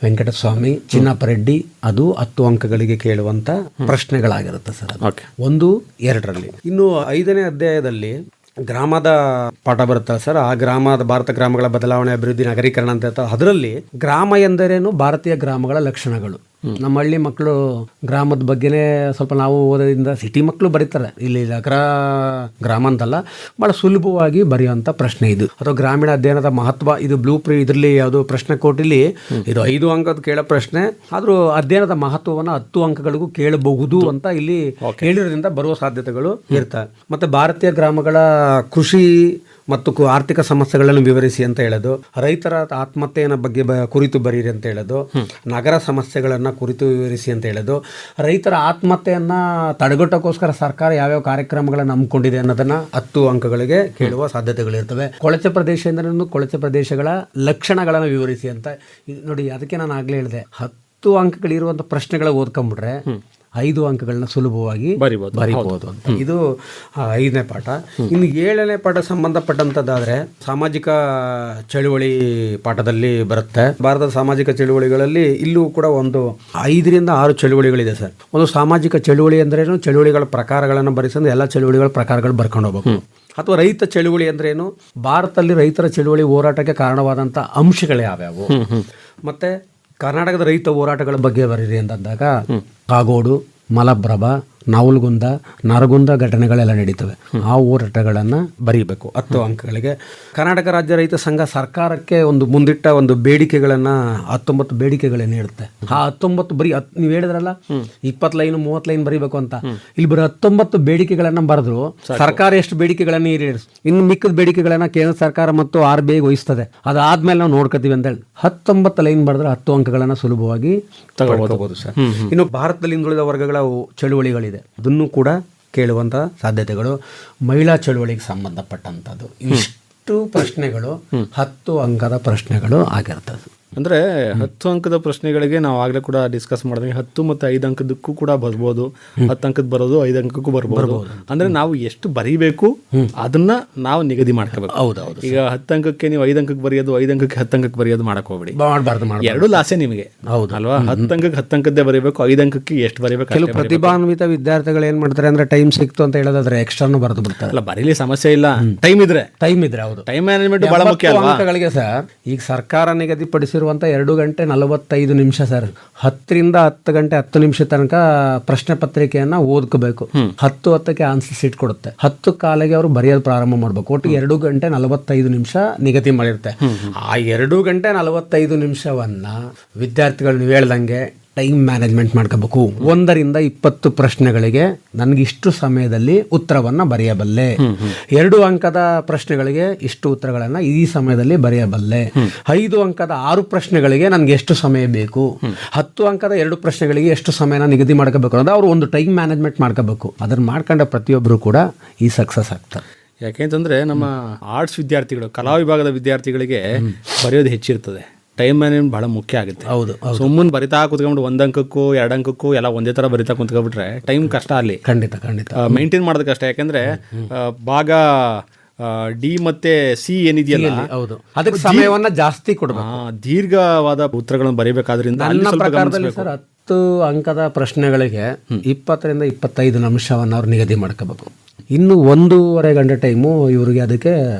ವೆಂಕಟಸ್ವಾಮಿ, ಚಿನ್ನಪ್ಪ ರೆಡ್ಡಿ. ಅದು 10 ಅಂಕಗಳಿಗೆ ಕೇಳುವಂತ ಪ್ರಶ್ನೆಗಳಾಗಿರುತ್ತೆ ಸರ್. 1, 2ರಲ್ಲಿ. ಇನ್ನು 5ನೇ ಅಧ್ಯಾಯದಲ್ಲಿ ಗ್ರಾಮದ ಪಾಠ ಬರುತ್ತೆ ಸರ್. ಆ ಭಾರತ ಗ್ರಾಮಗಳ ಬದಲಾವಣೆ, ಅಭಿವೃದ್ಧಿ, ನಗರೀಕರಣ ಅಂತ ಇರ್ತದೆ. ಅದರಲ್ಲಿ ಗ್ರಾಮ ಎಂದರೇನು, ಭಾರತೀಯ ಗ್ರಾಮಗಳ ಲಕ್ಷಣಗಳು. ನಮ್ಮ ಹಳ್ಳಿ ಮಕ್ಕಳು ಗ್ರಾಮದ ಬಗ್ಗೆನೇ ಸ್ವಲ್ಪ ನಾವು ಓದೋದ್ರಿಂದ, ಸಿಟಿ ಮಕ್ಕಳು ಬರೀತಾರೆ, ಇಲ್ಲಿ ಗ್ರಾಮ ಅಂತಲ್ಲ, ಬಹಳ ಸುಲಭವಾಗಿ ಬರೆಯುವಂಥ ಪ್ರಶ್ನೆ ಇದು. ಅಥವಾ ಗ್ರಾಮೀಣ ಅಧ್ಯಯನದ ಮಹತ್ವ, ಇದು ಇದರಲ್ಲಿ ಯಾವುದು ಪ್ರಶ್ನೆ ಕೋಟಿಲಿ ಇದು 5 ಅಂಕದ ಕೇಳೋ ಪ್ರಶ್ನೆ, ಆದರೂ ಅಧ್ಯಯನದ ಮಹತ್ವವನ್ನು 10 ಅಂಕಗಳಿಗೂ ಕೇಳಬಹುದು ಅಂತ ಇಲ್ಲಿ ಹೇಳಿರೋದ್ರಿಂದ ಬರುವ ಸಾಧ್ಯತೆಗಳು ಇರ್ತವೆ. ಮತ್ತೆ ಭಾರತೀಯ ಗ್ರಾಮಗಳ ಕೃಷಿ ಮತ್ತು ಆರ್ಥಿಕ ಸಮಸ್ಯೆಗಳನ್ನು ವಿವರಿಸಿ ಅಂತ ಹೇಳೋದು, ರೈತರ ಆತ್ಮಹತ್ಯೆಯ ಬಗ್ಗೆ ಕುರಿತು ಬರೀರಿ ಅಂತ ಹೇಳೋದು, ನಗರ ಸಮಸ್ಯೆಗಳನ್ನು ಕುರಿತು ವಿವರಿಸಿ ಅಂತ ಹೇಳೋದು, ರೈತರ ಆತ್ಮಹತ್ಯೆಯನ್ನ ತಡೆಗಟ್ಟೋಕ್ಕೋಸ್ಕರ ಸರ್ಕಾರ ಯಾವ್ಯಾವ ಕಾರ್ಯಕ್ರಮಗಳನ್ನು ಹಮ್ಮಿಕೊಂಡಿದೆ ಅನ್ನೋದನ್ನ 10 ಅಂಕಗಳಿಗೆ ಕೇಳುವ ಸಾಧ್ಯತೆಗಳಿರ್ತವೆ. ಕೊಳಚೆ ಪ್ರದೇಶ ಎಂದ್ರೆ ಕೊಳಚೆ ಪ್ರದೇಶಗಳ ಲಕ್ಷಣಗಳನ್ನು ವಿವರಿಸಿ ಅಂತ ನೋಡಿ. ಅದಕ್ಕೆ ನಾನು ಆಗ್ಲೇ ಹೇಳಿದೆ, 10 ಅಂಕಗಳಿರುವಂಥ ಪ್ರಶ್ನೆಗಳ ಓದ್ಕೊಂಡ್ಬಿಟ್ರೆ 5 ಅಂಕಗಳನ್ನ ಸುಲಭವಾಗಿ ಬರೀಬಹುದು ಅಂತ. ಇದು 5ನೇ ಪಾಠ. ಇನ್ನು 7ನೇ ಪಾಠ ಸಂಬಂಧಪಟ್ಟಂತದ್ದಾದ್ರೆ ಸಾಮಾಜಿಕ ಚಳುವಳಿ ಪಾಠದಲ್ಲಿ ಬರುತ್ತೆ. ಭಾರತದ ಸಾಮಾಜಿಕ ಚಳುವಳಿಗಳಲ್ಲಿ ಇಲ್ಲೂ ಕೂಡ ಒಂದು 5 ರಿಂದ 6 ಚಳುವಳಿಗಳಿದೆ ಸರ್. ಒಂದು ಸಾಮಾಜಿಕ ಚಳುವಳಿ ಅಂದ್ರೇನು, ಚಳುವಳಿಗಳ ಪ್ರಕಾರಗಳನ್ನು ಬರೆಸಂದ್ರೆ ಎಲ್ಲ ಚಳುವಳಿಗಳ ಪ್ರಕಾರಗಳು ಬರ್ಕೊಂಡು ಹೋಗ್ಬೇಕು. ಅಥವಾ ರೈತ ಚಳುವಳಿ ಅಂದ್ರೇನು, ಭಾರತದಲ್ಲಿ ರೈತರ ಚಳುವಳಿ ಹೋರಾಟಕ್ಕೆ ಕಾರಣವಾದಂಥ ಅಂಶಗಳು ಯಾವ್ಯಾವು, ಮತ್ತೆ ಕರ್ನಾಟಕದ ರೈತ ಹೋರಾಟಗಳ ಬಗ್ಗೆ ಬರೀರಿ ಅಂತಂದಾಗ ಕಾಗೋಡು, ಮಲಪ್ರಭಾ, ನವಲಗುಂದ, ನರಗುಂದ ಘಟನೆಗಳೆಲ್ಲ ನಡೀತವೆ. ಆ ಹೋರಾಟಗಳನ್ನು ಬರೀಬೇಕು 10 ಅಂಕಗಳಿಗೆ. ಕರ್ನಾಟಕ ರಾಜ್ಯ ರೈತ ಸಂಘ ಸರ್ಕಾರಕ್ಕೆ ಒಂದು ಮುಂದಿಟ್ಟ ಒಂದು ಬೇಡಿಕೆಗಳನ್ನು 19 ಬೇಡಿಕೆಗಳೇನು ಇರುತ್ತೆ. ಆ 19 ಬರೀ ನೀವು ಹೇಳಿದ್ರಲ್ಲ 20 ಲೈನ್ 30 ಲೈನ್ ಬರೀಬೇಕು ಅಂತ, ಇಲ್ಲಿ ಬರೀ 19 ಬೇಡಿಕೆಗಳನ್ನು ಬರೆದ್ರು ಸರ್ಕಾರ ಎಷ್ಟು ಬೇಡಿಕೆಗಳನ್ನು ಈಡೇರಿಸ್, ಇನ್ನು ಮಿಕ್ಕದ ಬೇಡಿಕೆಗಳನ್ನು ಕೇಂದ್ರ ಸರ್ಕಾರ ಮತ್ತು RBI ವಹಿಸ್ತದೆ. ಅದಾದ್ಮೇಲೆ ನಾವು ನೋಡ್ಕೋತೀವಿ ಅಂತ ಹೇಳಿ 19 ಲೈನ್ ಬರೆದ್ರೆ 10 ಅಂಕಗಳನ್ನು ಸುಲಭವಾಗಿ ತಗೊಳ್ಬಹುದು ಸರ್. ಇನ್ನು ಭಾರತದಲ್ಲಿ ಹಿಂದುಳಿದ ವರ್ಗಗಳ ಚಳುವಳಿಗಳಿದೆ, ಅದನ್ನು ಕೂಡ ಕೇಳುವಂತ ಸಾಧ್ಯತೆಗಳು. ಮಹಿಳಾ ಚಳುವಳಿಗೆ ಸಂಬಂಧಪಟ್ಟಂಥದ್ದು ಇಷ್ಟು ಪ್ರಶ್ನೆಗಳು 10 ಅಂಕದ ಪ್ರಶ್ನೆಗಳು ಆಗಿರ್ತದೆ. ಅಂದರೆ 10 ಅಂಕದ ಪ್ರಶ್ನೆಗಳಿಗೆ ನಾವು ಆಗಲೇ ಕೂಡ ಡಿಸ್ಕಸ್ ಮಾಡಿದಂಗೆ 10 ಮತ್ತು 5 ಅಂಕದಕ್ಕೂ ಕೂಡ ಬರ್ಬೋದು, 10 ಅಂಕದ ಬರೋದು 5 ಅಂಕಕ್ಕೂ ಬರ್ಬೋದು. ಅಂದರೆ ನಾವು ಎಷ್ಟು ಬರೀಬೇಕು ಅದನ್ನ ನಾವು ನಿಗದಿ ಮಾಡ್ಕೋಬೇಕು. ಹೌದೌದು. ಈಗ 10 ಅಂಕಕ್ಕೆ ನೀವು 5 ಅಂಕಕ್ಕೆ ಬರೆಯೋದು, 5 ಅಂಕಕ್ಕೆ 10 ಅಂಕಕ್ಕೆ ಬರೆಯೋದು ಮಾಡಕ್ ಹೋಗ್ಬೇಡಿ, ಮಾಡಬಾರ್ದು. ಎರಡು ಲಾಸೆ ನಿಮಗೆ, ಹೌದು ಅಲ್ವಾ? 10 ಅಂಕಕ್ಕೆ 10 ಅಂಕದ್ದೇ ಬರೀಬೇಕು, 5 ಅಂಕಕ್ಕೆ ಎಷ್ಟು ಬರೀಬೇಕು. ಕೆಲವು ಪ್ರತಿಭಾನ್ವಿತ ವಿದ್ಯಾರ್ಥಿಗಳು ಏನ್ ಮಾಡ್ತಾರೆ ಅಂದ್ರೆ ಟೈಮ್ ಸಿಕ್ತು ಅಂತ ಹೇಳೋದಾದ್ರೆ ಎಕ್ಸ್ಟ್ರಾನು ಬರೆದು ಬಿಡ್ತಾರೆ. ಅಲ್ಲ, ಬರೀಲಿ ಸಮಸ್ಯೆ ಇಲ್ಲ, ಟೈಮ್ ಇದ್ರೆ. ಹೌದು, ಟೈಮ್ ಮ್ಯಾನೇಜ್ಮೆಂಟ್ ಬಹಳ ಮುಖ್ಯ ಅಲ್ವಾ? ಅಂಕಗಳಿಗೆ ಸರ್ ಈಗ ಸರ್ಕಾರ ನಿಗದಿಪಡಿಸಿರುವಂತ 2 ಗಂಟೆ 45 ನಿಮಿಷ ಸರ್. 10 ರಿಂದ 10 ಗಂಟೆ 10 ನಿಮಿಷ ತನಕ ಪ್ರಶ್ನೆ ಪತ್ರಿಕೆಯನ್ನ ಓದ್ಕೋಬೇಕು. 10:10ಕ್ಕೆ ಆನ್ಸರ್ ಶೀಟ್ ಕೊಡುತ್ತೆ. 10 ಕಾಲಿಗೆ ಅವರು ಬರೆಯೋದು ಪ್ರಾರಂಭ ಮಾಡ್ಬೇಕು. ಒಟ್ಟು 2 ಗಂಟೆ 45 ನಿಮಿಷ ನಿಗದಿ ಮಾಡಿರುತ್ತೆ. ಆ 2 ಗಂಟೆ 45 ನಿಮಿಷವನ್ನ ವಿದ್ಯಾರ್ಥಿಗಳು ನೀವು ಹೇಳ್ದಂಗೆ ಟೈಮ್ ಮ್ಯಾನೇಜ್ಮೆಂಟ್ ಮಾಡ್ಕೋಬೇಕು. 1 ರಿಂದ 20 ಪ್ರಶ್ನೆಗಳಿಗೆ ನನಗೆ ಇಷ್ಟು ಸಮಯದಲ್ಲಿ ಉತ್ತರವನ್ನ ಬರೆಯಬಲ್ಲೆ, 2 ಅಂಕದ ಪ್ರಶ್ನೆಗಳಿಗೆ ಇಷ್ಟು ಉತ್ತರಗಳನ್ನ ಈ ಸಮಯದಲ್ಲಿ ಬರೆಯಬಲ್ಲೆ, 5 ಅಂಕದ 6 ಪ್ರಶ್ನೆಗಳಿಗೆ ನನಗೆ ಎಷ್ಟು ಸಮಯ ಬೇಕು, 10 ಅಂಕದ 2 ಪ್ರಶ್ನೆಗಳಿಗೆ ಎಷ್ಟು ಸಮಯನ ನಿಗದಿ ಮಾಡ್ಕೋಬೇಕು ಅನ್ನೋದು ಅವರು ಒಂದು ಟೈಮ್ ಮ್ಯಾನೇಜ್ಮೆಂಟ್ ಮಾಡ್ಕೋಬೇಕು. ಅದನ್ನ ಮಾಡ್ಕೊಂಡ ಪ್ರತಿಯೊಬ್ಬರು ಕೂಡ ಈ ಸಕ್ಸಸ್ ಆಗ್ತಾರೆ. ಯಾಕೆಂತಂದ್ರೆ ನಮ್ಮ ಆರ್ಟ್ಸ್ ವಿದ್ಯಾರ್ಥಿಗಳು, ಕಲಾ ವಿಭಾಗದ ವಿದ್ಯಾರ್ಥಿಗಳಿಗೆ ಬರೆಯೋದು ಹೆಚ್ಚಿರ್ತದೆ. ಟೈಮ್ ಮ್ಯಾನೇಜ್ಮೆಂಟ್ ಬಹಳ ಮುಖ್ಯ ಆಗುತ್ತೆ. ಹೌದು, ಸುಮ್ಮನೆ ಬರಿತಾ ಕುತ್ಕೊಂಡು 1 ಅಂಕಕ್ಕೂ 2 ಅಂಕಕ್ಕೂ ಎಲ್ಲ ಒಂದೇ ತರ ಬರಿತಾ ಕುತ್ಕೊಂಡ್ಬಿಟ್ರೆ ಟೈಮ್ ಕಷ್ಟ. ಅಲ್ಲಿ ಖಂಡಿತ ಮೇಂಟೈನ್ ಮಾಡೋದು ಕಷ್ಟ. ಯಾಕೆಂದ್ರೆ ಭಾಗ ಡಿ ಮತ್ತೆ ಸಿ ಏನಿದೆಯಲ್ಲ, ಹೌದು, ಅದಕ್ಕೆ ಸಮಯವನ್ನ ಜಾಸ್ತಿ ಕೊಡಬೇಕು. ದೀರ್ಘವಾದ ಉತ್ತರಗಳನ್ನು ಬರೀಬೇಕಾದ್ರಿಂದ ನನ್ನ ಪ್ರಕಾರದಲ್ಲಿ ಸರ್ 20 ಅಂಕದ ಪ್ರಶ್ನೆಗಳಿಗೆ 20ರಿಂದ 25 ನಿಮಿಷವನ್ನು ಅವ್ರು ನಿಗದಿ ಮಾಡ್ಕೋಬೇಕು. ಇನ್ನು 1.5 ಗಂಟೆ ಟೈಮು ಇವರಿಗೆ ಅದಕ್ಕೆ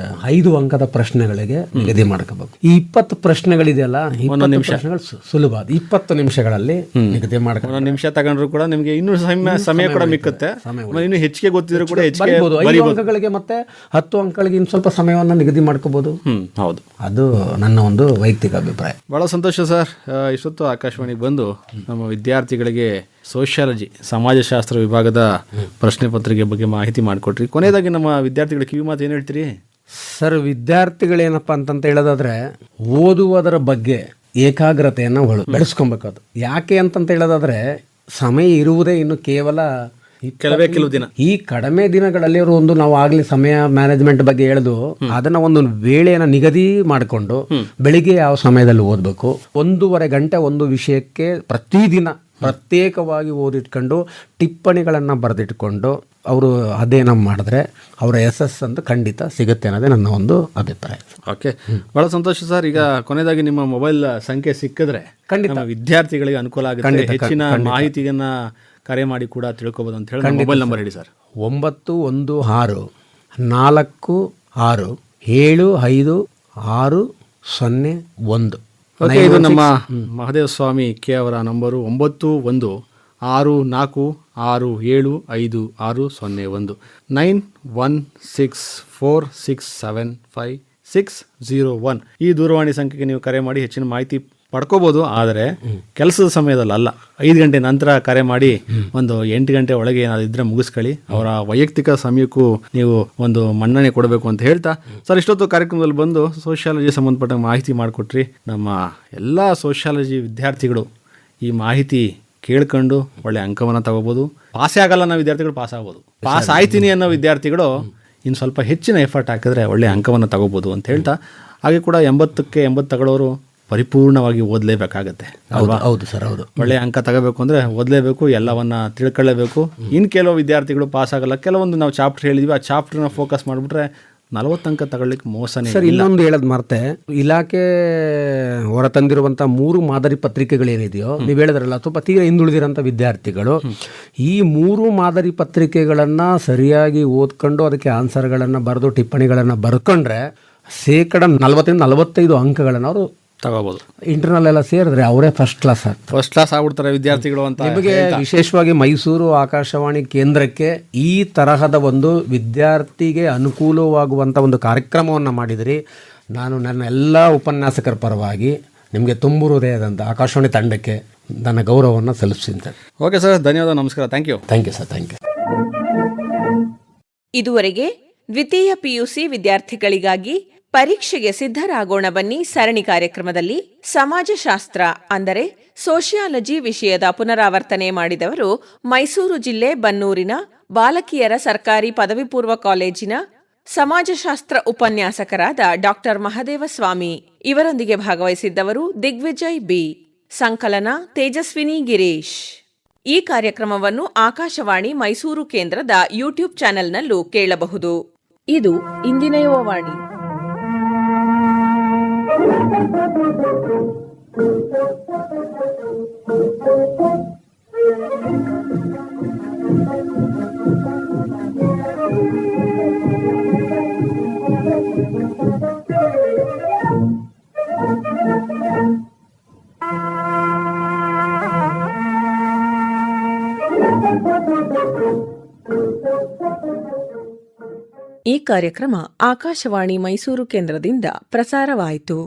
5 ಅಂಕದ ಪ್ರಶ್ನೆಗಳಿಗೆ ನಿಗದಿ ಮಾಡ್ಕೋಬೇಕು. ಈ 20 ಪ್ರಶ್ನೆಗಳಿದೆಯಲ್ಲ, 20 ಪ್ರಶ್ನೆಗಳು ಸುಲಭ. 20 ನಿಮಿಷಗಳಲ್ಲಿ ನಿಗದಿ ಮಾಡ್ಕೊ. 1 ನಿಮಿಷ ತಗೊಂಡ್ರು ಕೂಡ ನಿಮಗೆ ಇನ್ನೂ ಸಮಯ ಕೂಡ ಮಿಕ್ಕುತ್ತೆ. ಇನ್ನು ಹೆಚ್ಚಿಗೆ ಗೊತ್ತಿದ್ರು ಕೂಡ ಹೆಚ್ಚಿಗೆ 5 ಅಂಕಗಳಿಗೆ ಮತ್ತೆ 10 ಅಂಕಗಳಿಗೆ ಇನ್ನು ಸ್ವಲ್ಪ ಸಮಯವನ್ನು ನಿಗದಿ ಮಾಡ್ಕೋಬಹುದು. ಹೌದು, ಅದು ನನ್ನ ಒಂದು ವೈಯಕ್ತಿಕ ಅಭಿಪ್ರಾಯ. ಬಹಳ ಸಂತೋಷ ಸರ್. ಇಷ್ಟೊತ್ತು ಆಕಾಶವಾಣಿಗೆ ಬಂದು ನಮ್ಮ ವಿದ್ಯಾರ್ಥಿಗಳಿಗೆ ಸೋಷಿಯಾಲಜಿ ಸಮಾಜಶಾಸ್ತ್ರ ವಿಭಾಗದ ಪ್ರಶ್ನೆ ಪತ್ರಿಕೆ ಬಗ್ಗೆ ಮಾಹಿತಿ ಮಾಡಿಕೊಟ್ರಿ. ಕೊನೆಯದಾಗಿ ನಮ್ಮ ವಿದ್ಯಾರ್ಥಿಗಳ ಕಿವಿ ಮಾತು ಏನು ಹೇಳ್ತೀರಿ ಸರ್? ವಿದ್ಯಾರ್ಥಿಗಳೇನಪ್ಪ ಅಂತಂತ ಹೇಳೋದಾದ್ರೆ, ಓದುವುದರ ಬಗ್ಗೆ ಏಕಾಗ್ರತೆಯನ್ನು ಬೆಳೆಸ್ಕೊಬೇಕಾದ್ರು. ಯಾಕೆ ಅಂತಂತ ಹೇಳೋದಾದ್ರೆ, ಸಮಯ ಇರುವುದೇ ಇನ್ನು ಕೇವಲ ಕೆಲವು ದಿನ. ಈ ಕಡಿಮೆ ದಿನಗಳಲ್ಲಿ ಅವರು ನಾವು ಆಗ್ಲಿ ಸಮಯ ಮ್ಯಾನೇಜ್ಮೆಂಟ್ ಬಗ್ಗೆ ಹೇಳುದು, ಅದನ್ನ ಒಂದು ವೇಳೆಯನ್ನು ನಿಗದಿ ಮಾಡಿಕೊಂಡು ಬೆಳಿಗ್ಗೆ ಯಾವ ಸಮಯದಲ್ಲಿ ಓದಬೇಕು, 1.5 ಗಂಟೆ ಒಂದು ವಿಷಯಕ್ಕೆ ಪ್ರತಿದಿನ ಪ್ರತ್ಯೇಕವಾಗಿ ಓದಿಟ್ಕೊಂಡು ಟಿಪ್ಪಣಿಗಳನ್ನು ಬರೆದಿಟ್ಕೊಂಡು ಅವರು ಅಧ್ಯಯನ ಮಾಡಿದ್ರೆ ಅವರ ಯಶಸ್ಸು ಅಂತ ಖಂಡಿತ ಸಿಗುತ್ತೆ ಅನ್ನೋದೇ ನನ್ನ ಒಂದು ಅಭಿಪ್ರಾಯ. ಓಕೆ, ಬಹಳ ಸಂತೋಷ ಸರ್. ಈಗ ಕೊನೆಯದಾಗಿ ನಿಮ್ಮ ಮೊಬೈಲ್ ಸಂಖ್ಯೆ ಸಿಕ್ಕಿದ್ರೆ ಖಂಡಿತ ವಿದ್ಯಾರ್ಥಿಗಳಿಗೆ ಅನುಕೂಲ ಆಗುತ್ತೆ. ಹೆಚ್ಚಿನ ಮಾಹಿತಿಯನ್ನ ಕರೆ ಮಾಡಿ ಕೂಡ ತಿಳ್ಕೊಬೋದು ಅಂತ ಹೇಳಿ ಮೊಬೈಲ್ ನಂಬರ್ ಹೇಳಿ ಸರ್. 916-475-601. ಓಕೆ, ಇದು ನಮ್ಮ ಮಹದೇವ ಸ್ವಾಮಿ ಕೆ ಅವರ ನಂಬರು. 916476755601 9164675601. ಈ ದೂರವಾಣಿ ಸಂಖ್ಯೆಗೆ ನೀವು ಕರೆ ಮಾಡಿ ಹೆಚ್ಚಿನ ಮಾಹಿತಿ ಪಡ್ಕೋಬೋದು. ಆದರೆ ಕೆಲಸದ ಸಮಯದಲ್ಲ, 5 ಗಂಟೆ ನಂತರ ಕರೆ ಮಾಡಿ ಒಂದು 8 ಗಂಟೆ ಒಳಗೆ ಏನಾದ್ರು ಇದ್ರೆ ಮುಗಿಸ್ಕೊಳ್ಳಿ. ಅವರ ವೈಯಕ್ತಿಕ ಸಮಯಕ್ಕೂ ನೀವು ಒಂದು ಮನ್ನಣೆ ಕೊಡಬೇಕು ಅಂತ ಹೇಳ್ತಾ ಸರ್, ಇಷ್ಟೊತ್ತು ಕಾರ್ಯಕ್ರಮದಲ್ಲಿ ಬಂದು ಸೋಷಿಯಾಲಜಿ ಸಂಬಂಧಪಟ್ಟ ಮಾಹಿತಿ ಮಾಡಿಕೊಟ್ರಿ. ನಮ್ಮ ಎಲ್ಲ ಸೋಷಿಯಾಲಜಿ ವಿದ್ಯಾರ್ಥಿಗಳು ಈ ಮಾಹಿತಿ ಕೇಳ್ಕೊಂಡು ಒಳ್ಳೆ ಅಂಕವನ್ನು ತಗೋಬೋದು. ಪಾಸೇ ಆಗಲ್ಲ ಅನ್ನೋ ವಿದ್ಯಾರ್ಥಿಗಳು ಪಾಸ್ ಆಗ್ಬೋದು, ಪಾಸ್ ಆಯ್ತೀನಿ ಅನ್ನೋ ವಿದ್ಯಾರ್ಥಿಗಳು ಇನ್ನು ಸ್ವಲ್ಪ ಹೆಚ್ಚಿನ ಎಫರ್ಟ್ ಹಾಕಿದ್ರೆ ಒಳ್ಳೆ ಅಂಕವನ್ನು ತಗೋಬೋದು ಅಂತ ಹೇಳ್ತಾ, ಹಾಗೆ ಕೂಡ 80ಕ್ಕೆ 80 ತಗೊಳ್ಳೋರು ಪರಿಪೂರ್ಣವಾಗಿ ಓದಲೇಬೇಕಾಗತ್ತೆ ಅಲ್ವಾ? ಹೌದು ಸರ್, ಹೌದು. ಒಳ್ಳೆಯ ಅಂಕ ತಗೋಬೇಕು ಅಂದರೆ ಓದಲೇಬೇಕು, ಎಲ್ಲವನ್ನ ತಿಳ್ಕೊಳ್ಳೇಬೇಕು. ಇನ್ನು ಕೆಲವು ವಿದ್ಯಾರ್ಥಿಗಳು ಪಾಸ್ ಆಗಲ್ಲ. ಕೆಲವೊಂದು ನಾವು ಚಾಪ್ಟರ್ ಹೇಳಿದ್ವಿ, ಆ ಚಾಪ್ಟರ್ನ ಫೋಕಸ್ ಮಾಡಿಬಿಟ್ರೆ 40 ಅಂಕ ತಗೊಳ್ಳಿಕ್ಕೆ ಮೋಸನೇ. ಸರ್, ಇನ್ನೊಂದು ಹೇಳೋದು ಮರ್ತೆ, ಇಲಾಖೆ ಹೊರತಂದಿರುವಂಥ 3 ಮಾದರಿ ಪತ್ರಿಕೆಗಳೇನಿದೆಯೋ, ನೀವು ಹೇಳಿದ್ರಲ್ಲ ಸ್ವಲ್ಪ ತೀರ ಹಿಂದುಳಿದಿರೋಂಥ ವಿದ್ಯಾರ್ಥಿಗಳು ಈ 3 ಮಾದರಿ ಪತ್ರಿಕೆಗಳನ್ನು ಸರಿಯಾಗಿ ಓದ್ಕೊಂಡು ಅದಕ್ಕೆ ಆನ್ಸರ್ಗಳನ್ನು ಬರೆದು ಟಿಪ್ಪಣಿಗಳನ್ನು ಬರ್ಕೊಂಡ್ರೆ 40-45 ಅಂಕಗಳನ್ನು ಅವರು ತಗೋಬಹುದು. ಇಂಟರ್ನಲ್ ಎಲ್ಲ ಸೇರಿದ್ರೆ ಅವರೇ ಫಸ್ಟ್ ಕ್ಲಾಸ್ ಆಗ್ಬಿಡ್ತಾರೆ ವಿದ್ಯಾರ್ಥಿಗಳು ಅಂತ. ನಿಮಗೆ ವಿಶೇಷವಾಗಿ ಮೈಸೂರು ಆಕಾಶವಾಣಿ ಕೇಂದ್ರಕ್ಕೆ ಈ ತರಹದ ಒಂದು ವಿದ್ಯಾರ್ಥಿಗೆ ಅನುಕೂಲವಾಗುವಂಥ ಒಂದು ಕಾರ್ಯಕ್ರಮವನ್ನು ಮಾಡಿದಿರಿ. ನಾನು ನನ್ನ ಎಲ್ಲ ಉಪನ್ಯಾಸಕರ ಪರವಾಗಿ ನಿಮಗೆ ತುಂಬು ಹೃದಯದಂತ ಆಕಾಶವಾಣಿ ತಂಡಕ್ಕೆ ನನ್ನ ಗೌರವವನ್ನು ಸಲ್ಲಿಸ್ತೀನಿ. ಓಕೆ ಸರ್, ಧನ್ಯವಾದ, ನಮಸ್ಕಾರ. Thank you sir, thank you. ಇದುವರೆಗೆ ದ್ವಿತೀಯ ಪಿಯುಸಿ ವಿದ್ಯಾರ್ಥಿಗಳಿಗಾಗಿ ಪರೀಕ್ಷೆಗೆ ಸಿದ್ಧರಾಗೋಣ ಬನ್ನಿ ಸರಣಿ ಕಾರ್ಯಕ್ರಮದಲ್ಲಿ ಸಮಾಜಶಾಸ್ತ್ರ ಅಂದರೆ ಸೋಷಿಯಾಲಜಿ ವಿಷಯದ ಪುನರಾವರ್ತನೆ ಮಾಡಿದವರು ಮೈಸೂರು ಜಿಲ್ಲೆ ಬನ್ನೂರಿನ ಬಾಲಕಿಯರ ಸರ್ಕಾರಿ ಪದವಿ ಪೂರ್ವ ಕಾಲೇಜಿನ ಸಮಾಜಶಾಸ್ತ್ರ ಉಪನ್ಯಾಸಕರಾದ ಡಾಕ್ಟರ್ ಮಹದೇವ ಸ್ವಾಮಿ. ಇವರೊಂದಿಗೆ ಭಾಗವಹಿಸಿದ್ದವರು ದಿಗ್ವಿಜಯ್ ಬಿ. ಸಂಕಲನ ತೇಜಸ್ವಿನಿ ಗಿರೀಶ್. ಈ ಕಾರ್ಯಕ್ರಮವನ್ನು ಆಕಾಶವಾಣಿ ಮೈಸೂರು ಕೇಂದ್ರದ ಯೂಟ್ಯೂಬ್ ಚಾನೆಲ್ನಲ್ಲೂ ಕೇಳಬಹುದು. ಇದು ಇಂದಿನ ಯುವವಾಣಿ. ಈ ಕಾರ್ಯಕ್ರಮ ಆಕಾಶವಾಣಿ ಮೈಸೂರು ಕೇಂದ್ರದಿಂದ ಪ್ರಸಾರವಾಯಿತು.